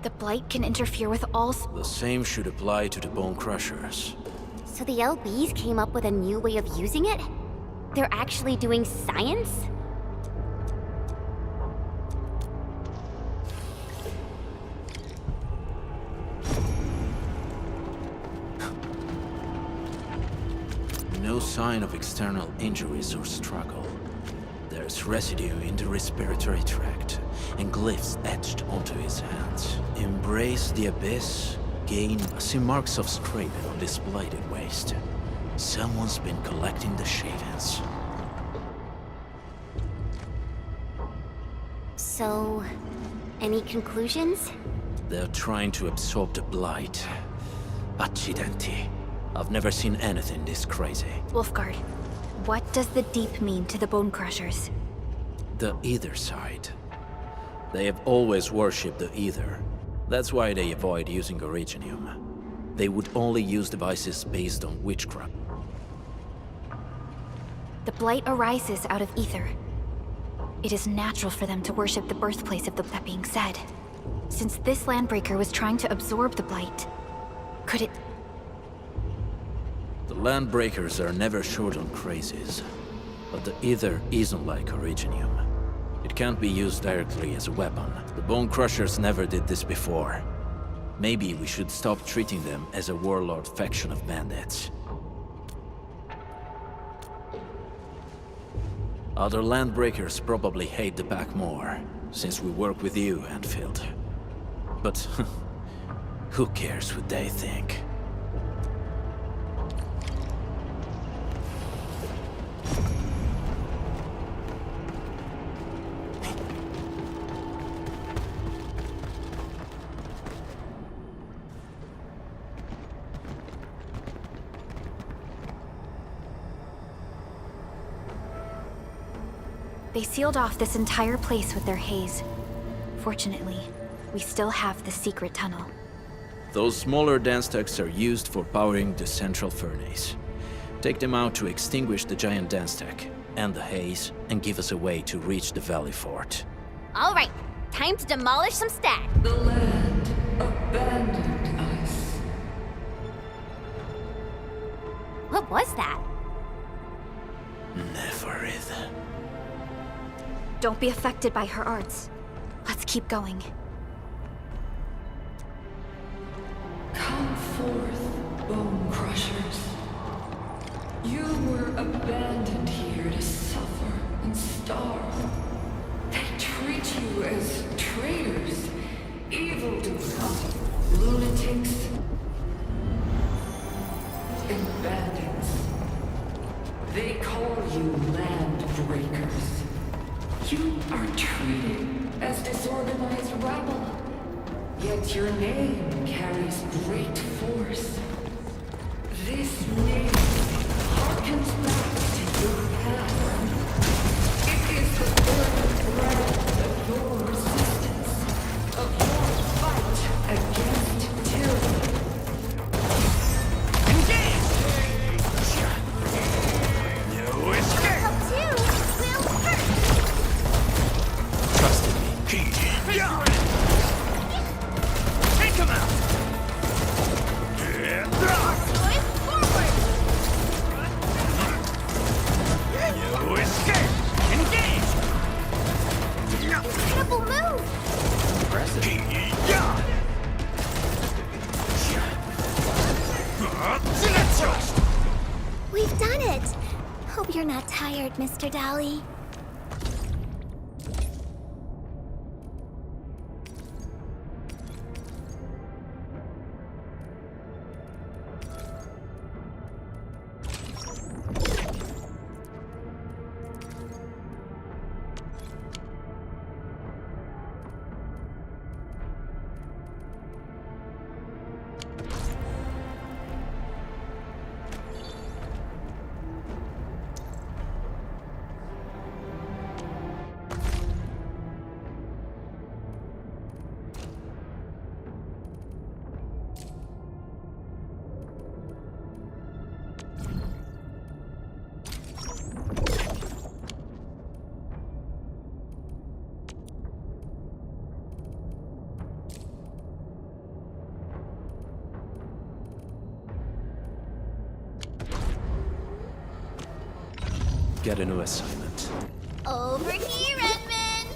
The Blight can interfere with all... The same should apply to the Bone Crushers. So the LBs came up with a new way of using it? They're actually doing science? No sign of external injuries or struggle. There's residue in the respiratory tract, and glyphs etched onto his hands. Embrace the abyss, see marks of scraping on this blighted waste. Someone's been collecting the shavings. So, any conclusions? They're trying to absorb the blight. Accidenti. I've never seen anything this crazy. Wolfguard, what does the Deep mean to the Bone Crushers? The Ether side. They have always worshipped the Ether. That's why they avoid using Originium. They would only use devices based on witchcraft. The Blight arises out of Ether. It is natural for them to worship the birthplace of the... That being said, since this Landbreaker was trying to absorb the Blight, could it... The Landbreakers are never short on crazes, but the Ether isn't like Originium. It can't be used directly as a weapon. The Bone Crushers never did this before. Maybe we should stop treating them as a warlord faction of bandits. Other Landbreakers probably hate the pack more, since we work with you, Endfield. But who cares what they think? They sealed off this entire place with their haze. Fortunately, we still have the secret tunnel. Those smaller dance stacks are used for powering the central furnace. Take them out to extinguish the giant dance stack and the haze, and give us a way to reach the Valley Fort. All right, time to demolish some stack. The land abandoned us. What was that? Neverith. Don't be affected by her arts. Let's keep going. Come forth, Bone Crushers. You were abandoned here to suffer and starve. They treat you as traitors, evildoers, lunatics, and bandits. They call you Landbreakers. You are treated as disorganized rabble, yet your name carries great force. This name harkens back to your past. It is the very breath of your resistance, of your fight against tyranny. No escape! Trust in me. Take him out! Hope you're not tired, Mr. Dolly. Get a new assignment. Over here, Edmund!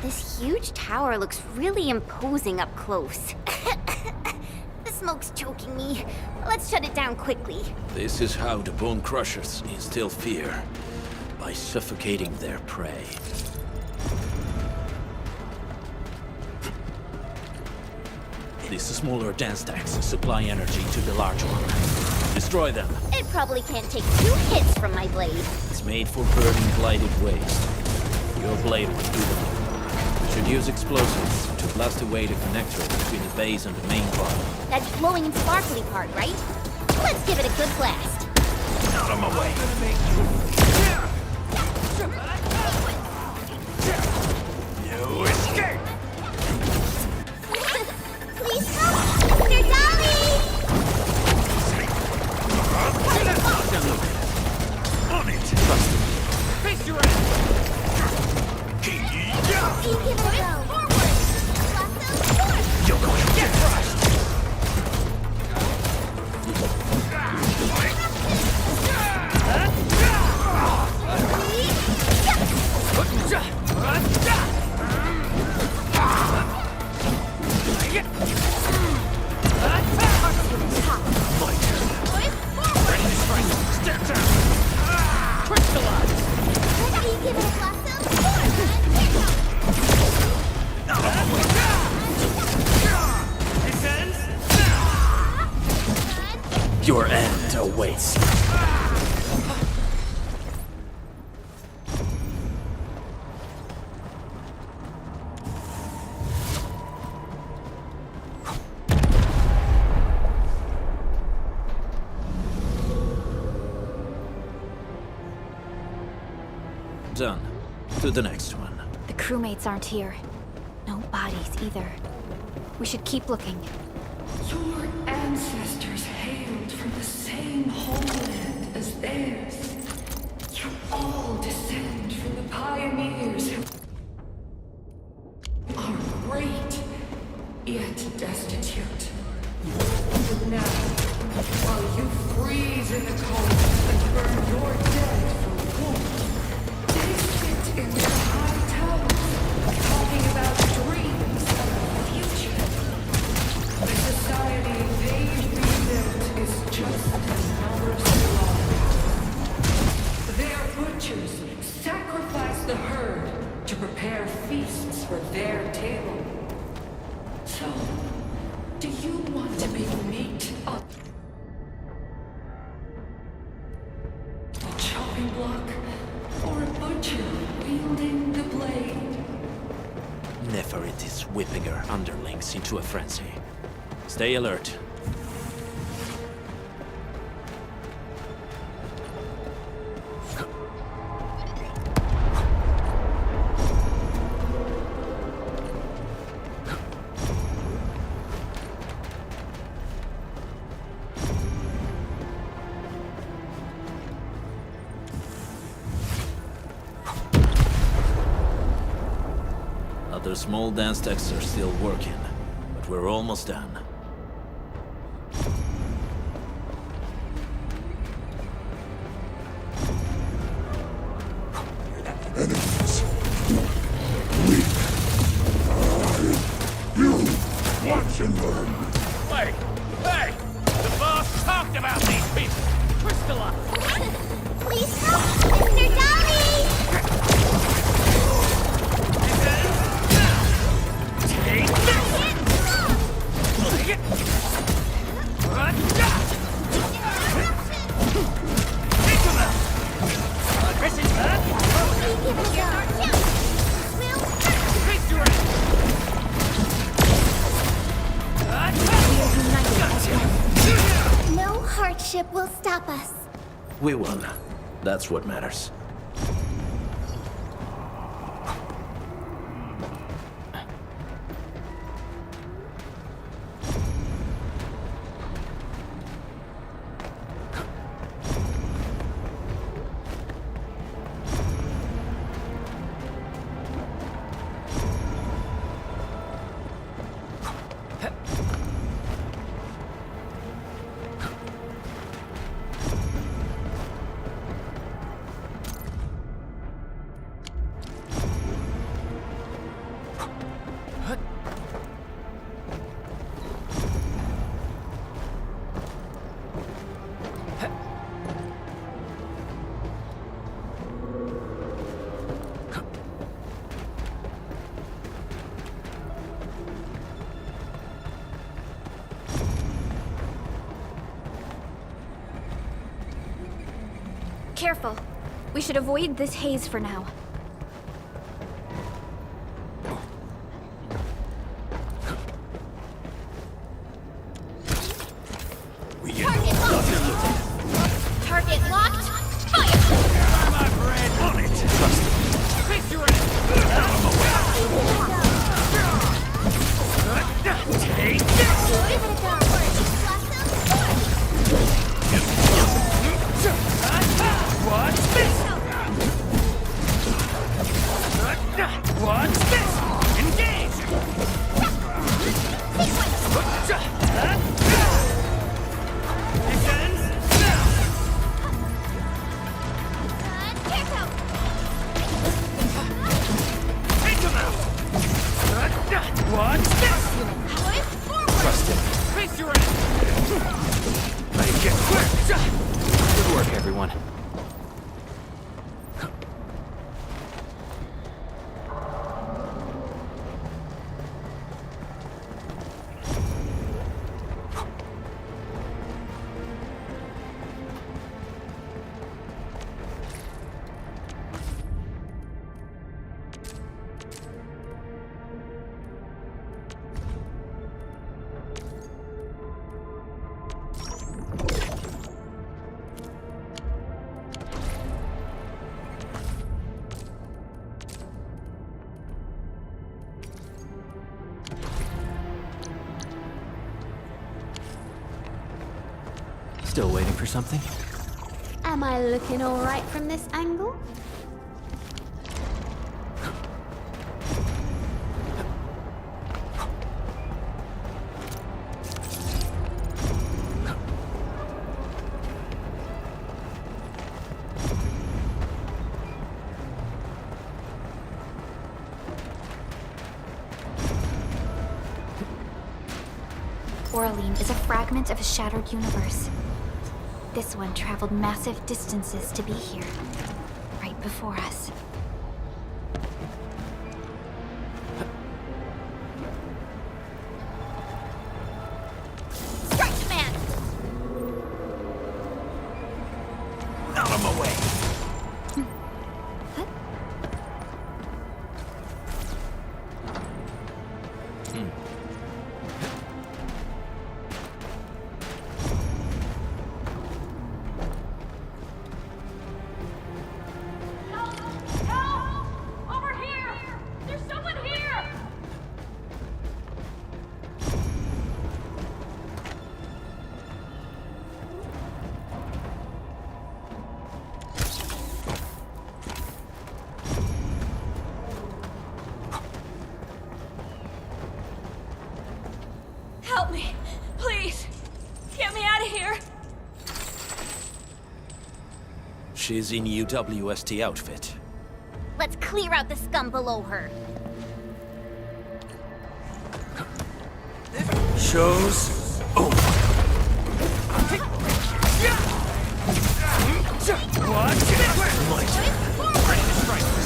This huge tower looks really imposing up close. The smoke's choking me. Let's shut it down quickly. This is how the Bone Crushers instill fear, by suffocating their prey. These smaller dance stacks supply energy to the large one. Destroy them. It probably can't take 2 hits from my blade. It's made for burning blighted waste. Your blade will do the work. Should use explosives to blast away the connector between the base and the main part. That glowing and sparkly part, right? Let's give it a good blast. Out of my way. You escape! Please help, Mr. Dolly! On it! Trust me. Face your ass! You give it a go. Forward! You're going to get crushed! Ready to strike. Step down. Crystallize. You give it a lasso. Your end awaits. Done. To the next one. The crewmates aren't here. No bodies either. We should keep looking. Your ancestors hailed from the same homeland as theirs. You all descend from the pioneers who are great, yet destitute. But now, while you freeze in the cold and burn your dead for warmth, they sit in their high towers, talking about dreams of the future. The society they rebuilt is just numbers long. Their butchers sacrifice the herd to prepare feasts for their table. whipping her underlings into a frenzy. Stay alert. Other small dance techs are still working, but we're almost done. Enemies. Weak. You watch and learn. Wait! Hey! The boss talked about these people! Crystallize! Please help, Mr. Dummy! Take No hardship will stop us. We won. That's what matters. Careful. We should avoid this haze for now. Target locked. Fire! my bread on it! Trust me. Face your ass! Take this! What's this? What's this? Engage! Distance now! Take him out! What's this? Trust him. Face your ass! Make it quick! Good work, everyone. Still waiting for something? Am I looking all right from this angle? Oraline is a fragment of a shattered universe. This one traveled massive distances to be here, right before us. Strike command! Out of my way! Over here! There's someone here! Help me! Please! Get me out of here! She's in UWST outfit. Let's clear out the scum below her. Show's over. What?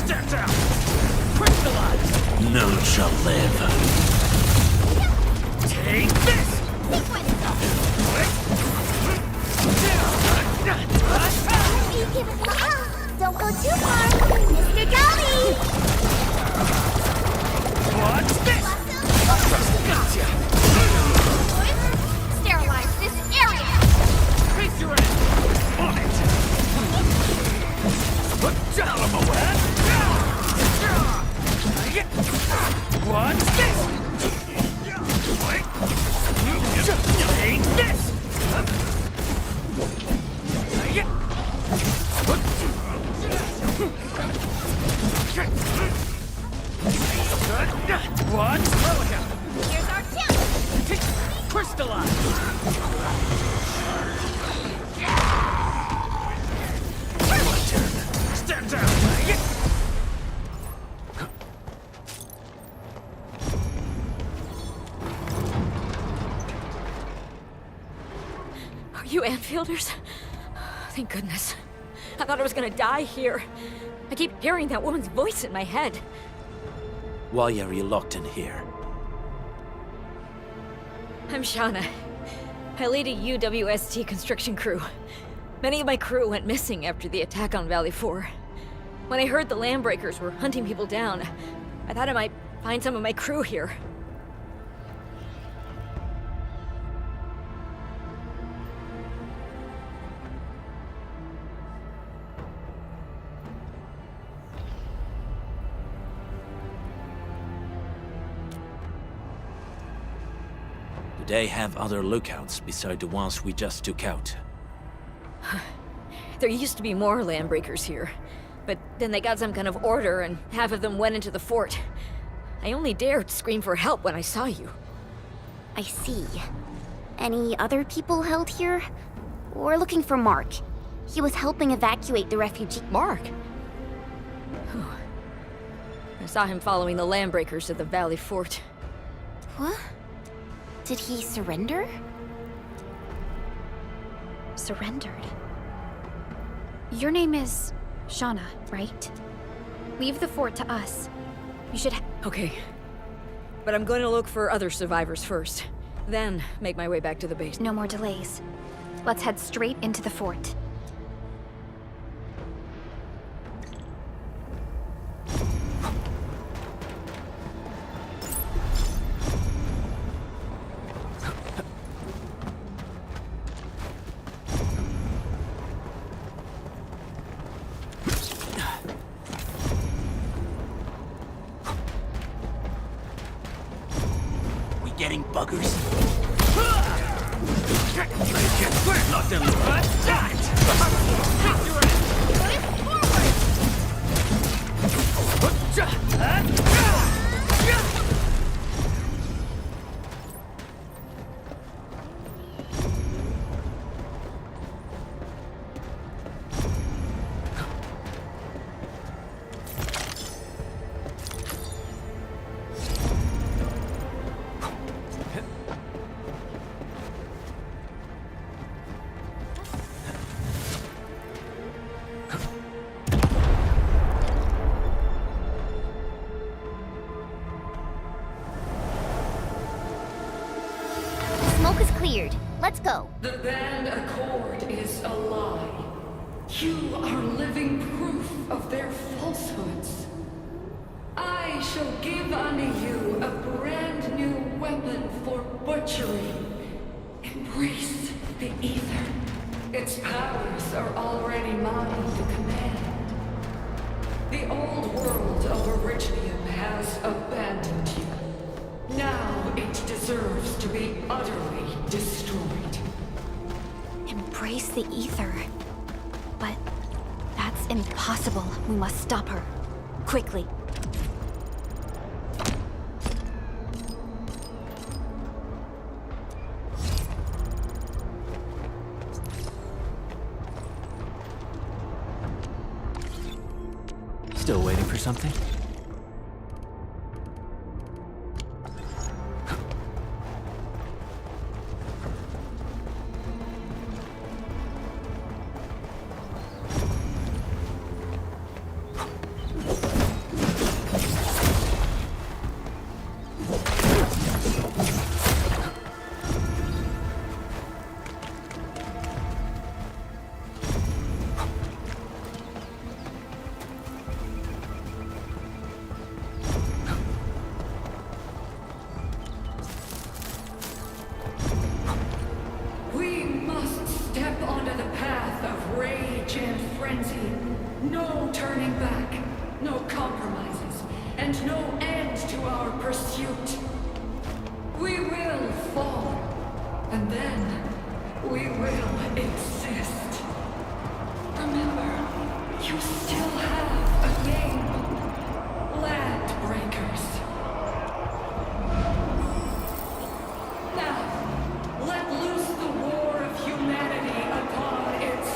Stand down! Crystallize! None shall live. Take this! Don't go too far, Mr. Dolly! What's this? Gotcha! Sterilize this area! Face your ass! On it! Put down on my way! What's this? Take this! What? Here's our chance! Crystallize! My turn. Stand down! Are you Enfielders? Thank goodness. I thought I was gonna die here. I keep hearing that woman's voice in my head. Why are you locked in here? I'm Shauna. I lead a UWST construction crew. Many of my crew went missing after the attack on Valley 4. When I heard the Landbreakers were hunting people down, I thought I might find some of my crew here. Do they have other lookouts beside the ones we just took out? There used to be more Landbreakers here, but then they got some kind of order and half of them went into the fort. I only dared scream for help when I saw you. I see. Any other people held here? We're looking for Mark. He was helping evacuate the refugee— Mark? I saw him following the Landbreakers to the Valley Fort. What? Did he surrender? Surrendered. Your name is Shauna, right? Leave the fort to us. You should Okay. But I'm going to look for other survivors first. Then make my way back to the base. No more delays. Let's head straight into the fort. Getting buggers? Knock down Smoke is cleared. Let's go. The Band Accord is a lie. You are living proof of their falsehoods. I shall give unto you a brand new treachery. Embrace the ether. Its powers are already mine to command. The old world of Originium has abandoned you. Now it deserves to be utterly destroyed. Embrace the ether. But that's impossible. We must stop her. Quickly. Still waiting for something? We must step onto the path of rage and frenzy. No turning back, no compromises, and no end to our pursuit. We will fall, and then we will exist. Remember, you still have a game. Land breakers. Now, let loose the war of humanity upon its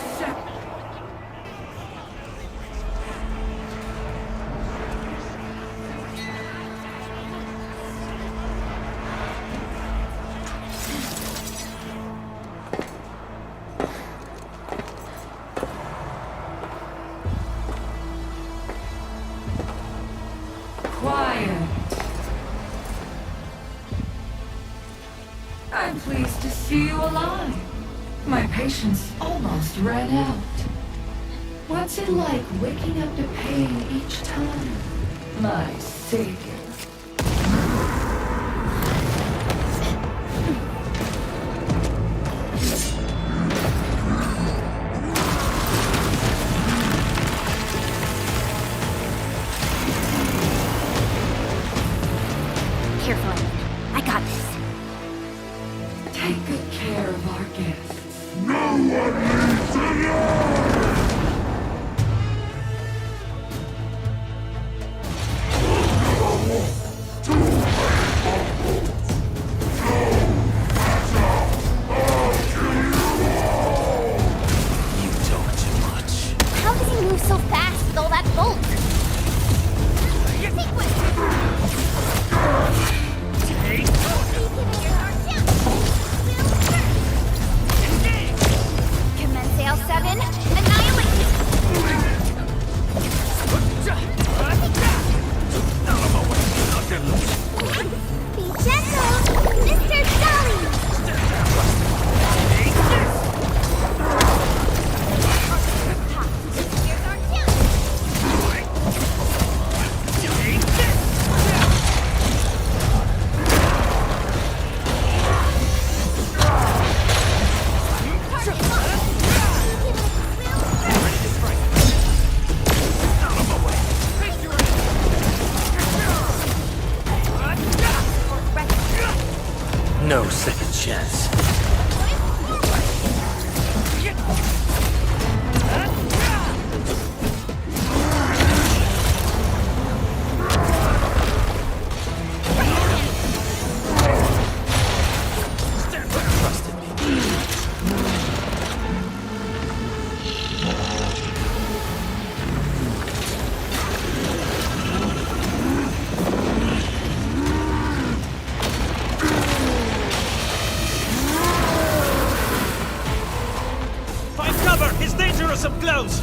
quiet. I'm pleased to see you alive. My patience almost ran out. What's it like waking up to pain each time? My savior. Careful. I got this. Take good care of our guests. No one leaves alive! You talk too much. How does he move so fast with all that bolt? Commence L7, annihilate! Be gentle, Mr. Dolly! Here's our chance! No second chance. Find cover! He's dangerous up close!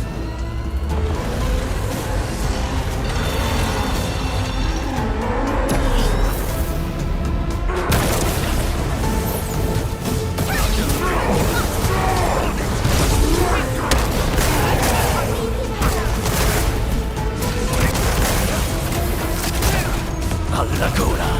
A Laguna.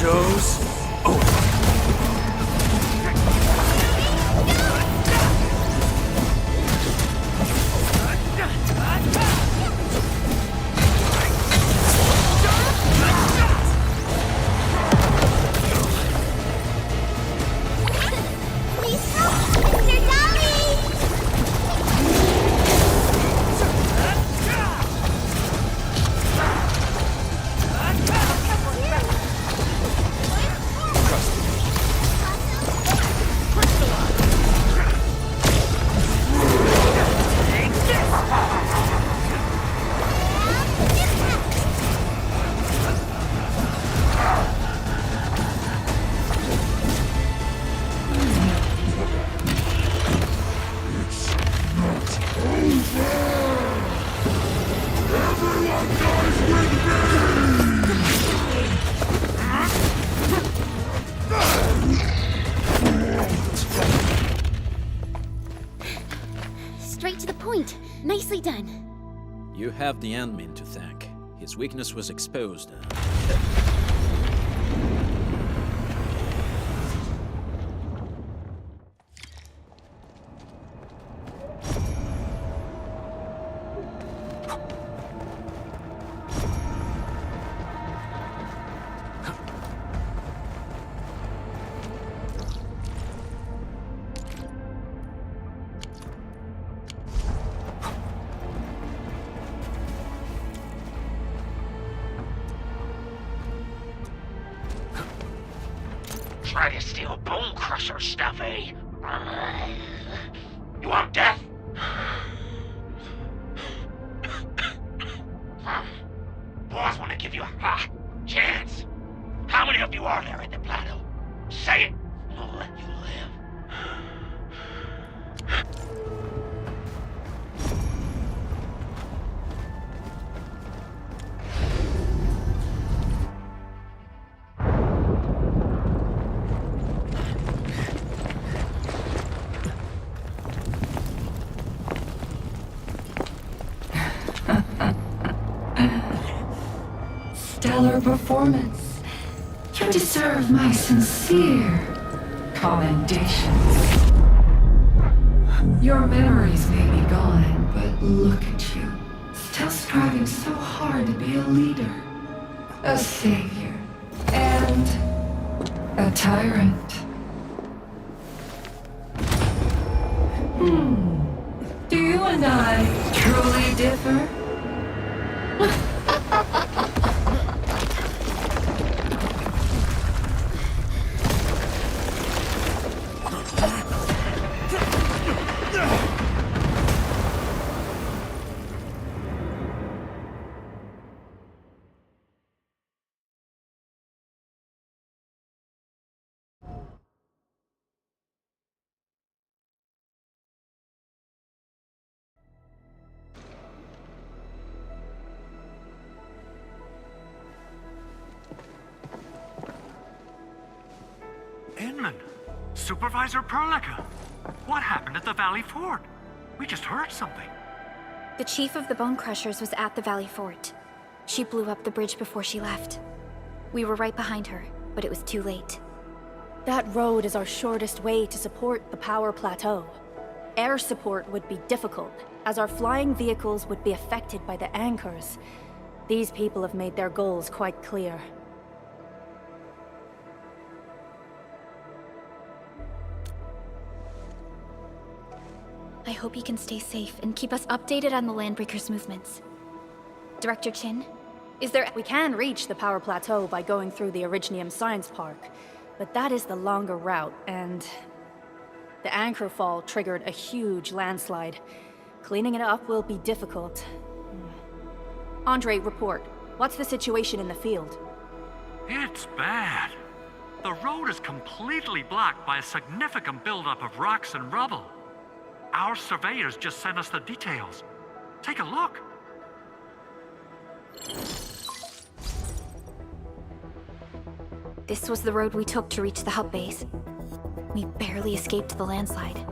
show's over. Straight to the point. Nicely done. You have the admin to thank. His weakness was exposed. Try to steal Bone Crusher stuff, eh? You want death? Boss want to give you a chance. How many of you are there in the plateau? Say it, and I'll let you live. Stellar performance. You deserve my sincere commendations. Your memories may be gone, but look at you. Still striving so hard to be a leader, a savior, and a tyrant. Do you and I truly differ? Inman, Supervisor Perlica, what happened at the Valley Fort? We just heard something. The chief of the Bone Crushers was at the Valley Fort. She blew up the bridge before she left. We were right behind her, but it was too late. That road is our shortest way to support the power plateau. Air support would be difficult, as our flying vehicles would be affected by the anchors. These people have made their goals quite clear. I hope you can stay safe and keep us updated on the Landbreakers' movements. Director Chin, is there... We can reach the power plateau by going through the Originium Science Park, but that is the longer route, and... the anchor fall triggered a huge landslide. Cleaning it up will be difficult. Andre, report. What's the situation in the field? It's bad. The road is completely blocked by a significant buildup of rocks and rubble. Our surveyors just sent us the details. Take a look. This was the road we took to reach the hub base. We barely escaped the landslide.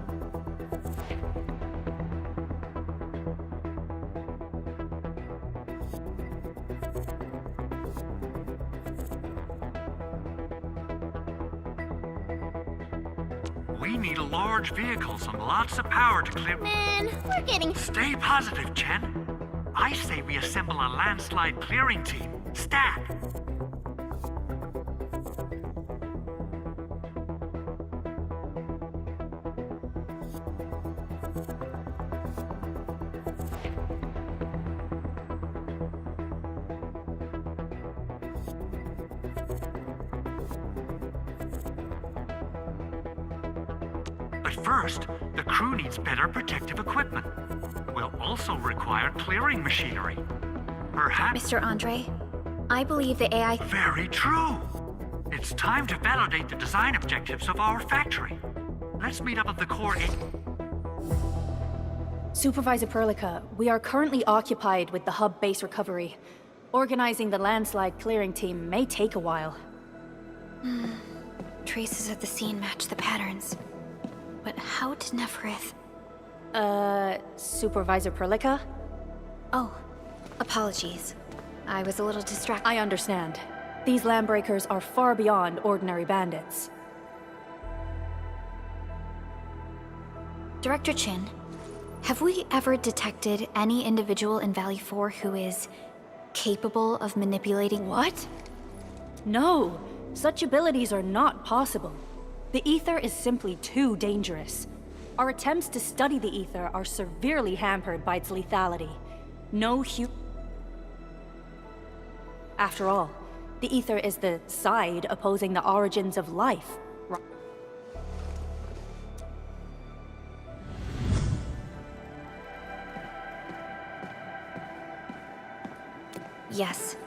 We need large vehicles and lots of power to clear. Man, we're getting... Stay positive, Chen. I say we assemble a landslide clearing team. Stat! But first, the crew needs better protective equipment. We'll also require clearing machinery. Perhaps... Mr. Andre, I believe the AI... Very true! It's time to validate the design objectives of our factory. Let's meet up at the core... Supervisor Perlica, we are currently occupied with the hub base recovery. Organizing the landslide clearing team may take a while. Traces at the scene match the patterns. But how did Neferith... Supervisor Perlica? Oh, apologies. I was a little distracted. I understand. These landbreakers are far beyond ordinary bandits. Director Chin, have we ever detected any individual in Valley 4 who is capable of manipulating... What? No, such abilities are not possible. The ether is simply too dangerous. Our attempts to study the ether are severely hampered by its lethality. No After all, the ether is the side opposing the origins of life. Yes,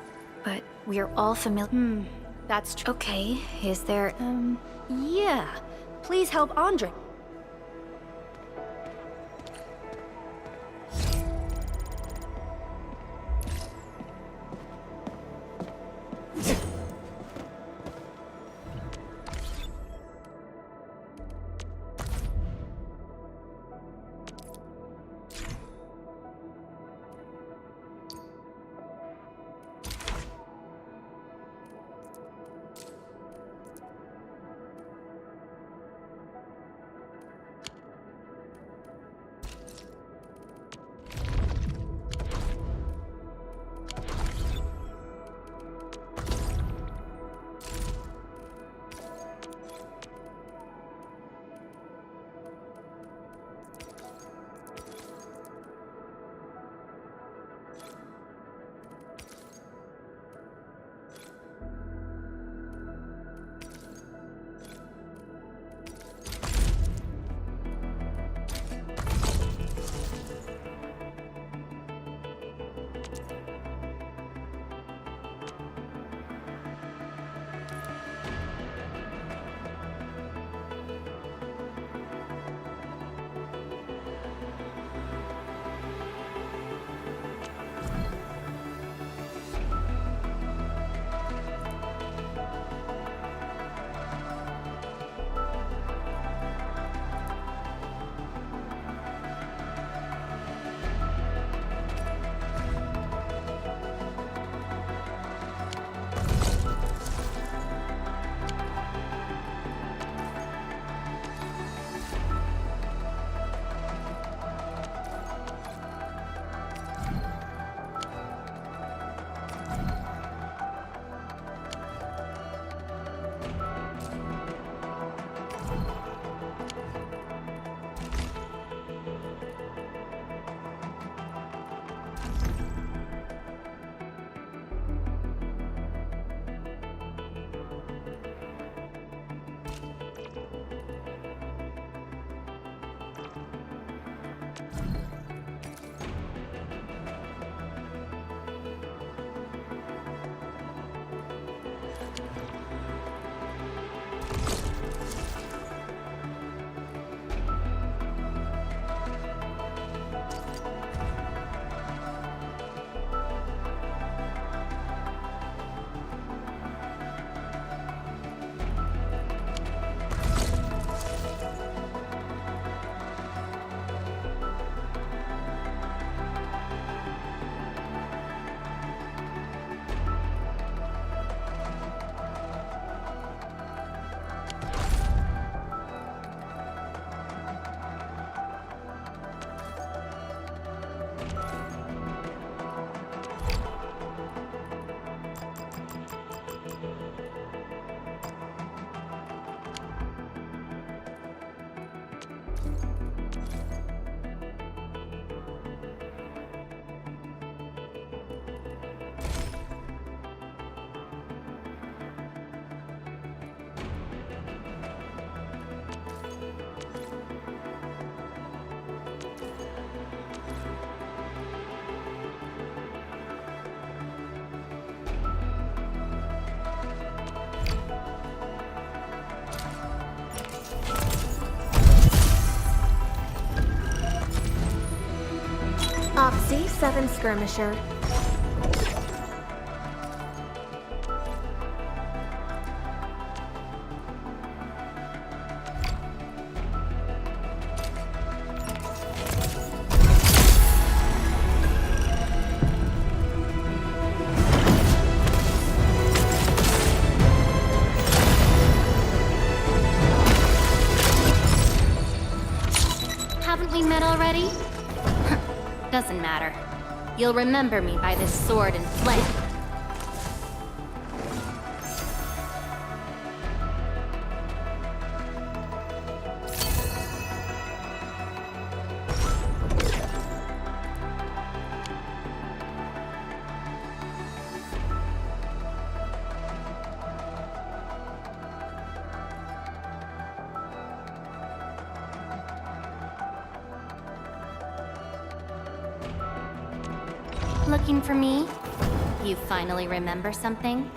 but we're all familiar... That's true. Okay, is there... Yeah. Please help Andre. Z7 skirmisher. Haven't we met already? Doesn't matter. You'll remember me by this sword and flame. Looking for me? You finally remember something?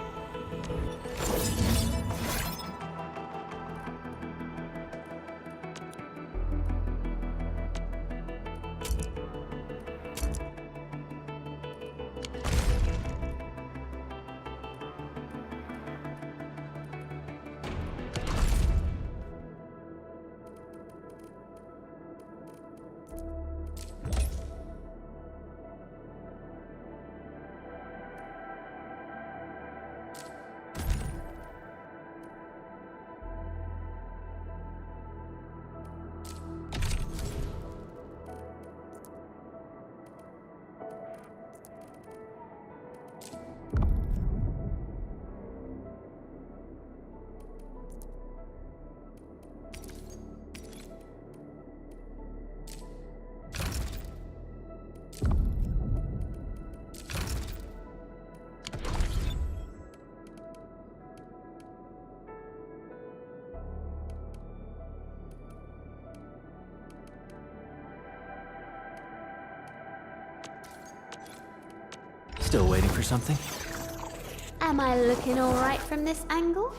Still waiting for something? Am I looking alright from this angle?